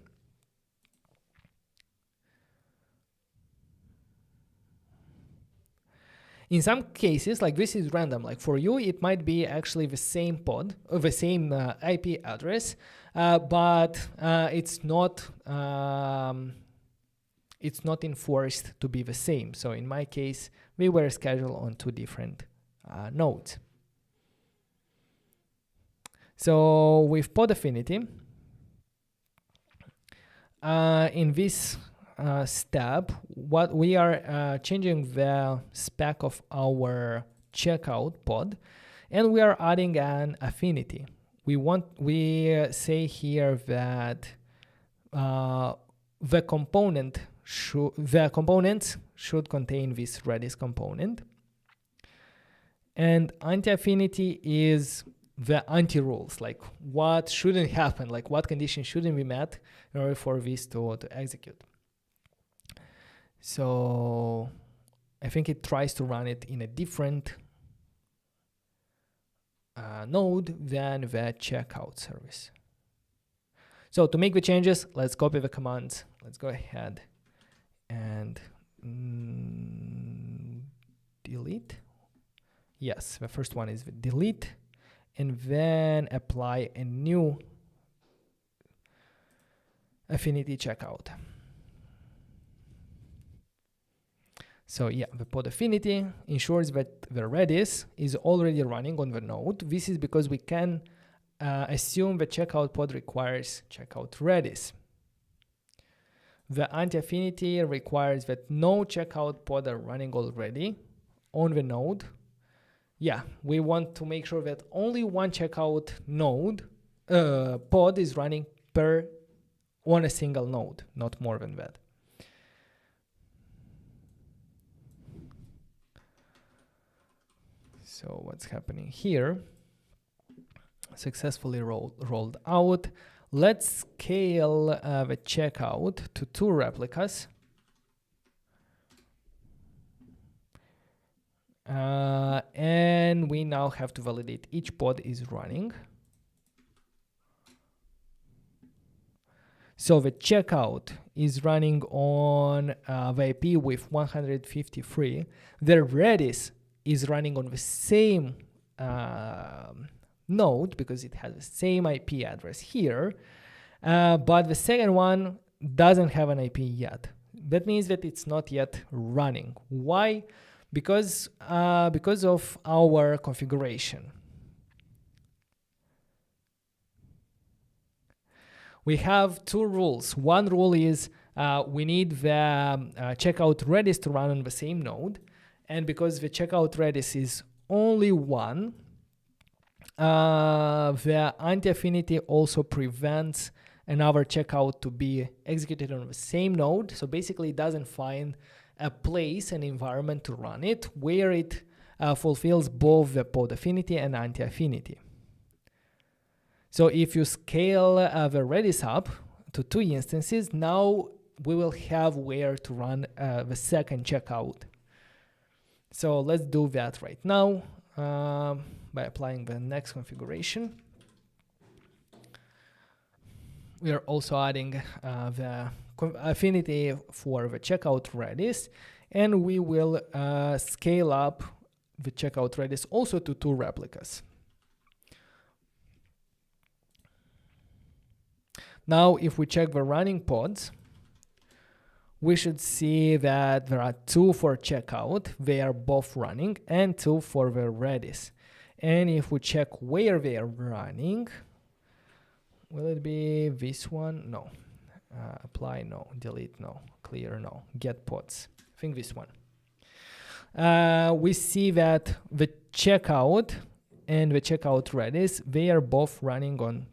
In some cases, like this is random, like for you, it might be actually the same pod, or the same IP address, but it's not enforced to be the same. So in my case, we were scheduled on 2 different nodes. So with pod affinity, in this step, what we are changing the spec of our checkout pod, and we are adding an affinity. We say here that the component the components should contain this Redis component. And anti-affinity is the anti-rules, like what shouldn't happen, like what conditions shouldn't be met in order for this to execute. So I think it tries to run it in a different node than the checkout service. So to make the changes, let's copy the commands. Let's go ahead and delete. Yes, the first one is the delete, and then apply a new affinity checkout. So yeah, the pod affinity ensures that the Redis is already running on the node. This is because we can assume the checkout pod requires checkout Redis. The anti-affinity requires that no checkout pod are running already on the node. Yeah, we want to make sure that only one checkout node pod is running on a single node, not more than that. So what's happening here? Successfully rolled out. Let's scale the checkout to 2 replicas. And we now have to validate each pod is running. So the checkout is running on the IP with 153. The Redis is running on the same node because it has the same IP address here. But the second one doesn't have an IP yet. That means that it's not yet running. Why? Because of our configuration. We have 2 rules. One rule is we need the checkout Redis to run on the same node. And because the checkout Redis is only one, the anti-affinity also prevents another checkout to be executed on the same node. So basically it doesn't find a place, an environment to run it where it fulfills both the pod affinity and anti-affinity. So if you scale the Redis up to 2 instances, now we will have where to run the second checkout. So let's do that right now by applying the next configuration. We are also adding the affinity for the checkout Redis, and we will scale up the checkout Redis also to 2 replicas. Now, if we check the running pods, we should see that there are 2 for checkout. They are both running, and 2 for the Redis. And if we check where they are running, will it be this one? No. Apply, no. Delete, no. Clear, no. Get pods. I think this one. We see that the checkout and the checkout Redis, they are both running on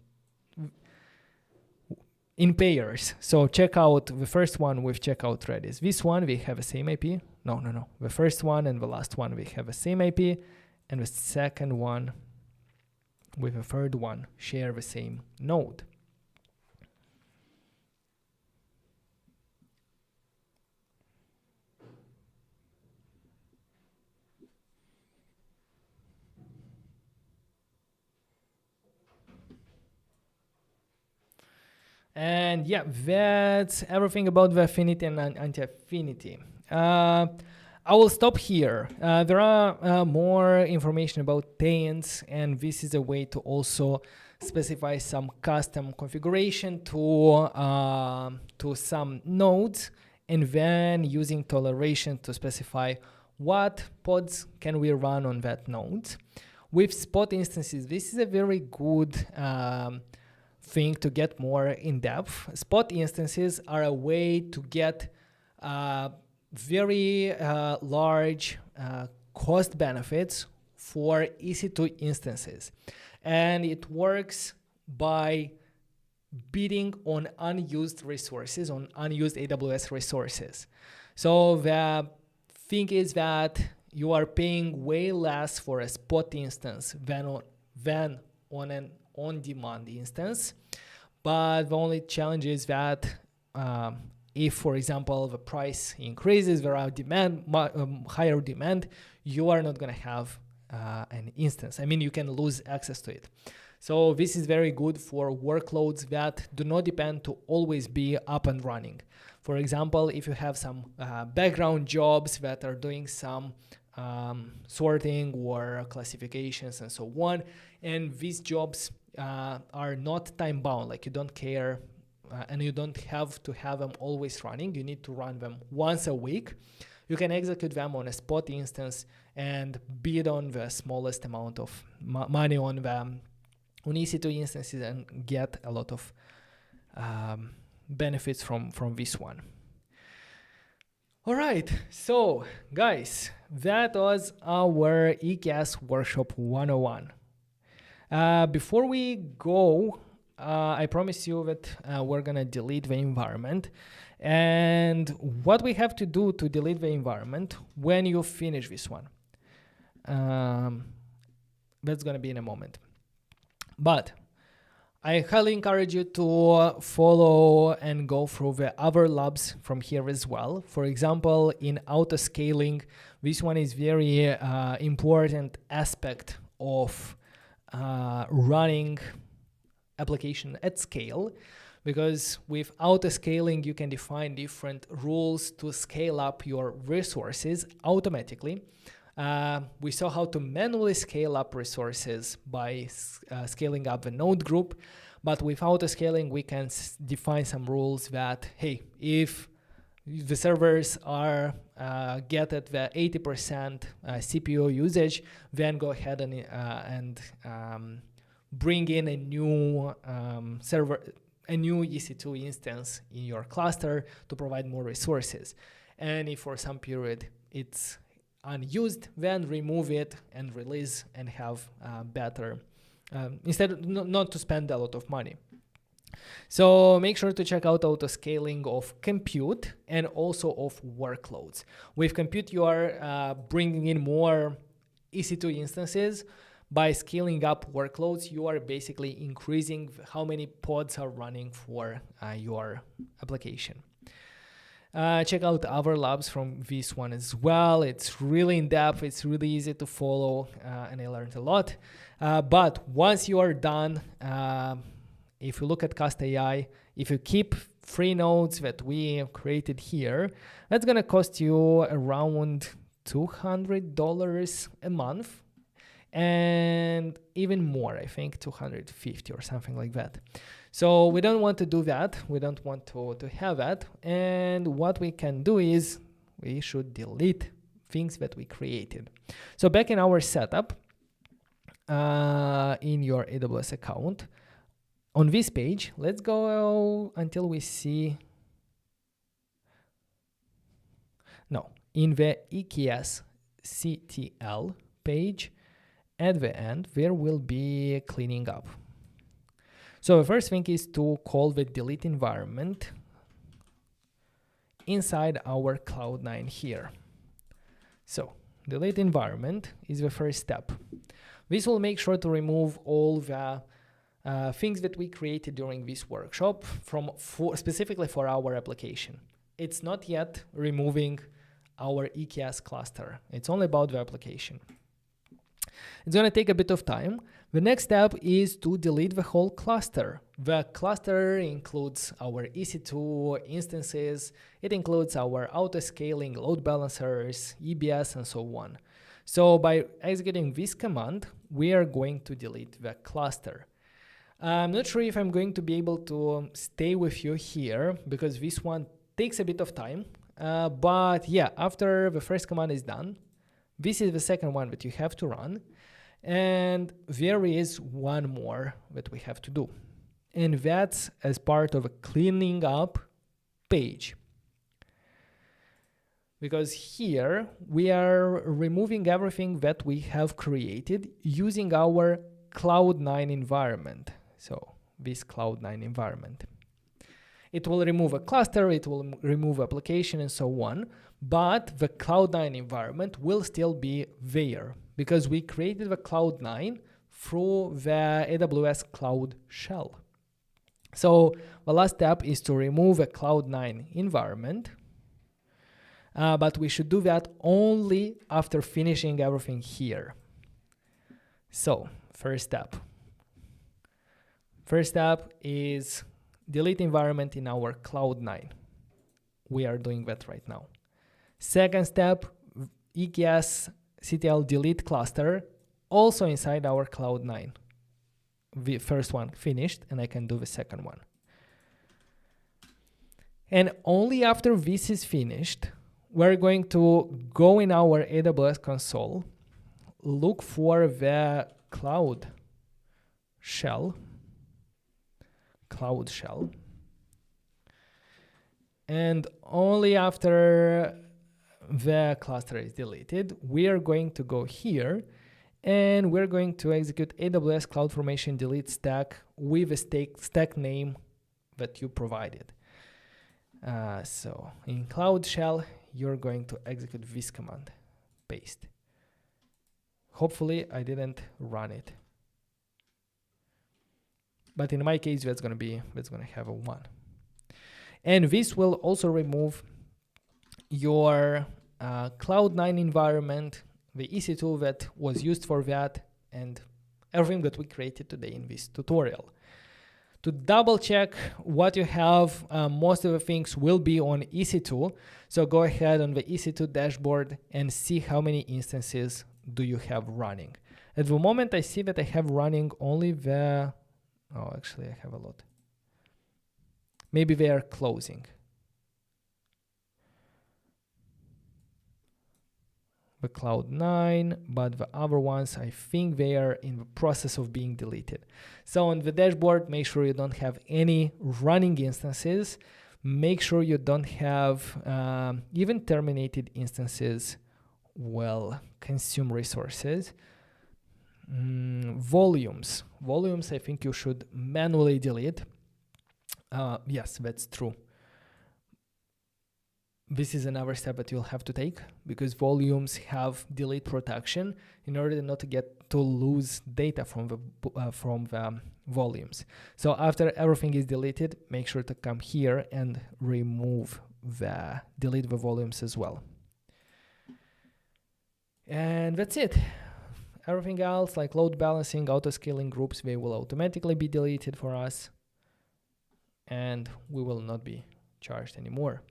in pairs. So check out the first one with checkout Redis. This one, we have the same IP. No. The first one and the last one, we have the same IP. And the second one with the third one share the same node. And yeah, that's everything about the affinity and anti-affinity. I will stop here. There are more information about taints, and this is a way to also specify some custom configuration to some nodes, and then using toleration to specify what pods can we run on that node. With spot instances, this is a very good thing to get more in depth. Spot instances are a way to get very large cost benefits for EC2 instances. And it works by bidding on unused resources, on unused AWS resources. So the thing is that you are paying way less for a spot instance than on an on-demand instance. But the only challenge is that if, for example, the price increases, there are higher demand, you are not going to have an instance. I mean, you can lose access to it. So this is very good for workloads that do not depend to always be up and running. For example, if you have some background jobs that are doing some sorting or classifications and so on, and these jobs are not time bound, like you don't care and you don't have to have them always running. You need to run them once a week. You can execute them on a spot instance and bid on the smallest amount of money on them on EC2 instances and get a lot of benefits from this one. All right, so guys, that was our EKS Workshop 101. Before we go, I promise you that we're gonna delete the environment. And what we have to do to delete the environment when you finish this one, that's gonna be in a moment. But I highly encourage you to follow and go through the other labs from here as well. For example, in auto-scaling, this one is very important aspect of running application at scale, because with auto-scaling, you can define different rules to scale up your resources automatically. We saw how to manually scale up resources by scaling up the node group, but with auto-scaling, we can define some rules that, hey, if the servers are get at the 80% CPU usage, then go ahead and bring in a new a new EC2 instance in your cluster to provide more resources. And if for some period it's unused, then remove it and release and have better, instead not to spend a lot of money. So make sure to check out auto-scaling of compute and also of workloads. With compute, you are bringing in more EC2 instances. By scaling up workloads, you are basically increasing how many pods are running for your application. Check out other labs from this one as well. It's really in-depth, it's really easy to follow, and I learned a lot. But once you are done, if you look at Cast.ai, if you keep 3 nodes that we created here, that's gonna cost you around $200 a month. And even more, I think 250 or something like that. So we don't want to do that. We don't want to have that. And what we can do is we should delete things that we created. So back in our setup, in your AWS account, on this page, let's go until we see, no, in the EKS CTL page, at the end, there will be cleaning up. So the first thing is to call the delete environment inside our Cloud9 here. So delete environment is the first step. This will make sure to remove all the things that we created during this workshop specifically for our application. It's not yet removing our EKS cluster. It's only about the application. It's going to take a bit of time. The next step is to delete the whole cluster. The cluster includes our EC2 instances. It includes our auto-scaling load balancers, EBS, and so on. So by executing this command, we are going to delete the cluster. I'm not sure if I'm going to be able to stay with you here because this one takes a bit of time. But yeah, after the first command is done, this is the second one that you have to run. And there is one more that we have to do. And that's as part of a cleaning up page. Because here we are removing everything that we have created using our Cloud9 environment. So this Cloud9 environment. It will remove a cluster, it will remove application and so on, but the Cloud9 environment will still be there because we created the Cloud9 through the AWS Cloud shell. So the last step is to remove a Cloud9 environment, but we should do that only after finishing everything here. So first step is delete environment in our Cloud9. We are doing that right now. Second step, EKS CTL delete cluster, also inside our Cloud9. The first one finished, and I can do the second one. And only after this is finished, we're going to go in our AWS console, look for the Cloud shell, and only after the cluster is deleted, we are going to go here and we're going to execute AWS CloudFormation delete stack with a stack name that you provided. So in Cloud shell, you're going to execute this command, paste. Hopefully I didn't run it. But in my case, that's gonna have a 1. And this will also remove your Cloud9 environment, the EC2 that was used for that, and everything that we created today in this tutorial. To double check what you have, most of the things will be on EC2. So go ahead on the EC2 dashboard and see how many instances do you have running. At the moment, I see that I have running only the... Oh, actually, I have a lot. Maybe they are closing. The Cloud9, but the other ones, I think they are in the process of being deleted. So on the dashboard, make sure you don't have any running instances. Make sure you don't have even terminated instances will consume resources. Volumes, I think you should manually delete. Yes, that's true. This is another step that you'll have to take because volumes have delete protection in order not to lose data from the volumes. So after everything is deleted, make sure to come here and delete the volumes as well. And that's it. Everything else like load balancing, auto scaling groups, they will automatically be deleted for us and we will not be charged anymore.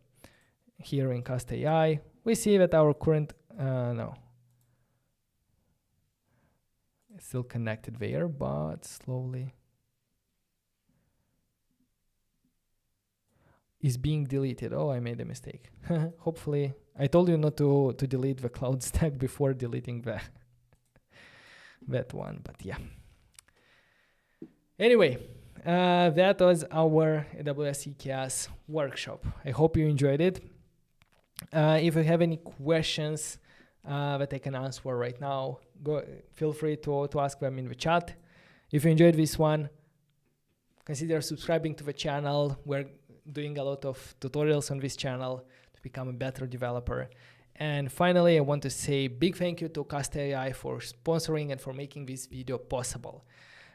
Here in Cast.ai, we see that our current, it's still connected there, but slowly is being deleted. Oh, I made a mistake. Hopefully, I told you not to delete the cloud stack before deleting that one, but yeah. Anyway, that was our AWS EKS workshop. I hope you enjoyed it. If you have any questions that I can answer right now, feel free to ask them in the chat. If you enjoyed this one, consider subscribing to the channel. We're doing a lot of tutorials on this channel to become a better developer. And finally, I want to say big thank you to Cast.ai for sponsoring and for making this video possible.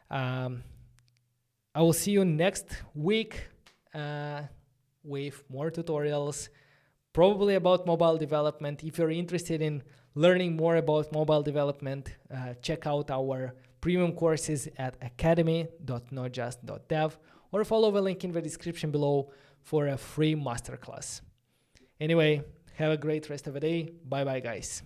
I will see you next week with more tutorials, probably about mobile development. If you're interested in learning more about mobile development, check out our premium courses at academy.notjust.dev or follow the link in the description below for a free masterclass. Anyway, have a great rest of the day. Bye-bye, guys.